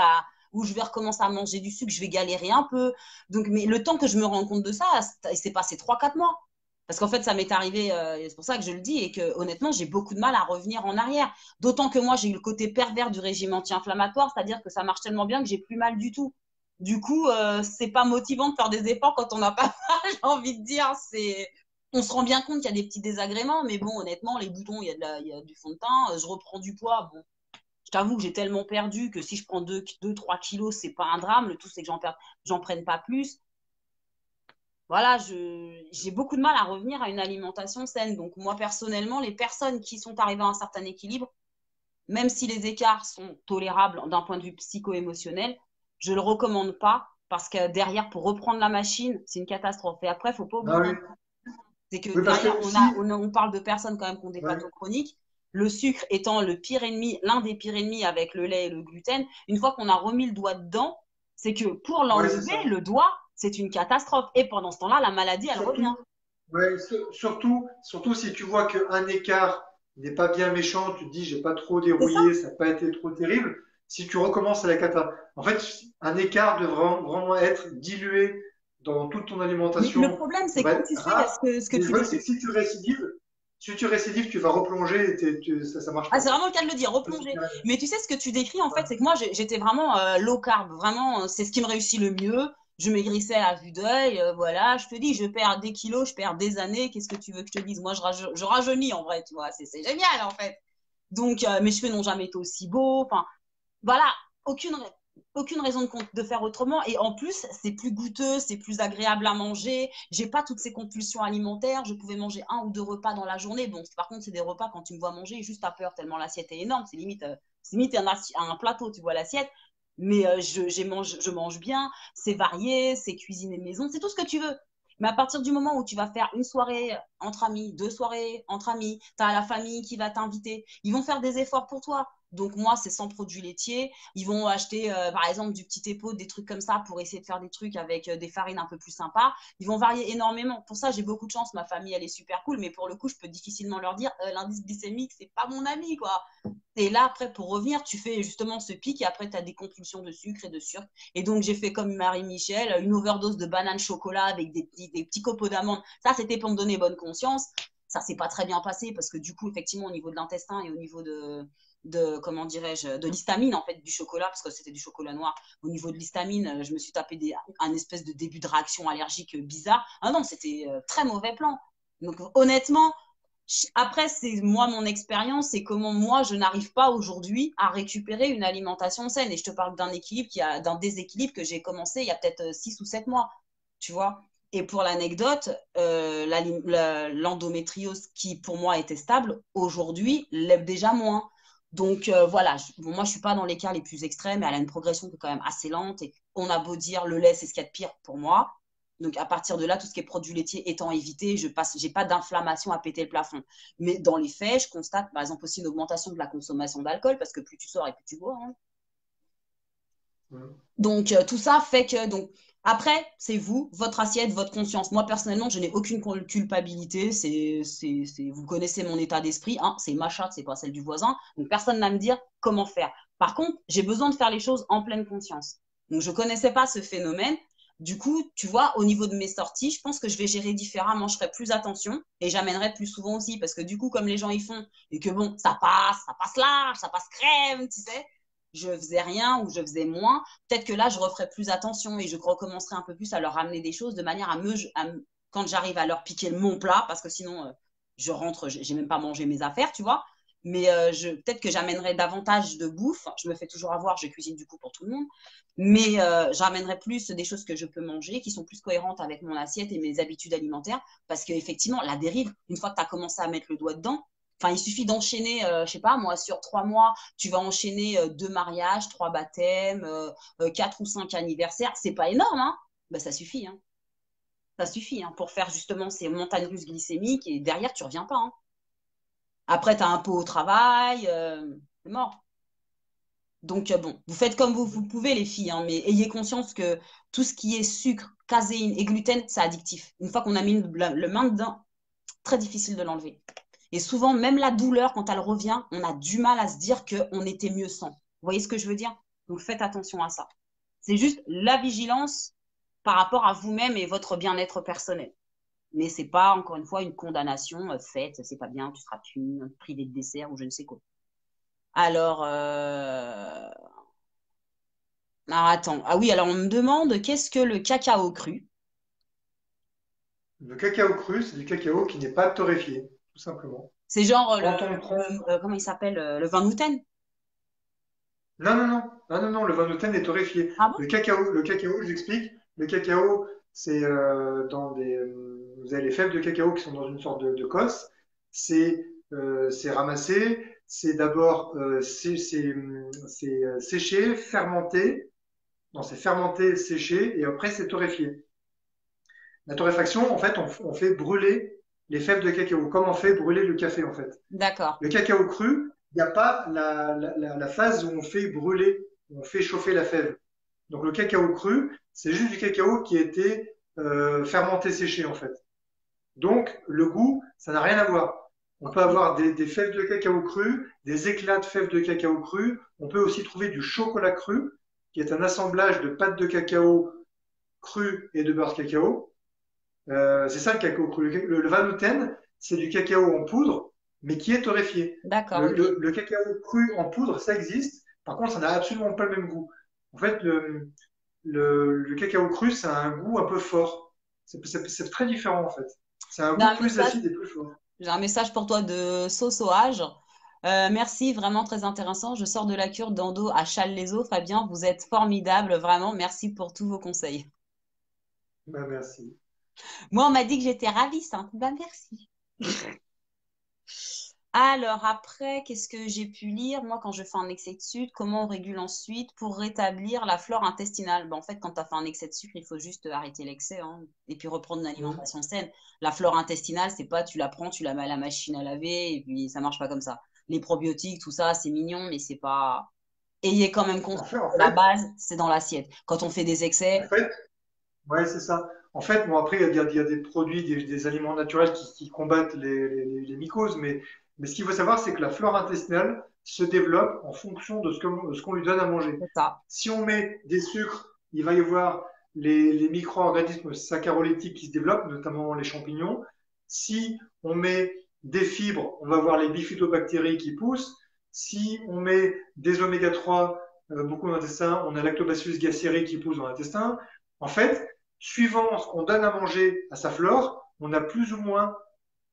où je vais recommencer à manger du sucre, je vais galérer un peu. Donc, mais le temps que je me rends compte de ça, c'est passé 3 4 mois. Parce qu'en fait, ça m'est arrivé, c'est pour ça que je le dis, et que honnêtement, j'ai beaucoup de mal à revenir en arrière. D'autant que moi, j'ai eu le côté pervers du régime anti-inflammatoire, c'est-à-dire que ça marche tellement bien que j'ai plus mal du tout. Du coup, c'est pas motivant de faire des efforts quand on n'a pas mal, j'ai envie de dire. On se rend bien compte qu'il y a des petits désagréments, mais bon, honnêtement, les boutons, il y a du fond de teint, je reprends du poids. Bon, je t'avoue que j'ai tellement perdu que si je prends 3 kilos, c'est pas un drame. Le tout, c'est que j'en prenne pas plus. Voilà, j'ai beaucoup de mal à revenir à une alimentation saine. Donc moi, personnellement, les personnes qui sont arrivées à un certain équilibre, même si les écarts sont tolérables d'un point de vue psycho-émotionnel, je ne le recommande pas parce que derrière, pour reprendre la machine, c'est une catastrophe. Et après, il ne faut pas Ah oublier, oui. c'est que Oui, parce derrière, que si, on parle de personnes quand même qui ont des ouais, pathos chroniques. Le sucre étant le pire ennemi, l'un des pires ennemis avec le lait et le gluten, une fois qu'on a remis le doigt dedans, c'est que pour ouais, c'est l'enlever, ça. le doigt, c'est une catastrophe. Et pendant ce temps-là, la maladie, elle revient. Surtout, ouais, surtout si tu vois qu'un écart n'est pas bien méchant, tu te dis j'ai pas trop C'est ça. dérouillé, ça n'a pas été trop terrible. Si tu recommences à la cata, en fait, un écart devrait vraiment être dilué dans toute ton Mais le alimentation. problème, On c'est va quand être tu fais rare. ce que Mais le tu problème, c'est décris. que si tu récidives, tu vas replonger et ça marche Ah, pas, c'est quoi. vraiment le cas de le dire, Ça, c'est replonger. clair. Mais tu sais, ce que tu décris, en fait, Ouais. c'est que moi, j'étais vraiment low carb. Vraiment, c'est ce qui me réussit le mieux. Je maigrissais à vue d'œil. Voilà, je te dis, je perds des kilos, je perds des années. Qu'est-ce que tu veux que je te dise? Moi, je rajeunis, en vrai, tu vois. C'est génial, en fait. Donc, mes cheveux n'ont jamais été aussi beaux. Enfin, voilà, aucune, aucune raison de faire autrement. Et en plus, c'est plus goûteux, c'est plus agréable à manger. J'ai pas toutes ces compulsions alimentaires. Je pouvais manger 1 ou 2 repas dans la journée. Bon, par contre, c'est des repas quand tu me vois manger, juste à peur, tellement l'assiette est énorme. C'est limite un plateau, tu vois l'assiette. Mais je mange bien, c'est varié, c'est cuisiné maison, c'est tout ce que tu veux. Mais à partir du moment où tu vas faire une soirée entre amis, 2 soirées entre amis, tu as la famille qui va t'inviter, ils vont faire des efforts pour toi. Donc moi, c'est sans produits laitiers. Ils vont acheter, par exemple, du petit épaule, des trucs comme ça pour essayer de faire des trucs avec des farines un peu plus sympas. Ils vont varier énormément. Pour ça, j'ai beaucoup de chance. Ma famille, elle est super cool. Mais pour le coup, je peux difficilement leur dire, l'indice glycémique, c'est pas mon ami, quoi. Et là, après, pour revenir, tu fais justement ce pic et après, tu as des compulsions de sucre et de sucre. Et donc, j'ai fait comme Marie-Michel, une overdose de banane chocolat avec des petits copeaux d'amandes. Ça, c'était pour me donner bonne conscience. Ça s'est pas très bien passé parce que du coup, effectivement, au niveau de l'intestin et au niveau comment dirais-je, de l'histamine, en fait, du chocolat, parce que c'était du chocolat noir. Au niveau de l'histamine, je me suis tapé un espèce de début de réaction allergique bizarre. Ah non, c'était très mauvais plan. Donc, honnêtement, après, c'est moi, mon expérience, c'est comment moi, je n'arrive pas aujourd'hui à récupérer une alimentation saine. Et je te parle d'un déséquilibre que j'ai commencé il y a peut-être 6 ou 7 mois, tu vois. Et pour l'anecdote, l'endométriose qui pour moi était stable, aujourd'hui, l'est déjà moins. Donc voilà, bon, moi je suis pas dans les cas les plus extrêmes, mais elle a une progression qui est quand même assez lente. Et on a beau dire le lait, c'est ce qu'il y a de pire pour moi. Donc à partir de là, tout ce qui est produits laitiers étant évité, j'ai pas d'inflammation à péter le plafond. Mais dans les faits, je constate par exemple aussi une augmentation de la consommation d'alcool parce que plus tu sors et plus tu bois, hein. Mhm. Donc, tout ça fait que, donc, après, c'est vous, votre assiette, votre conscience. Moi, personnellement, je n'ai aucune culpabilité. Vous connaissez mon état d'esprit, hein, c'est ma chatte, c'est pas celle du voisin. Donc, personne n'a à me dire comment faire. Par contre, j'ai besoin de faire les choses en pleine conscience. Donc, je connaissais pas ce phénomène. Du coup, tu vois, au niveau de mes sorties, je pense que je vais gérer différemment. Je ferai plus attention et j'amènerai plus souvent aussi parce que du coup, comme les gens y font et que bon, ça passe large, ça passe crème, tu sais, je faisais rien ou je faisais moins, peut-être que là, je referai plus attention et je recommencerai un peu plus à leur ramener des choses de manière quand j'arrive à leur piquer mon plat, parce que sinon, je rentre, j'ai même pas mangé mes affaires, tu vois. Mais peut-être que j'amènerai davantage de bouffe. Je me fais toujours avoir, je cuisine du coup pour tout le monde. Mais j'amènerai plus des choses que je peux manger, qui sont plus cohérentes avec mon assiette et mes habitudes alimentaires. Parce qu'effectivement, la dérive, une fois que tu as commencé à mettre le doigt dedans, enfin, il suffit d'enchaîner, je sais pas, moi, sur 3 mois, tu vas enchaîner 2 mariages, 3 baptêmes, 4 ou 5 anniversaires. C'est pas énorme, hein? Ben, ça suffit, hein. Ça suffit, hein, pour faire justement ces montagnes russes glycémiques et derrière, tu reviens pas, hein. Après, tu as un pot au travail, c'est mort. Donc, bon, vous faites comme vous pouvez, les filles, hein, mais ayez conscience que tout ce qui est sucre, caséine et gluten, c'est addictif. Une fois qu'on a mis le main dedans, très difficile de l'enlever. Et souvent, même la douleur, quand elle revient, on a du mal à se dire qu'on était mieux sans. Vous voyez ce que je veux dire? Donc faites attention à ça. C'est juste la vigilance par rapport à vous-même et votre bien-être personnel. Mais c'est pas, encore une fois, une condamnation faite, c'est pas bien, tu seras privé de dessert ou je ne sais quoi. Alors, alors, attends. Ah oui, alors on me demande qu'est-ce que le cacao cru? Le cacao cru, c'est du cacao qui n'est pas torréfié, tout simplement. C'est genre Quand on prend... comment il s'appelle? Le vin Nouten? Non, non, non, non, non, non, le vin Nutella est torréfié. Ah bon? Le cacao, je l'explique. Le cacao, c'est vous avez les fèves de cacao qui sont dans une sorte de cosse. C'est ramassé. C'est d'abord séché, fermenté. Non, c'est fermenté, séché, et après c'est torréfié. La torréfaction, en fait, on fait brûler les fèves de cacao, comme on fait brûler le café, en fait. D'accord. Le cacao cru, il n'y a pas la phase où on fait brûler, où on fait chauffer la fève. Donc le cacao cru, c'est juste du cacao qui a été fermenté, séché, en fait. Donc le goût, ça n'a rien à voir. On peut Ok. avoir des fèves de cacao cru, des éclats de fèves de cacao cru. On peut aussi trouver du chocolat cru, qui est un assemblage de pâte de cacao cru et de beurre de cacao. C'est ça le cacao cru. Le Vanouten, c'est du cacao en poudre, mais qui est torréfié. D'accord, ok. Le cacao cru en poudre, ça existe. Par contre, ça n'a absolument pas le même goût. En fait, le cacao cru, ça a un goût un peu fort. C'est très différent, en fait. C'est un J'ai goût un plus message, acide et plus fort. j'ai un message pour toi de Sosoage. Merci, vraiment très intéressant. Je sors de la cure d'endo à Challes-les-Eaux. Fabien, vous êtes formidable, vraiment. Merci pour tous vos conseils. Ben, merci. Moi, on m'a dit que j'étais ravissante. Ben, merci. Alors après, qu'est-ce que j'ai pu lire? Moi, quand je fais un excès de sucre, comment on régule ensuite pour rétablir la flore intestinale? Ben, en fait, quand tu as fait un excès de sucre, il faut juste arrêter l'excès, hein, et puis reprendre une Mm. alimentation saine. La flore intestinale, c'est pas tu la prends, tu la mets à la machine à laver, et puis ça marche pas comme ça. Les probiotiques, tout ça, c'est mignon, mais c'est pas. Ayez quand même En conscience fait, en que la fait, base, c'est dans l'assiette. Quand on fait des en excès, fait, ouais, c'est ça. En fait, bon, après, il y a des produits, des aliments naturels qui combattent les mycoses, mais ce qu'il faut savoir, c'est que la flore intestinale se développe en fonction de ce qu'on lui donne à manger. c'est ça. Si on met des sucres, il va y avoir les micro-organismes saccharolytiques qui se développent, notamment les champignons. Si on met des fibres, on va avoir les bifidobactéries qui poussent. Si on met des oméga 3, beaucoup dans l'intestin, on a lactobacillus gasseri qui pousse dans l'intestin. En fait, suivant ce qu'on donne à manger à sa flore, on a plus ou moins,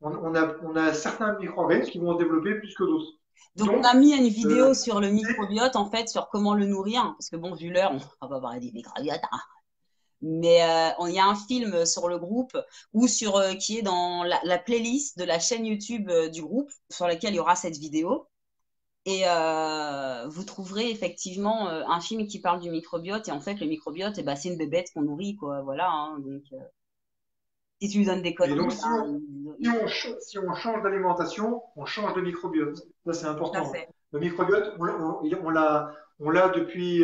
on a certains micro-organismes qui vont se développer plus que d'autres. Donc, on Donc, a mis une vidéo euh, sur le microbiote, en fait, sur comment le nourrir, hein, parce que bon, vu l'heure, on va pas parler des microbiotes, hein. Mais il y a un film sur le groupe ou sur qui est dans la playlist de la chaîne YouTube du groupe sur laquelle il y aura cette vidéo. Et vous trouverez effectivement un film qui parle du microbiote. Et en fait, le microbiote, eh ben, c'est une bébête qu'on nourrit, quoi. Voilà, hein. Donc, si tu lui donnes des Et donc, conneries, ben, si on change d'alimentation, on change de microbiote. Ça, c'est tout à important. fait. Le microbiote, on l'a depuis,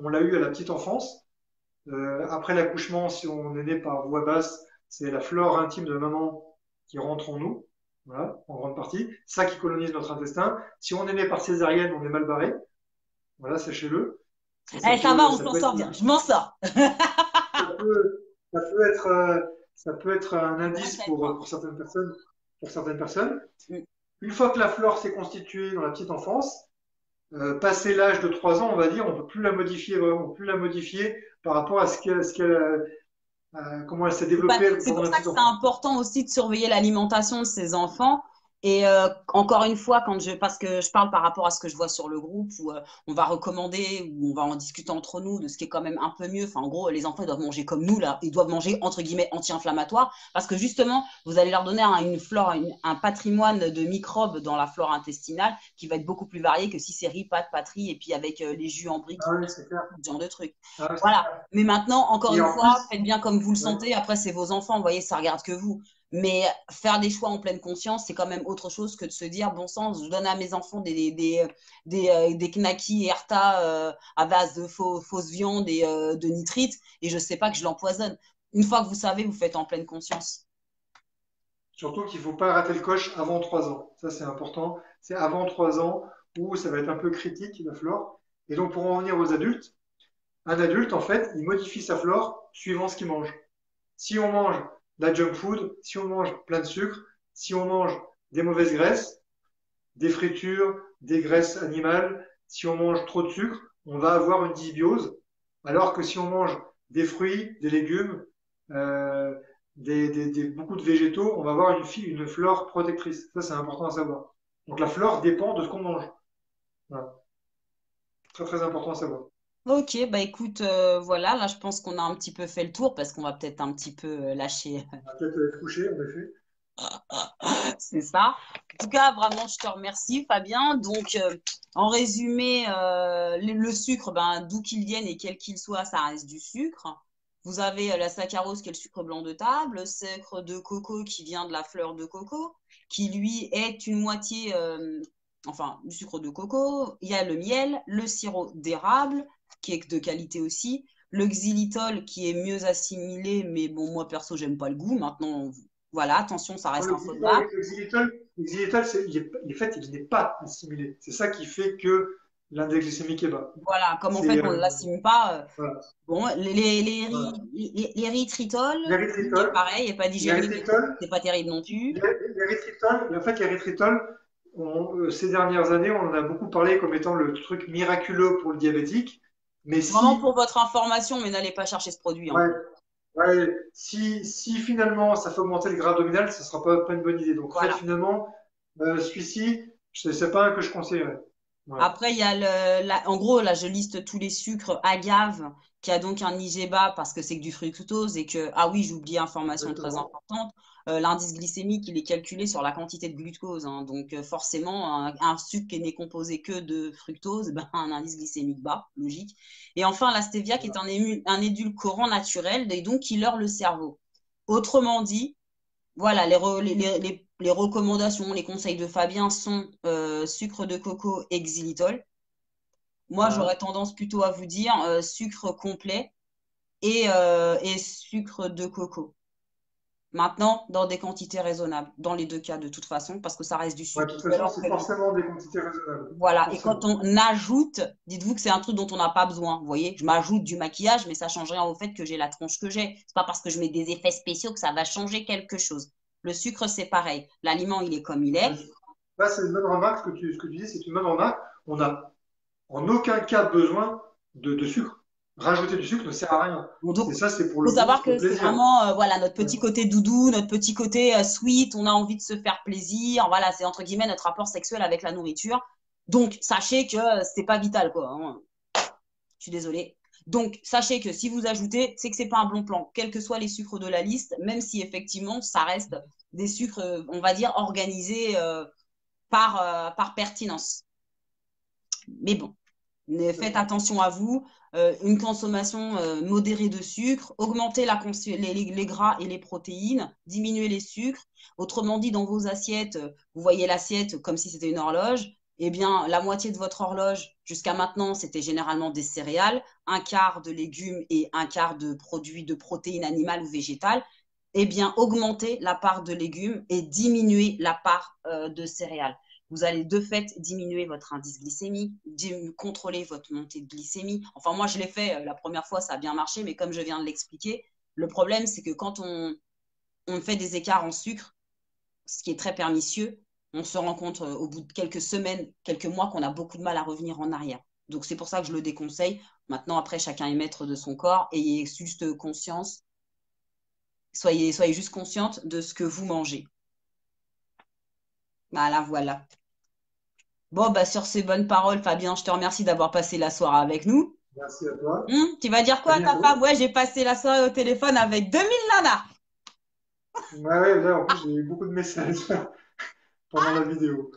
on l'a eu à la petite enfance. Après l'accouchement, si on est né par voie basse, c'est la flore intime de maman qui rentre en nous, voilà, en grande partie. Ça qui colonise notre intestin. Si on est né par césarienne, on est mal barré. Voilà, sachez-le. Eh, ça va, on Ça s'en peut être sort bien. Je m'en sors. ça peut, ça peut être, ça peut être un indice Renseigne-moi. pour certaines personnes. Pour certaines personnes. Mm. Une fois que la flore s'est constituée dans la petite enfance, passé l'âge de 3 ans, on va dire, on ne peut plus la modifier vraiment, on peut plus la modifier par rapport à comment elle s'est développée C'est pendant pour la ça que petite c'est enfance. important aussi de surveiller l'alimentation de ses enfants. Et encore une fois, parce que je parle par rapport à ce que je vois sur le groupe, où on va recommander, où on va en discuter entre nous de ce qui est quand même un peu mieux. Enfin, en gros, les enfants ils doivent manger comme nous, là. Ils doivent manger, entre guillemets, anti-inflammatoire. Parce que justement, vous allez leur donner une flore, un patrimoine de microbes dans la flore intestinale qui va être beaucoup plus varié que si c'est riz, pâtes, patrie, et puis avec les jus en briques, Ah oui, c'est clair. ce genre de trucs. Ah oui, c'est Voilà. clair. Mais maintenant, encore Et une en fois, plus, faites bien comme vous le ouais, sentez. Après, c'est vos enfants, vous voyez, ça regarde que vous. Mais faire des choix en pleine conscience, c'est quand même autre chose que de se dire, bon sang, je donne à mes enfants des knackis et Erta à base de fausse viande et de nitrite, et je sais pas que je l'empoisonne. Une fois que vous savez, vous faites en pleine conscience. surtout qu'il ne faut pas rater le coche avant 3 ans. Ça, c'est important. C'est avant 3 ans où ça va être un peu critique, la flore. Et donc, pour en venir aux adultes, un adulte, en fait, il modifie sa flore suivant ce qu'il mange. Si on mange de la junk food, si on mange plein de sucre, si on mange des mauvaises graisses, des fritures, des graisses animales, si on mange trop de sucre, on va avoir une dysbiose. Alors que si on mange des fruits, des légumes, euh, beaucoup de végétaux, on va avoir une flore protectrice. Ça, c'est important à savoir. Donc la flore dépend de ce qu'on mange. Voilà. Très très important à savoir. Ok, bah écoute, voilà, là je pense qu'on a un petit peu fait le tour parce qu'on va peut-être un petit peu lâcher. On va peut-être se coucher, en effet. C'est ça. En tout cas, vraiment, je te remercie, Fabien. Donc, en résumé, le sucre, ben, d'où qu'il vienne et quel qu'il soit, ça reste du sucre. Vous avez la saccharose, qui est le sucre blanc de table, le sucre de coco qui vient de la fleur de coco, qui lui est une moitié, enfin, du sucre de coco. Il y a le miel, le sirop d'érable, qui est de qualité aussi. Le xylitol qui est mieux assimilé, mais bon, moi perso, j'aime pas le goût. Maintenant, voilà, attention, ça Non, reste insolvable. le xylitol il n'est pas assimilé. C'est ça qui fait que l'index glycémique est bas. Voilà, comme en fait C'est on ne l'assume pas. voilà, Bon, voilà. l'érythritol, L'érythritol, pareil, n'est pas digéré, mais bon, l'érythritol, c'est pas terrible non plus. l'érythritol, en fait, l'érythritol, ces dernières années, on en a beaucoup parlé comme étant le truc miraculeux pour le diabétique. Mais Vraiment si, pour votre information, mais n'allez pas chercher ce produit, hein. ouais, ouais, si finalement ça fait augmenter le gras abdominal, ce ne sera pas une bonne idée. Donc en fait, Voilà. finalement, celui-ci, c'est pas un que je conseillerais. Voilà. Après, il y a en gros, là, je liste tous les sucres agave, qui a donc un IG bas parce que c'est que du fructose et que, ah oui, j'ai oublié information très Exactement. importante, l'indice glycémique, il est calculé sur la quantité de glucose, hein. Donc, forcément, un sucre qui n'est composé que de fructose, ben, un indice glycémique bas, logique. Et enfin, la stevia, qui est Voilà. un édulcorant naturel et donc qui leurre le cerveau. Autrement dit, voilà, les recommandations, les conseils de Fabien sont sucre de coco et xylitol. Moi, j'aurais Voilà. tendance plutôt à vous dire sucre complet et sucre de coco. Maintenant, dans des quantités raisonnables, dans les deux cas de toute façon, parce que ça reste du Ouais, de sucre. toute Ou façon, alors c'est que forcément des quantités raisonnables. voilà, et quand Forcément. on ajoute, dites-vous que c'est un truc dont on n'a pas besoin. Vous voyez, je m'ajoute du maquillage, mais ça change rien au fait que j'ai la tronche que j'ai. C'est pas parce que je mets des effets spéciaux que ça va changer quelque chose. Le sucre, c'est pareil. L'aliment, il est comme il est. Là, c'est une bonne remarque. Ce que tu dis, c'est une bonne remarque. On n'a en aucun cas besoin de sucre. Rajouter du sucre ne sert à rien. Donc, C'est ça, c'est pour faut le goût, savoir c'est pour que le c'est plaisir. vraiment voilà notre Ouais. petit côté doudou, notre petit côté sweet. On a envie de se faire plaisir. Voilà, c'est entre guillemets notre rapport sexuel avec la nourriture. Donc, sachez que c'est pas vital, quoi, hein. Je suis désolée. Donc, sachez que si vous ajoutez, c'est que c'est pas un bon plan, quels que soient les sucres de la liste, même si effectivement ça reste des sucres, on va dire, organisés par pertinence. Mais bon, faites attention à vous. Une consommation modérée de sucre, augmentez les gras et les protéines, diminuez les sucres. Autrement dit, dans vos assiettes, vous voyez l'assiette comme si c'était une horloge. Eh bien, la moitié de votre horloge, jusqu'à maintenant, c'était généralement des céréales, un quart de légumes et un quart de produits de protéines animales ou végétales. Eh bien, augmentez la part de légumes et diminuez la part de céréales. Vous allez de fait diminuer votre indice glycémique, contrôler votre montée de glycémie. Enfin, moi, je l'ai fait la première fois, ça a bien marché, mais comme je viens de l'expliquer, le problème, c'est que quand on fait des écarts en sucre, ce qui est très pernicieux, on se rend compte au bout de quelques semaines, quelques mois, qu'on a beaucoup de mal à revenir en arrière. Donc, c'est pour ça que je le déconseille. Maintenant, après, chacun est maître de son corps. Ayez juste conscience, soyez juste consciente de ce que vous mangez. Voilà, voilà. Bon, bah, sur ces bonnes paroles, Fabien, je te remercie d'avoir passé la soirée avec nous. Merci à toi. Tu vas dire À quoi à ta femme? bientôt. Ouais, j'ai passé la soirée au téléphone avec 2000 nanas. Ouais, ouais, là, en plus, j'ai eu beaucoup de messages pendant la vidéo.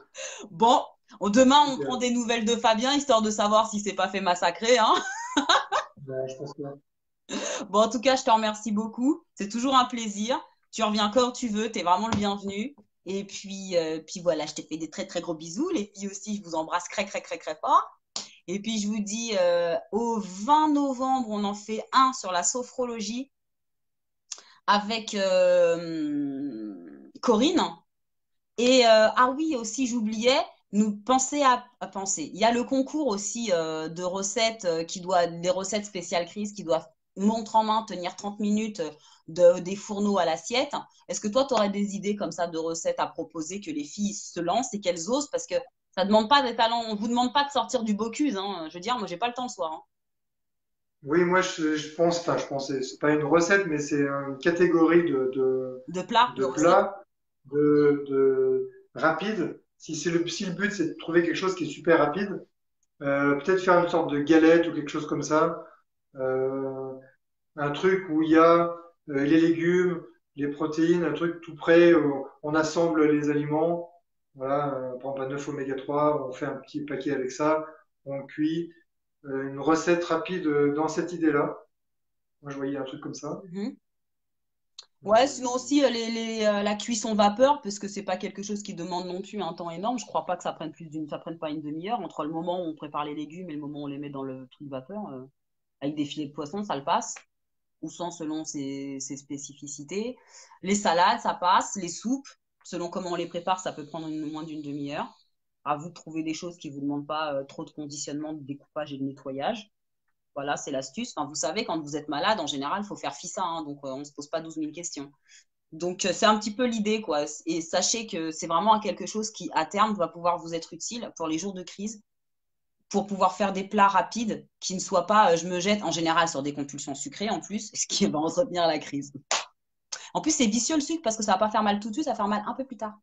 Bon, demain, on prend Super. des nouvelles de Fabien, histoire de savoir s'il s'est pas fait massacrer, hein. Ouais, je pense que Bon, en tout cas, je te remercie beaucoup. C'est toujours un plaisir. Tu reviens quand tu veux, tu es vraiment le bienvenu. Et puis voilà, je te fais des très très gros bisous. Les filles aussi, je vous embrasse très très très très fort. Et puis je vous dis au 20 novembre, on en fait un sur la sophrologie avec Corinne. Et ah oui, aussi, j'oubliais, nous penser à penser. Il y a le concours aussi de recettes des recettes spéciales crise qui doivent montre en main tenir 30 minutes des fourneaux à l'assiette. Est-ce que toi, tu aurais des idées comme ça de recettes à proposer que les filles se lancent et qu'elles osent parce que ça ne demande pas des talents, on ne vous demande pas de sortir du Bocuse, hein. Je veux dire, moi, j'ai pas le temps le soir, hein. oui, moi je pense, enfin je pense, c'est pas une recette, mais c'est une catégorie De plats, de de recettes. plats rapide. Si le but c'est de trouver quelque chose qui est super rapide, peut-être faire une sorte de galette ou quelque chose comme ça. Euh, un truc où il y a les légumes, les protéines, un truc tout prêt, on assemble les aliments. Voilà, par exemple un œuf oméga 3, on fait un petit paquet avec ça, on cuit. Une recette rapide dans cette idée-là. Moi, je voyais un truc comme ça. Mhm. Ouais, sinon Euh, aussi la cuisson vapeur, parce que c'est pas quelque chose qui demande non plus un temps énorme. Je crois pas que ça prenne pas une demi-heure entre le moment où on prépare les légumes et le moment où on les met dans le truc vapeur. Avec des filets de poisson, ça le passe, ou sans selon ses spécificités. Les salades, ça passe. Les soupes, selon comment on les prépare, ça peut prendre moins d'une demi-heure. À vous de trouver des choses qui vous demandent pas trop de conditionnement, de découpage et de nettoyage. Voilà, c'est l'astuce. Enfin, vous savez, quand vous êtes malade, en général, il faut faire fi ça, hein, donc on ne se pose pas 12 000 questions. Donc, c'est un petit peu l'idée, quoi. Et sachez que c'est vraiment quelque chose qui, à terme, va pouvoir vous être utile pour les jours de crise, pour pouvoir faire des plats rapides qui ne soient pas, je me jette en général sur des compulsions sucrées en plus, ce qui va entretenir la crise. En plus, c'est vicieux le sucre parce que ça va pas faire mal tout de suite, ça va faire mal un peu plus tard.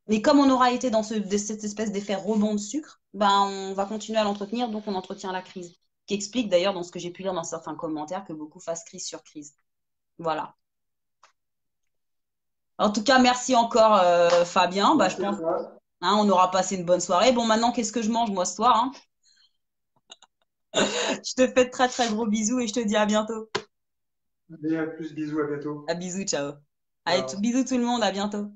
Mais comme on aura été dans cette espèce d'effet rebond de sucre, ben, on va continuer à l'entretenir, donc on entretient la crise. Qui explique d'ailleurs dans ce que j'ai pu lire dans certains commentaires que beaucoup fassent crise sur crise. Voilà. En tout cas, merci encore Fabien. Bah, je merci à pense toi. hein, on aura passé une bonne soirée. Bon, maintenant, qu'est-ce que je mange moi ce soir, hein? Je te fais de très très gros bisous et je te dis à bientôt. Allez, à plus, bisous, à bientôt. À bisous, ciao. Allez, Ciao. bisous tout le monde, à bientôt.